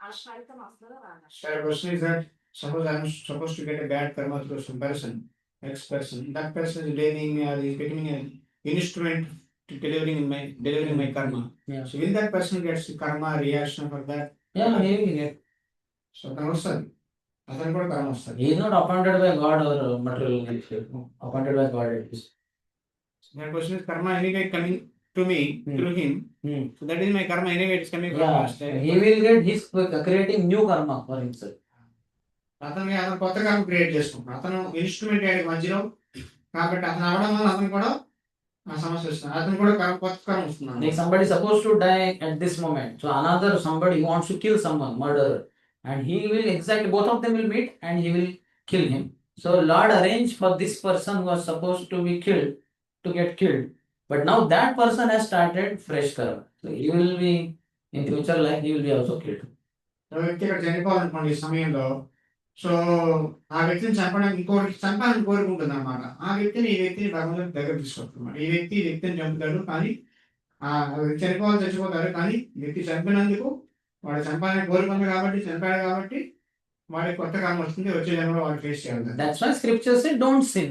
ఆ ఫలితం వస్తుందా రాదా? Sir, question is that suppose I am supposed to get a bad karma through some person, X person. That person is blaming me or is becoming an instrument to delivering my karma. Yeah. So will that person get karma reaction for that? Yeah, he will get. So karma వస్తుంది, అతను కూడా కర్మ వస్తుంది. He is not appointed by God or material nature. Appointed by God at least. My question is karma anyway coming to me through him. So that is my karma anyway, it is coming from Yeah, past. he will get his creating new karma for himself. అతను కొత్త కర్మ create చేసుకుంటున్నాడు. అతను instrument అయ్యాడు మధ్యలో, కాబట్టి అతను అవడం వల్ల అతను కూడా ఆ సమస్య వస్తుంది. అతను కూడా కొత్త కర్మ వస్తున్నాడు. Like somebody supposed to die at this moment. So another somebody wants to kill someone, murderer. And he will exactly, both of them will meet and he will kill him. So Lord arranged for this person who was supposed to be killed to get killed. But now that person has started fresh karma. So he will be, in future life, he will be also killed. ఒక వ్యక్తి ఇక్కడ చనిపోవాలనుకోండి ఈ సమయంలో, so ఆ వ్యక్తిని చంపడానికి ఇంకోటి చంపాలని కోరుకుంటుంది అనమాట. ఆ వ్యక్తిని ఈ వ్యక్తిని భగవంతుడి దగ్గర తీసుకొస్తున్నమాట. ఈ వ్యక్తిని చంపుతాడు, కానీ ఆ చనిపోవాలి చచ్చిపోతాడు, కానీ వ్యక్తి చంపినందుకు వాడు చంపాలని కోరుకుంది కాబట్టి చంపాడు కాబట్టి వాడికి కొత్త కర్మ వస్తుంది, వచ్చే జన్మలో వాడు ఫేస్ చేయాలి. That's why scripture said don't sin.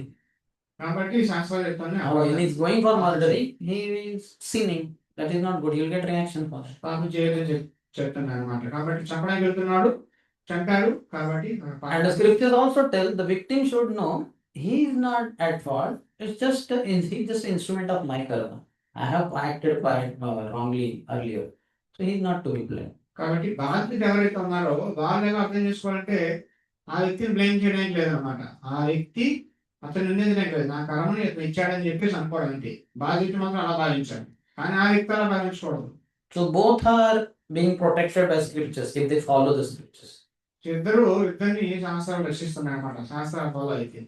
కాబట్టి శాస్త్రాలు చెప్తాను When he is going for murdering, he is sinning. That is not good. He will get reaction for it. పాపం చేయదని చెప్తున్నాను అనమాట. కాబట్టి చంపడానికి వెళ్తున్నాడు, చంపాడు కాబట్టి And the scriptures also tell the victim should know he is not at fault. It's just he's just an instrument of my karma. I have acted wrongly earlier, so he is not to be blamed. కాబట్టి బాధ్యత ఎవరైతే ఉన్నారో వాళ్ళు ఎలా అర్థం చేసుకోవాలంటే ఆ వ్యక్తిని బ్లేమ్ చేయడానికి లేదనమాట. ఆ వ్యక్తి అతను నిందించడానికి లేదు, నా కర్మని ఇతను ఇచ్చాడని చెప్పేసి అనుకోవడం అంతే. బాధ్యత మాత్రం అలా భావించాలి, కానీ ఆ వ్యక్తి అలా భావించకూడదు. So both are being protected by scriptures if they follow the scriptures. ఇద్దరిని శాస్త్రాలు రక్షిస్తున్నాయి అనమాట, శాస్త్రాలు ఫాలో అయితే.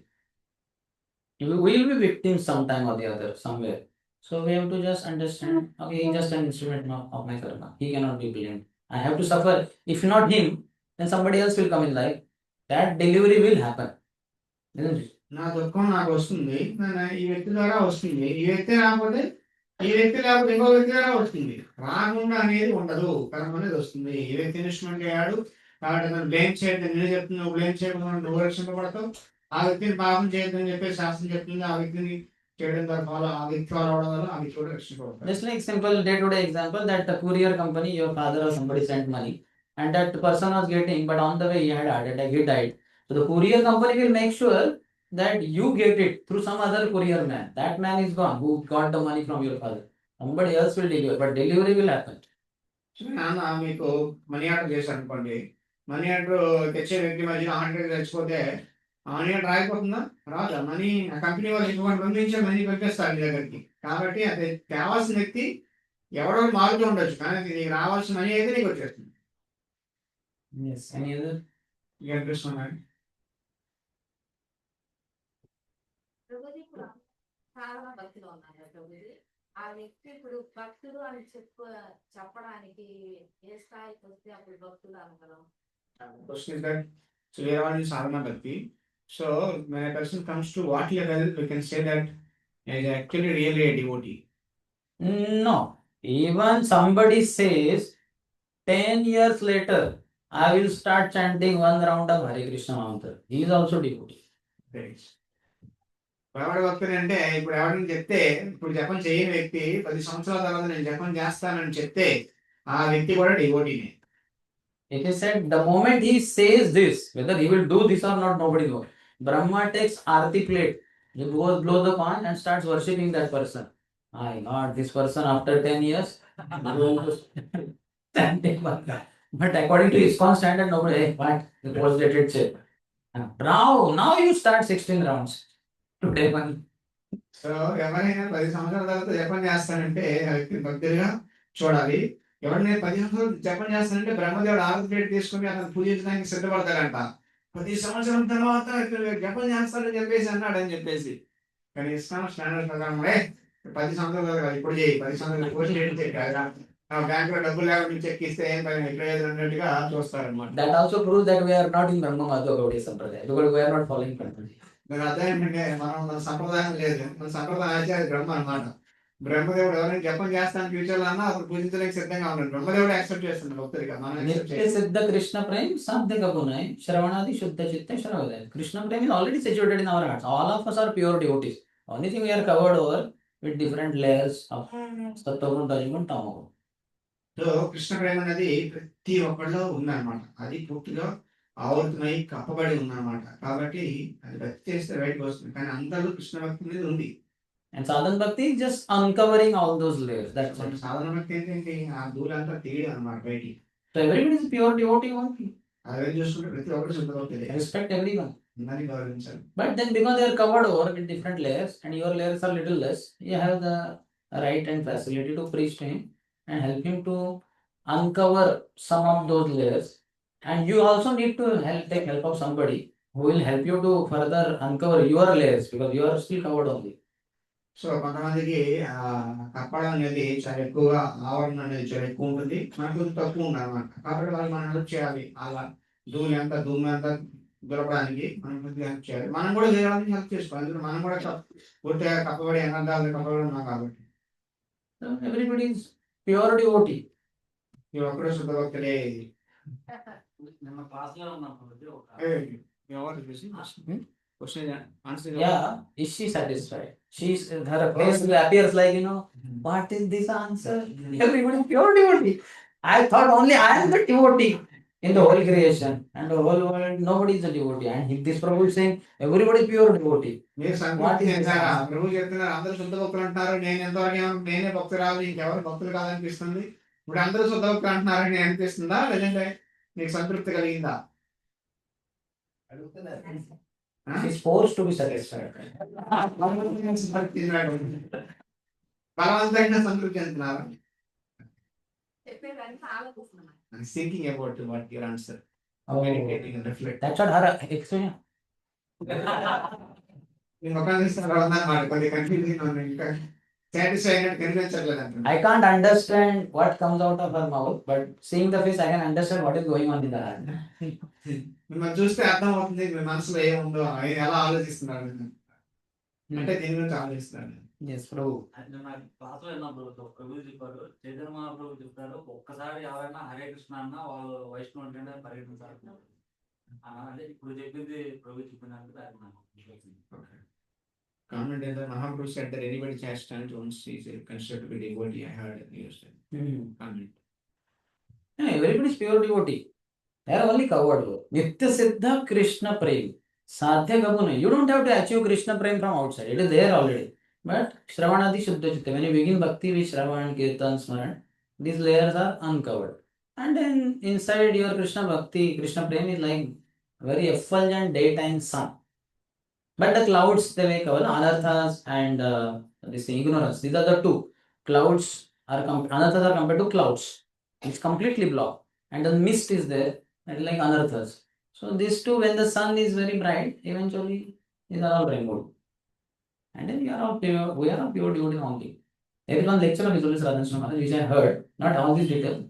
We will be victims sometime or the other, somewhere. So we have to just understand, okay, he is just an instrument of my karma. He cannot be blamed. I have to suffer. If not him, then somebody else will come in life. That delivery will happen. Isn't it? నా దుఃఖం నాకు వస్తుంది, ఈ వ్యక్తి ద్వారా వస్తుంది. ఈ వ్యక్తి రాకపోతే ఇంకో వ్యక్తి ద్వారా వస్తుంది. రాకుండా అనేది ఉండదు, కర్మ అనేది వస్తుంది. ఈ వ్యక్తి ఇన్స్ట్రుమెంట్ అయ్యాడు కాబట్టి నన్ను బ్లేమ్ చేయద్దు, నేను చెప్తున్నా నువ్వు బ్లేమ్ చేయకుండా నువ్వు రక్షింపబడతావు. ఆ వ్యక్తిని పాపం చేయొద్దని చెప్పేసి శాస్త్రం చెప్తుంది. ఆ వ్యక్తిని చేయడం ద్వారా ఆ వ్యక్తి ఫాలో అవడం వల్ల ఆ వ్యక్తి కూడా రక్షింపబడతాడు. Just like simple day-to-day example that the courier company, your father or somebody sent money and that person was getting, but on the way he had heart attack, he died. So the courier company will make sure that you get it through some other courier man. That man is gone who got the money from your father. Somebody else will deliver, but delivery will happen. నాన్న మీకు money order చేశారు అనుకోండి, money order తెచ్చే వ్యక్తి మధ్యలో order తెచ్చిపోతే money order ఆగిపోతుందా? రాదా? Money ఆ company వాళ్ళు ఇంకొకటి పంపించే మనీ పంపిస్తారు మీ దగ్గరికి. కాబట్టి అది తేవాల్సిన వ్యక్తి ఎవడో మారుతూ ఉండొచ్చు, కానీ నీకు రావాల్సిన మనీ అయితే నీకు వచ్చేస్తుంది. Yes. Any other? అనిపిస్తున్నాయి. ప్రభుజీ ఇప్పుడు చాలా భక్తులు ఉన్నారు ప్రభుజీ. ఆ వ్యక్తి ఇప్పుడు భక్తుడు అని చెప్పడానికి ఏ స్థాయికి వస్తే అప్పుడు భక్తులు అనగలం? Question is that so we are all in sadhana bhakti. So when a person comes to what level we can say that he is actually really a devotee? No. Even somebody says 10 years later, I will start chanting one round of Hare Krishna mantra. He is also devotee. Thanks. ఎవరి భక్తులు అంటే ఇప్పుడు ఎవరిని చెప్తే ఇప్పుడు జపం చేయని వ్యక్తి 10 సంవత్సరాల తర్వాత నేను జపం చేస్తానని చెప్తే ఆ వ్యక్తి కూడా డివోటీనే. It is said the moment he says this, whether he will do this or not, nobody knows. Brahma takes arti plate, he goes blow the pan and starts worshipping that person. My God, this person after 10 years going to standing Bhakta. But according to ISKCON standard, nobody, hey, what? The post dated check. Now you start 16 rounds. Today one. So ఎవరైనా 10 సంవత్సరాల తర్వాత జపం చేస్తానంటే ఆ వ్యక్తి భక్తులుగా చూడాలి. ఎవరైనా 10 సంవత్సరాలు జపం చేస్తానంటే బ్రహ్మదేవుడు ఆరతి ప్లేట్ తీసుకుని అతను పూజించడానికి సిద్ధపడతాడంట. 10 సంవత్సరం తర్వాత ఇతను జపం చేస్తాడని చెప్పేసి అన్నాడు అని చెప్పేసి. కానీ ఇస్లాం స్టాండర్డ్ ప్రకారం 10 సంవత్సరాల తర్వాత కాదు, ఇప్పుడు చేయి 10 సంవత్సరాలు పోస్ట్ డేట్ చెక్ బ్యాంక్ లో డబ్బులు లేకుండా చెక్ ఇస్తే ఏం పని ఇక్కడ అన్నట్టుగా చూస్తారనమాట. That also proves that we are not in Brahma Madhva Gaudiya Sampradaya because we are not following Brahma. దాని అర్థం ఏంటంటే మన సంప్రదాయం లేదు, మన సంప్రదాయ ఆచార్య బ్రహ్మ అనమాట. బ్రహ్మదేవుడు ఎవరైనా జపం చేస్తాను ఫ్యూచర్ లో అన్నా అప్పుడు పూజించడానికి సిద్ధంగా ఉన్నాడు. బ్రహ్మదేవుడు యాక్సెప్ట్ చేస్తున్నాడు భక్తుడిగా, మనం accept Nitya చేయాలి. Siddha Krishna Prem Sadhya Kabunai Shravanadi Shuddha Chitta Shravadaya. Krishna Prem is already situated in our hearts. All of us are pure devotees. Only thing we are covered over with different layers of Sattvagun, Rajagun, Tamagun. So Krishna ప్రేమ అనేది ప్రతి ఒక్కళ్ళలో ఉందన్నమాట. అది పూర్తిగా ఆవృతమై కప్పబడి ఉందన్నమాట. కాబట్టి అది భక్తి చేస్తే బయటకు వస్తుంది. కానీ అందరూ కృష్ణ భక్తి మీద ఉంది. And sadhana bhakti is just uncovering all those layers. That's it. సాధారణ భక్తి ఏంటంటే ఆ దూరంతా తీయడం అన్నమాట బయటికి. So everybody is pure devotee only. అదే చూసుకుంటే ప్రతి ఒక్కరు శుద్ధ భక్తులే, Respect everyone. అందరినీ గౌరవించాలి. But then because they are covered over with different layers and your layers are little less, you have the right and facility to preach to him and help him to uncover some of those layers. And you also need to take help of somebody who will help you to further uncover your layers because you are still covered only. So కొంతమందికి కప్పడం అనేది చాలా ఎక్కువగా, ఆవరణ అనేది చాలా ఎక్కువ ఉంటుంది, మనకు తక్కువ ఉంది అనమాట. కాబట్టి వాళ్ళు మనం హెల్ప్ చేయాలి. అలా ధూళి అంతా దొరకడానికి మనం కొద్దిగా హెల్ప్ చేయాలి. మనం కూడా చేయడానికి హెల్ప్ చేసుకోవాలి. ఎందుకంటే మనం కూడా పూర్తిగా కప్పబడి ఎనర్దాలు కప్పబడి ఉన్నాం కాబట్టి. So everybody is pure devotee. ఈ ఒక్కడే శుద్ధ భక్తులే. నిన్న క్లాస్ లో ఉన్నప్పుడు ఒక Yeah, is she satisfied? Her face appears like, what is this answer? Everybody is pure devotee. I thought only I am the devotee in the whole creation and the whole world, nobody is a devotee. And this Prabhu is saying everybody is pure devotee. మీరు సంతృప్తి చెందారా? ప్రభు చెప్తున్నారు అందరూ శుద్ధ భక్తులు అంటున్నారు, నేను ఎంతవరకు నేనే భక్తురాలు, ఇంకెవరు భక్తులు కాదనిపిస్తుంది. ఇప్పుడు అందరూ శుద్ధ భక్తులు అంటున్నారని అనిపిస్తుందా, లేదంటే నీకు సంతృప్తి కలిగిందా? She is forced to be satisfied. బలవంతంగా సంతృప్తి చెందుతున్నారా? చెప్పేదానికి ఆలోచిస్తున్నాను. Thinking about what your answer, Oh, meditating and reflecting. that's what her experience. నేను ఒక ఉందన్నమాట, కొద్దిగా కన్ఫ్యూజింగ్ ఉంది, ఇంకా సాటిస్ఫై అయినట్టు కనిపించట్లేదు అంటున్నా. I can't understand what comes out of her mouth, but seeing the face, I can understand what is going on in the heart. మిమ్మల్ని చూస్తే అర్థం అవుతుంది మీ మనసులో ఏముందో, ఆయన ఎలా ఆలోచిస్తున్నారు అంటే దీని గురించి ఆలోచిస్తున్నాను. Yes, Prabhu. అంటే నాకు క్లాస్ లో విన్నప్పుడు ఒక ప్రభు చెప్పారు, చైతన్య మహాప్రభు చెప్తారు, ఒక్కసారి ఎవరైనా హరే కృష్ణ అన్న వాళ్ళు వైష్ణవ అంటేనే పరిగణించారు. అంటే ఇప్పుడు చెప్పింది ప్రభు చెప్పినందుకు అది నాకు Comment is that Mahaprabhu said that anybody has stand once he is considered to be devotee. I heard it used comment. Yeah, everybody is pure devotee. They are only covered over. Nitya Siddha Krishna Prem. Sadhya Kabuna. You don't have to achieve Krishna Prem from outside. It is there already. But Shravanadi Shuddha Chitta. When you begin Bhakti with Shravan, Kirtan, Smaran, these layers are uncovered. And then inside your Krishna Bhakti, Krishna Prem is like very effulgent daytime sun. But the clouds they may cover, anarthas and this ignorance. These are the two. Clouds are anarthas are compared to clouds. It's completely blocked. And the mist is there, and like anarthas. So these two, when the sun is very bright, eventually these are all removed. And then we are all pure devotee only. There is one lecture of His Holiness Radhakrishna Maharaj which I heard, not all these details.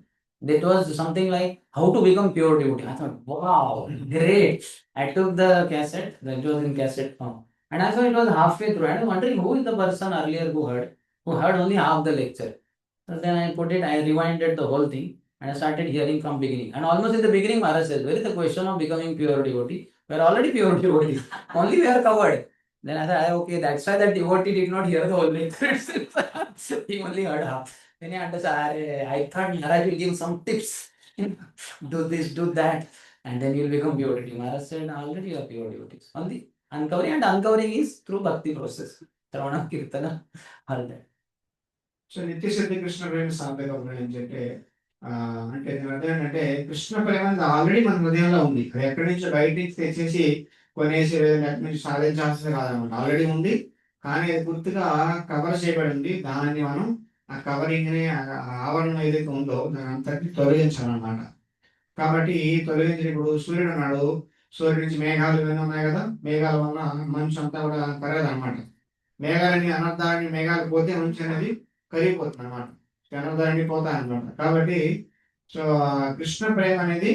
That was something like how to become pure devotee. I thought, wow, great. I took the cassette, it was in cassette form. And I saw it was halfway through. I was wondering who is the person earlier who heard only half the lecture. So then I put it, I rewinded the whole thing and I started hearing from beginning. And almost in the beginning, Maharaj says, where is the question of becoming pure devotee? We are already pure devotees. Only we are covered. Then I said, okay, that's why that devotee did not hear the whole lecture itself. He only heard half. Then he understood, I thought Maharaj will give some tips. Do this, do that, and then you'll become pure devotee. Maharaj said, already you are pure devotees. Only uncovering, and uncovering is through bhakti process. Shravanam, Kirtana, all that. So నిత్య సిద్ధి కృష్ణ ప్రేమ సాధక ఏంటంటే అంటే దీని అర్థం ఏంటంటే కృష్ణ ప్రేమ already మన హృదయంలో ఉంది. అది ఎక్కడి నుంచి బయట నుంచి తెచ్చేసి కొనేసి ఎక్కడి నుంచి సాధించాల్సింది కాదనమాట. ఆల్రెడీ ఉంది, కానీ అది పూర్తిగా కవర్ చేయబడి ఉంది. దాన్ని మనం ఆ కవరింగ్ ని ఆవరణం ఏదైతే ఉందో దాని అంతటి తొలగించాలన్నమాట. కాబట్టి తొలగించిన ఇప్పుడు సూర్యుడు ఉన్నాడు, సూర్యుడి నుంచి మేఘాలు ఇవన్నీ ఉన్నాయి కదా, మేఘాల వల్ల మంచు అంతా కూడా కరగదు అనమాట. మేఘాలని అనర్థాన్ని మేఘాలు పోతే మంచు అనేది కరిగిపోతుంది అనమాట, అనర్థాన్ని పోతాయి అనమాట. కాబట్టి సో కృష్ణ ప్రేమ అనేది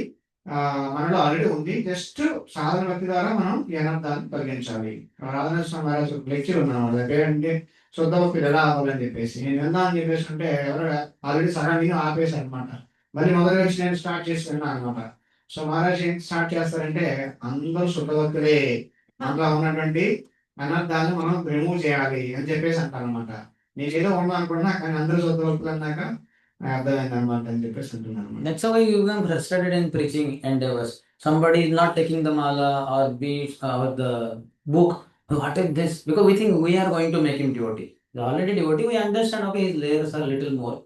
మనలో ఆల్రెడీ ఉంది. జస్ట్ సాధన భక్తి ద్వారా మనం ఈ అనర్థాన్ని తొలగించాలి. రాధన స్వామి లెక్చర్ ఉందన్నమాట, పేరంటే శుద్ధ భక్తులు ఎలా అవ్వాలని చెప్పేసి. నేను విన్నా అని చెప్పేసి అంటే ఎవరు ఆల్రెడీ సడన్గా ఆపేసి అనమాట. మళ్ళీ మొదటి నుంచి నేను స్టార్ట్ చేసి విన్నాను అనమాట. సో మహారాజ్ ఏం స్టార్ట్ చేస్తారంటే అందరూ శుద్ధ భక్తులే, అందులో ఉన్నటువంటి అనర్థాన్ని మనం రిమూవ్ చేయాలి అని చెప్పేసి అంటారు అనమాట. నేను ఏదో ఉందా అనుకున్నా, కానీ అందరూ శుద్ధ భక్తులు అన్నాక అర్థమైంది అనమాట అని చెప్పేసి అంటున్నాను. That's how you become frustrated in preaching endeavors. Somebody is not taking the mala or beads or the book. What is this? Because we think we are going to make him devotee. He's already devotee. We understand, okay, his layers are a little more.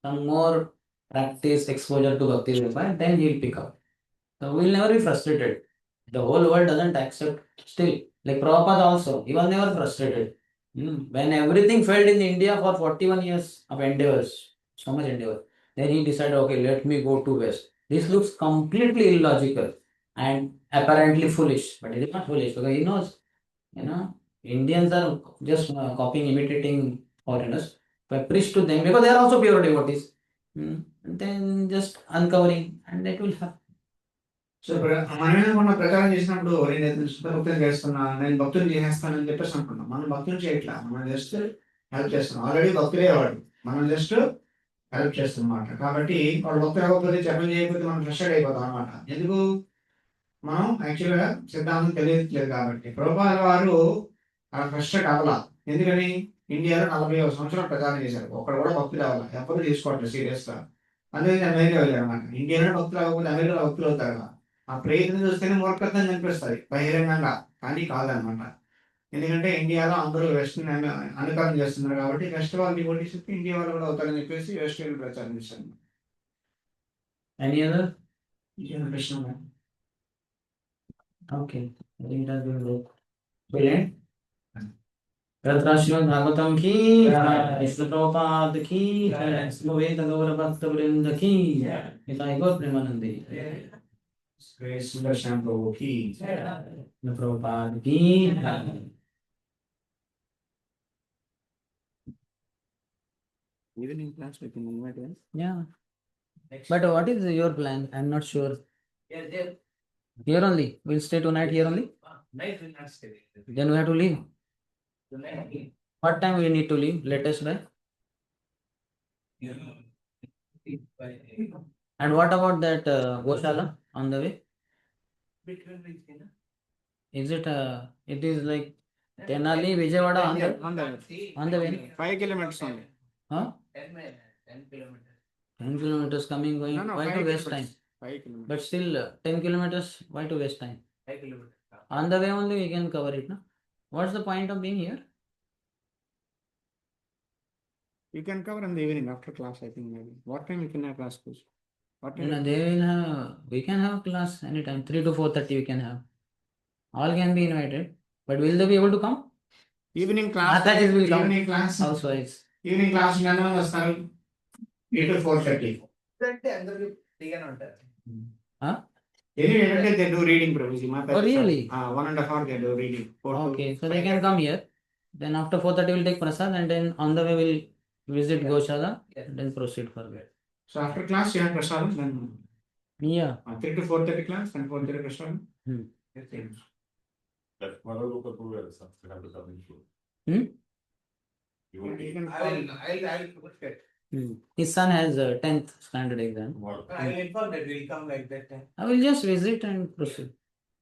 Some more practice, exposure to Bhakti required, then he'll pick up. So we'll never be frustrated. The whole world doesn't accept still. Like Prabhupada also, he was never frustrated. When everything failed in India for 41 years of endeavors, so much endeavor, then he decided, okay, let me go to West. This looks completely illogical and apparently foolish, but it is not foolish because he knows, Indians are just copying, imitating foreigners. But preach to them because they are also pure devotees. And then just uncovering, and that will happen. So మనమేమన్నా ప్రచారం చేసినప్పుడు నేను శుద్ధ భక్తులు చేస్తున్నా, నేను భక్తులు చేసేస్తానని చెప్పేసి అనుకున్నాం. మనం భక్తులు చేయట్లా, మనం జస్ట్ హెల్ప్ చేస్తున్నాం. ఆల్రెడీ భక్తులే వాడు, మనం జస్ట్ హెల్ప్ చేస్తున్నమాట. కాబట్టి వాడు భక్తులు అవ్వకపోతే జపం చేయకపోతే మనం ఫ్రస్ట్రేట్ అయిపోతాం అనమాట. ఎందుకు? మనం యాక్చువల్గా సిద్ధాంతం తెలియట్లేదు కాబట్టి. ప్రభుపాద వారు అలా ఫ్రస్ట్రేట్ అవ్వాల. ఎందుకని? ఇండియాలో 40 సంవత్సరాలు ప్రచారం చేశారు, ఒక్కడ కూడా భక్తులు అవ్వాలి, ఎవరు తీసుకోవట్లేదు సీరియస్ గా. అందుకని అమెరికా వెళ్ళారు అనమాట. ఇండియాలో భక్తులు అవ్వకపోతే అమెరికా భక్తులు అవుతారు కదా. ఆ ప్రయత్నం చూస్తేనే మూర్ఖత్వం కనిపిస్తుంది బహిరంగంగా, కానీ కాదనమాట. ఎందుకంటే ఇండియాలో అందరూ వెస్ట్ని అనుకరణ చేస్తున్నారు కాబట్టి వెస్ట్ వాళ్ళు డివోటీస్ ఇండియా వాళ్ళు కూడా అవుతారని చెప్పేసి వెస్ట్ వెళ్ళి ప్రచారం చేశారు. Any other? ప్రశ్న Okay. I think it has been good. Brilliant. Radhashrimad Bhagavatam ki jai, Vishnu Prabhupada ki jai, Samaveda Gaura Bhakta Vrinda ki jai, Nitai Gaur Premanandi. సుదర్శన ప్రభుకి Vishnu Prabhupada ki jai. Evening class పెట్టింది. Yeah. But what is your plan? I'm not sure. Yeah, there. Here only. We'll stay tonight here only. Night will not stay. Then we have to leave. Tonight, What time we need to leave? Latest by? And what about that Goshala on the way? between which, you know? Is it? It is like Tenali, Vijayawada on the way. 5 kilometers only. Huh? 10 kilometers. 10 kilometers coming going. Why to waste time? 5 kilometers. But still 10 kilometers. Why to waste time? 5 kilometers. On the way only we can cover it, no? What's the point of being here? You can cover in the evening after class, I think maybe. What time you can have class, coach? What time? They will have. We can have class anytime. 3 to 4:30 we can have. All can be invited. But will they be able to come? Evening class. Mataji will come. Evening class. Housewives. Evening class ఎంతమంది వస్తారు? 8 to 4:30. అంటే అందరూ ఫ్రీగానే ఉంటారు. ఏంటంటే they do reading Prabhuji. Oh, really? 1.5 hour they do reading. Okay, so they can come here. Then after 4:30 we'll take prasad and then on the way we'll visit Goshala and then proceed further. So after class you have prasadam, then Yeah. 3 to 4:30 class and 4:30 prasadam. That Mother Local Prove have to come in show. You will You be can I'll push it. His son has a 10th standard exam. tomorrow. I'll inform that we'll come like that time. I will just visit and proceed.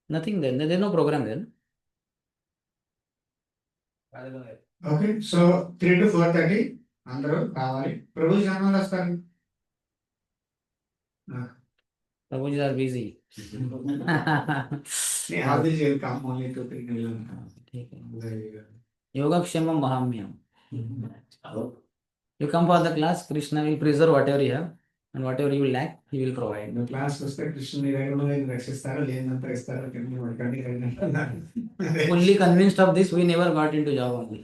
Nothing there. There's no program there. Rajagopal okay so 3 to 4:30 అందరూ కావాలి. ప్రభు జనాలు వస్తారు. Prabhuji are busy. Always welcome only to 3 ठीक है. Yogakshemam Mahamyam. You come for the class, Krishna will preserve whatever you have, and whatever you lack, he will provide. Class వస్తే కృష్ణుని దగ్గర రక్షిస్తారు, లేదంతా ఇస్తారు. Fully convinced of this, we never got into job only.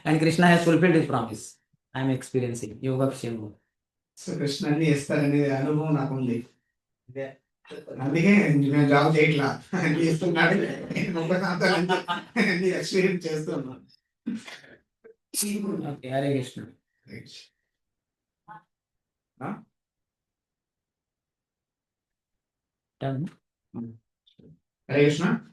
And Krishna has fulfilled his promise. I am experiencing Yogakshemam. So Krishna అన్ని ఇస్తారనే అనుభవం నాకు ఉంది. అందుకే నేను జాబ్ చేయట్లా, అన్ని ఇస్తున్నాడు. 30 సంవత్సరాల నుంచి అన్ని ఎక్స్పీరియన్స్ చేస్తున్నాను. Okay, Hare Krishna. Done. Hare Krishna.